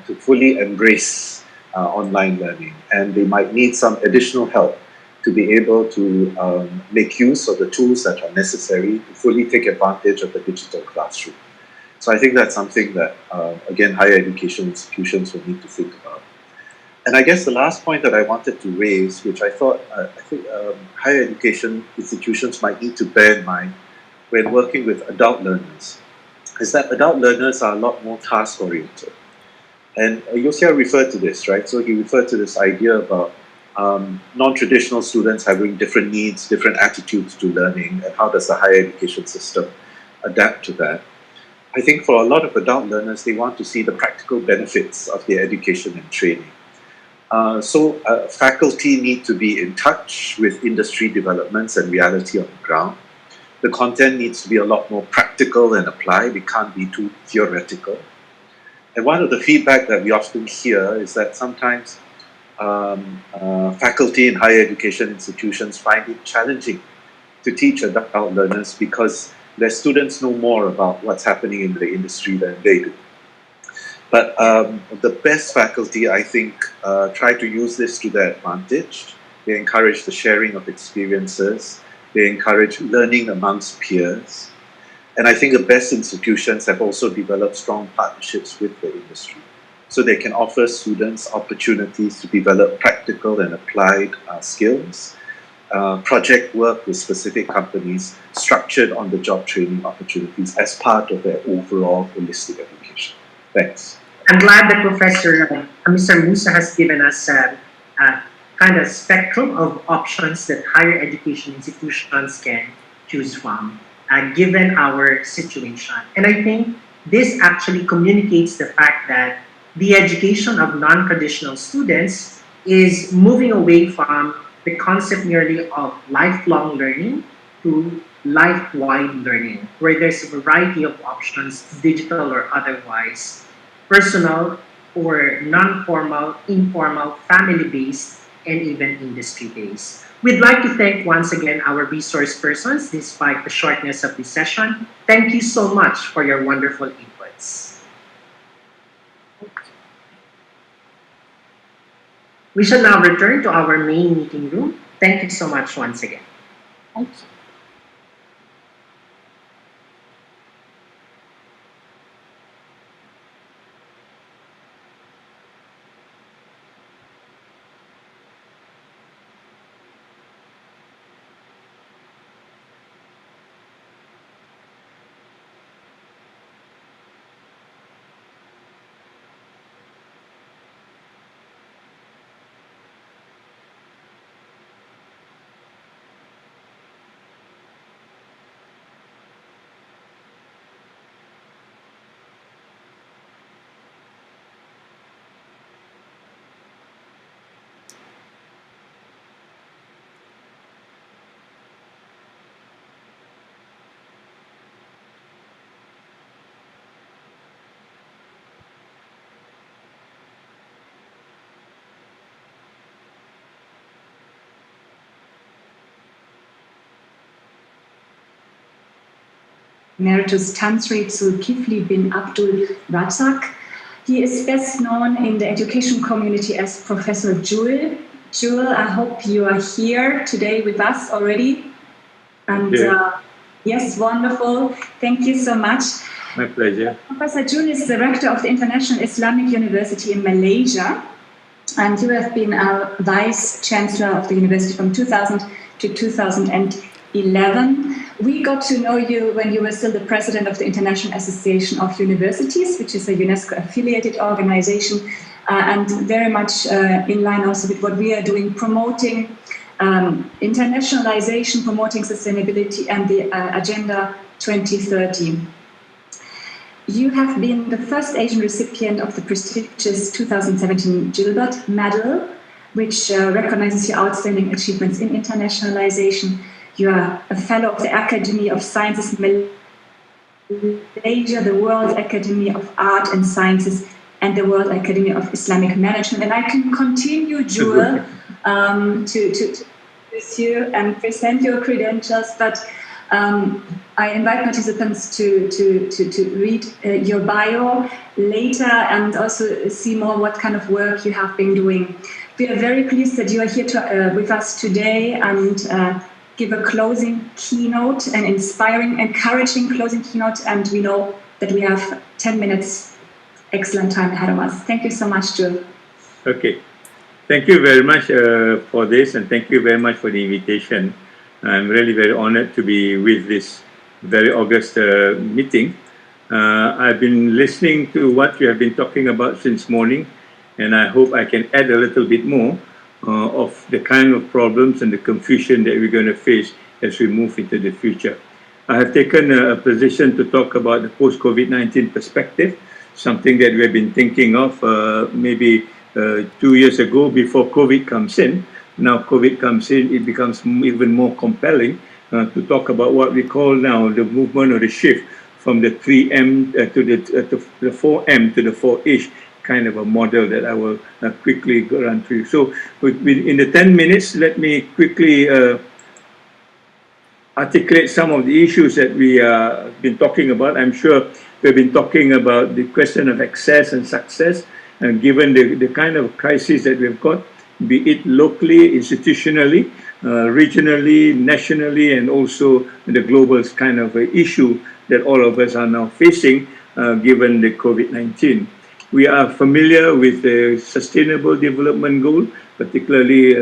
to fully embrace online learning, and they might need some additional help to be able to make use of the tools that are necessary to fully take advantage of the digital classroom. So I think that's something that, again, higher education institutions will need to think about. And I guess the last point that I wanted to raise, which I thought, higher education institutions might need to bear in mind when working with adult learners, is that adult learners are a lot more task-oriented. And Yosia referred to this, right? So he referred to this idea about non-traditional students having different needs, different attitudes to learning, and how does the higher education system adapt to that. I think for a lot of adult learners, they want to see the practical benefits of their education and training. So faculty need to be in touch with industry developments and reality on the ground. The content needs to be a lot more practical and applied. It can't be too theoretical. And one of the feedback that we often hear is that sometimes faculty in higher education institutions find it challenging to teach adult learners because their students know more about what's happening in the industry than they do. But the best faculty, I think, try to use this to their advantage. They encourage the sharing of experiences. They encourage learning amongst peers. And I think the best institutions have also developed strong partnerships with the industry, so they can offer students opportunities to develop practical and applied skills, project work with specific companies, structured on-the-job training opportunities as part of their overall holistic education. Thanks. I'm glad that Mr. Musa has given us a kind of spectrum of options that higher education institutions can choose from, given our situation. And I think this actually communicates the fact that the education of non-traditional students is moving away from the concept merely of lifelong learning to life-wide learning, where there's a variety of options, digital or otherwise, personal or non-formal, informal, family-based, and even industry-based. We'd like to thank once again our resource persons, despite the shortness of this session. Thank you so much for your wonderful inputs. We shall now return to our main meeting room. Thank you so much once again. Thank you. Emeritus Tansri Zulkifli bin Abdul Razak. He is best known in the education community as Professor Jewel. Jewel, I hope you are here today with us already. And yes, wonderful. Thank you so much. My pleasure. Professor Jewel is the rector of the International Islamic University in Malaysia. And you have been our Vice Chancellor of the university from 2000 to 2011. We got to know you when you were still the president of the International Association of Universities, which is a UNESCO-affiliated organization, and very much in line also with what we are doing, promoting internationalization, promoting sustainability, and the Agenda 2030. You have been the first Asian recipient of the prestigious 2017 Gilbert Medal, which recognizes your outstanding achievements in internationalization. You are a fellow of the Academy of Sciences Malaysia, the World Academy of Art and Sciences, and the World Academy of Islamic Management. And I can continue, Jewel, to with you and present your credentials, but I invite participants to read your bio later and also see more what kind of work you have been doing. We are very pleased that you are here with us today and give a closing keynote, an inspiring, encouraging closing keynote, and we know that we have 10 minutes excellent time ahead of us. Thank you so much, Joe. Okay. Thank you very much for this, and thank you very much for the invitation. I'm really very honored to be with this very august meeting. I've been listening to what you have been talking about since morning, and I hope I can add a little bit more of the kind of problems and the confusion that we're going to face as we move into the future. I have taken a position to talk about the post-COVID-19 perspective, something that we have been thinking of maybe 2 years ago before COVID comes in. Now COVID comes in, it becomes even more compelling to talk about what we call now the movement or the shift from the 3M to the 4M to the 4H kind of a model that I will quickly go run through. So in the 10 minutes, let me quickly articulate some of the issues that we have been talking about. I'm sure we've been talking about the question of access and success, and given the kind of crisis that we've got, be it locally, institutionally, regionally, nationally, and also the global kind of issue that all of us are now facing given the COVID-19. We are familiar with the Sustainable Development Goal, particularly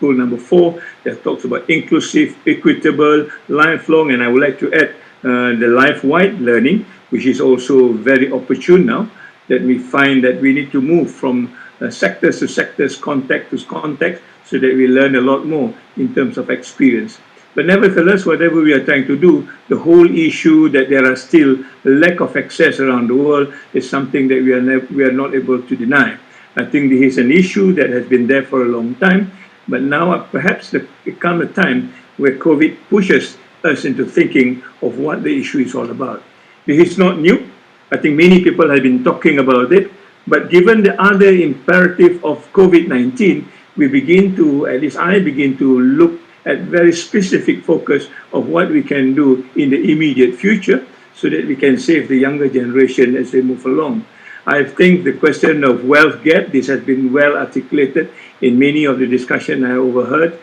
goal number 4 that talks about inclusive, equitable, lifelong, and I would like to add the life-wide learning, which is also very opportune now, that we find that we need to move from sectors to sectors, context to context, so that we learn a lot more in terms of experience. But nevertheless, whatever we are trying to do, the whole issue that there are still lack of access around the world is something that we are not able to deny. I think this is an issue that has been there for a long time, but now perhaps there comes a time where COVID pushes us into thinking of what the issue is all about. This is not new. I think many people have been talking about it, but given the other imperative of COVID-19, we begin to, at least I begin to look at very specific focus of what we can do in the immediate future so that we can save the younger generation as they move along. I think the question of wealth gap, this has been well articulated in many of the discussion I overheard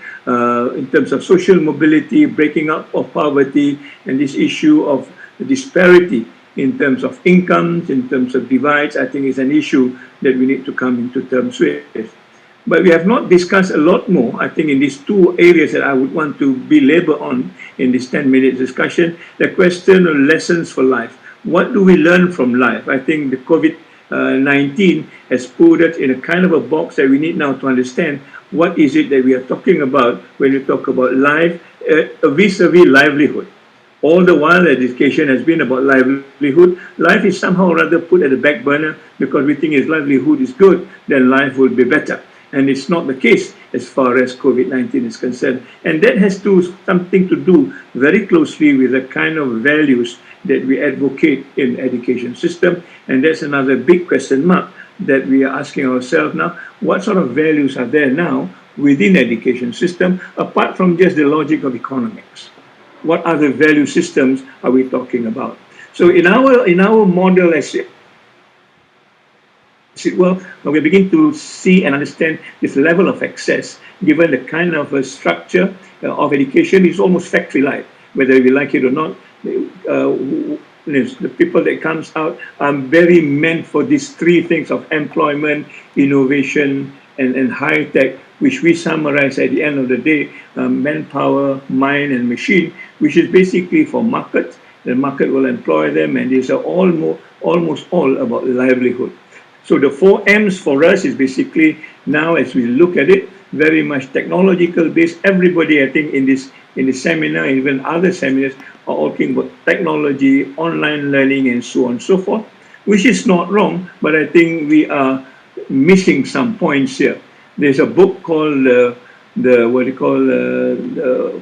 in terms of social mobility, breaking up of poverty, and this issue of disparity in terms of incomes, in terms of divides, I think is an issue that we need to come into terms with. But we have not discussed a lot more, I think, in these two areas that I would want to belabor on in this 10-minute discussion, the question of lessons for life. What do we learn from life? I think the COVID-19 has put us in a kind of a box that we need now to understand what is it that we are talking about when we talk about life vis-a-vis livelihood. All the while education has been about livelihood, life is somehow rather put at the back burner because we think if livelihood is good, then life will be better. And it's not the case as far as COVID-19 is concerned. And that has something to do very closely with the kind of values that we advocate in the education system. And that's another big question mark that we are asking ourselves now. What sort of values are there now within the education system, apart from just the logic of economics? what other value systems are we talking about? So in our model, as well, we begin to see and understand this level of access, given the kind of structure of education is almost factory-like, whether we like it or not. The people that comes out are very meant for these three things of employment, innovation, and high tech, which we summarize at the end of the day, manpower, mind, and machine, which is basically for market. The market will employ them, and these are almost all about livelihood. So the 4 M's for us is basically now, as we look at it, very much technological based. Everybody, I think, in this seminar, even other seminars, are talking about technology, online learning, and so on and so forth, which is not wrong, but I think we are missing some points here. There's a book called the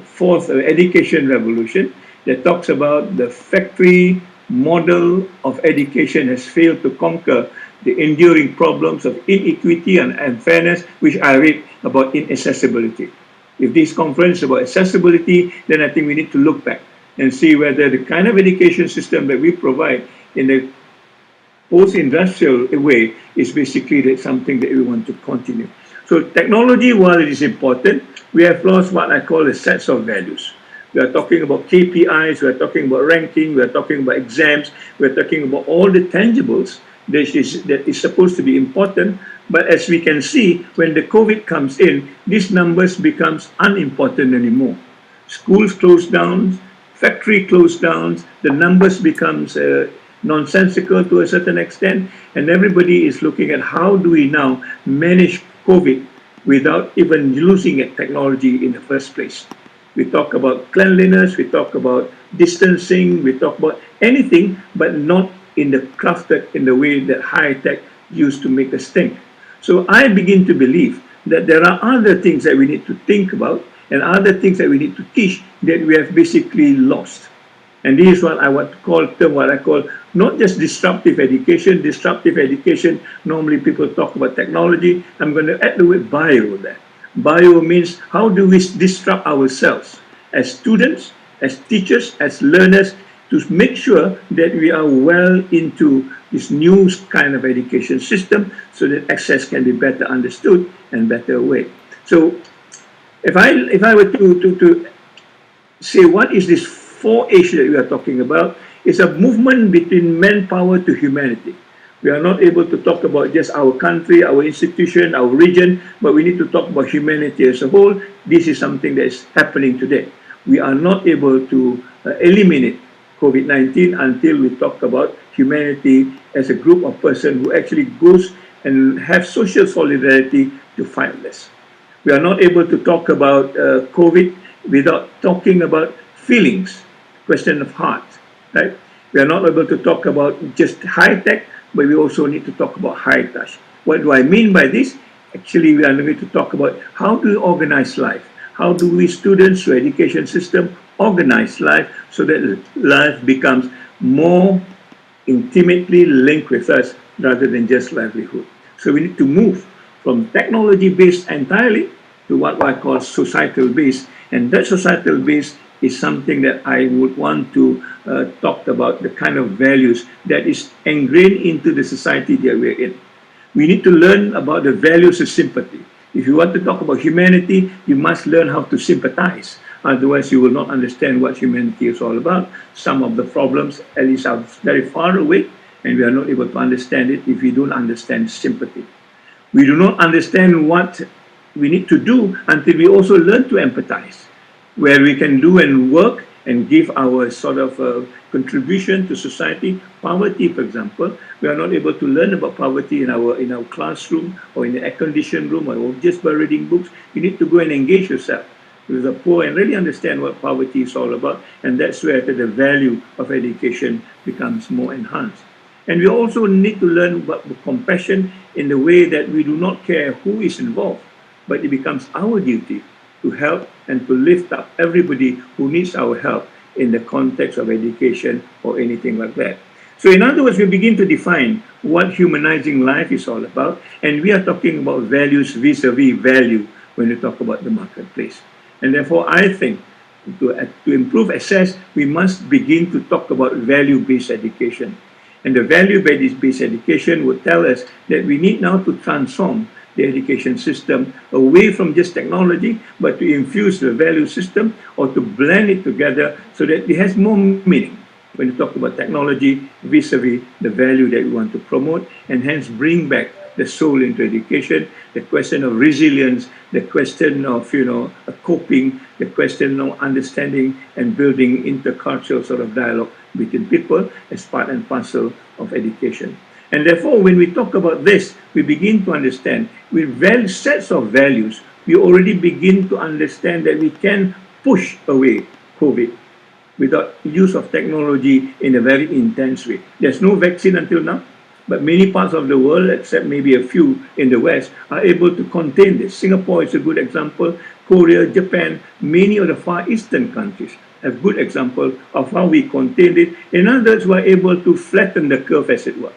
Fourth Education Revolution that talks about the factory model of education has failed to conquer the enduring problems of inequity and unfairness, which I read about inaccessibility. If this conference is about accessibility, then I think we need to look back and see whether the kind of education system that we provide in the post-industrial way is basically something that we want to continue. So technology, while it is important, we have lost what I call a sets of values. We are talking about KPIs, we are talking about ranking, we are talking about exams, we are talking about all the tangibles that is supposed to be important. But as we can see, when the COVID comes in, these numbers becomes unimportant anymore. Schools close down, factory close down, the numbers becomes nonsensical to a certain extent, and everybody is looking at how do we now manage COVID without even using technology in the first place. We talk about cleanliness, we talk about distancing, we talk about anything, but not in the crafted in the way that high tech used to make us think. So I begin to believe that there are other things that we need to think about and other things that we need to teach that we have basically lost. And this is what I want to call what I call not just disruptive education. Disruptive education, normally people talk about technology. I'm going to add the word bio there. Bio means how do we disrupt ourselves as students, as teachers, as learners, to make sure that we are well into this new kind of education system so that access can be better understood and better way. So if I were to say what is this 4H that we are talking about, it's a movement between manpower to humanity. We are not able to talk about just our country, our institution, our region, but we need to talk about humanity as a whole. This is something that is happening today. We are not able to eliminate COVID-19 until we talk about humanity as a group of persons who actually goes and have social solidarity to fight this. We are not able to talk about COVID without talking about feelings, question of heart, right? We are not able to talk about just high tech, but we also need to talk about high touch. What do I mean by this? Actually, we are going to talk about how do we organize life? How do we students through education system organize life so that life becomes more intimately linked with us rather than just livelihood. So we need to move from technology-based entirely to what I call societal-based. And that societal-based is something that I would want to talk about, the kind of values that is ingrained into the society that we're in. We need to learn about the values of sympathy. If you want to talk about humanity, you must learn how to sympathize. Otherwise, you will not understand what humanity is all about. Some of the problems, at least, are very far away, and we are not able to understand it if we don't understand sympathy. We do not understand what we need to do until we also learn to empathize, where we can do and work and give our sort of contribution to society. Poverty, for example, we are not able to learn about poverty in our classroom or in the air-conditioned room or just by reading books. You need to go and engage yourself with the poor and really understand what poverty is all about, and that's where the value of education becomes more enhanced. And we also need to learn about compassion in the way that we do not care who is involved, but it becomes our duty to help and to lift up everybody who needs our help in the context of education or anything like that. So in other words, we begin to define what humanizing life is all about, and we are talking about values vis-a-vis value when we talk about the marketplace. And therefore, I think To improve access, we must begin to talk about value-based education. And the value-based education would tell us that we need now to transform the education system away from just technology, but to infuse the value system or to blend it together so that it has more meaning when you talk about technology vis-a-vis the value that we want to promote, and hence bring back the soul into education, the question of resilience, the question of coping, the question of understanding and building intercultural sort of dialogue between people as part and parcel of education. And therefore, when we talk about this, we begin to understand with sets of values, we already begin to understand that we can push away COVID without use of technology in a very intense way. There's no vaccine until now, but many parts of the world, except maybe a few in the West, are able to contain this. Singapore is a good example. Korea, Japan, many of the Far Eastern countries have good example of how we contained it. In other words, we're able to flatten the curve, as it were.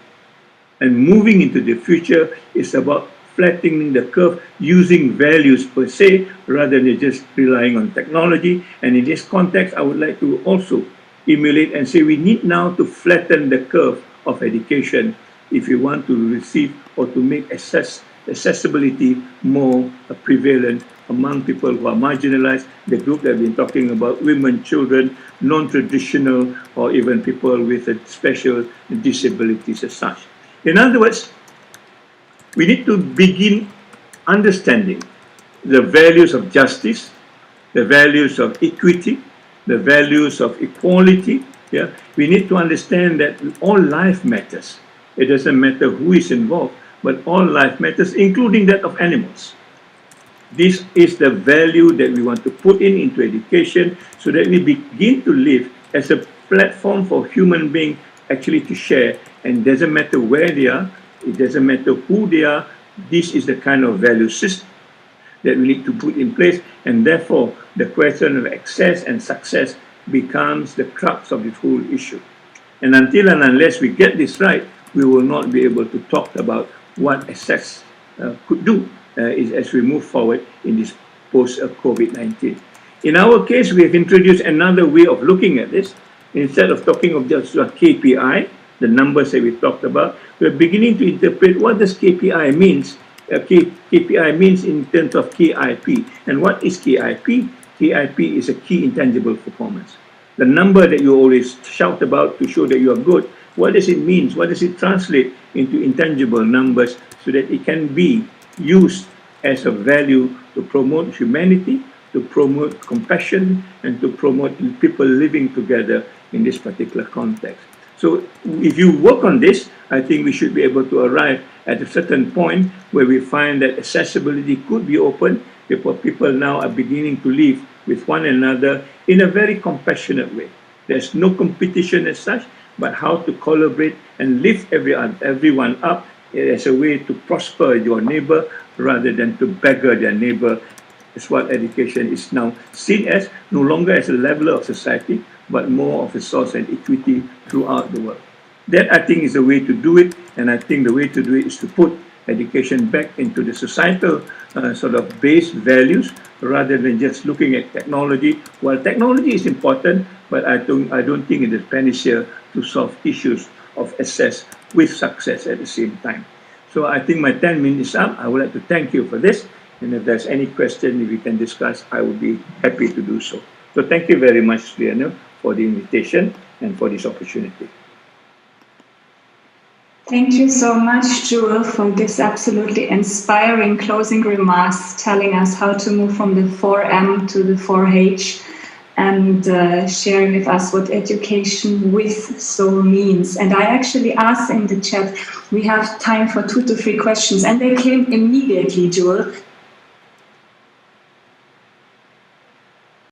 And moving into the future is about flattening the curve using values per se, rather than just relying on technology. And in this context, I would like to also emulate and say we need now to flatten the curve of education if we want to receive or to make accessibility more prevalent among people who are marginalized, the group that we've been talking about, women, children, non-traditional, or even people with special disabilities as such. In other words, we need to begin understanding the values of justice, the values of equity, the values of equality. Yeah? We need to understand that all life matters. It doesn't matter who is involved, but all life matters, including that of animals. This is the value that we want to put into education so that we begin to live as a platform for human beings actually to share. And it doesn't matter where they are, it doesn't matter who they are, this is the kind of value system that we need to put in place, and therefore the question of access and success becomes the crux of this whole issue. And until and unless we get this right, we will not be able to talk about what access could do as we move forward in this post-COVID-19. In our case, we have introduced another way of looking at this. Instead of talking of just KPI, the numbers that we talked about, we're beginning to interpret what does KPI means. KPI means in terms of KIP. And what is KIP? KIP is a key intangible performance. The number that you always shout about to show that you are good, what does it mean? What does it translate into intangible numbers so that it can be used as a value to promote humanity, to promote compassion, and to promote people living together in this particular context. So if you work on this, I think we should be able to arrive at a certain point where we find that accessibility could be open, because people now are beginning to live with one another in a very compassionate way. There's no competition as such, but how to collaborate and lift everyone up as a way to prosper your neighbor rather than to beggar their neighbor. Is what education is now seen as, no longer as a leveler of society, but more of a source of equity throughout the world. That, I think, is the way to do it, and I think the way to do it is to put education back into the societal sort of base values rather than just looking at technology. While technology is important, but I don't think it is panacea to solve issues of access with success at the same time. So I think my 10 minutes up. I would like to thank you for this. And if there's any question, if we can discuss, I would be happy to do so. So thank you very much, Liana, for the invitation and for this opportunity. Thank you so much, Jewel, for this absolutely inspiring closing remarks, telling us how to move from the 4M to the 4H, and sharing with us what education with soul means. And I actually asked in the chat, we have time for 2 to 3 questions, and they came immediately, Jewel.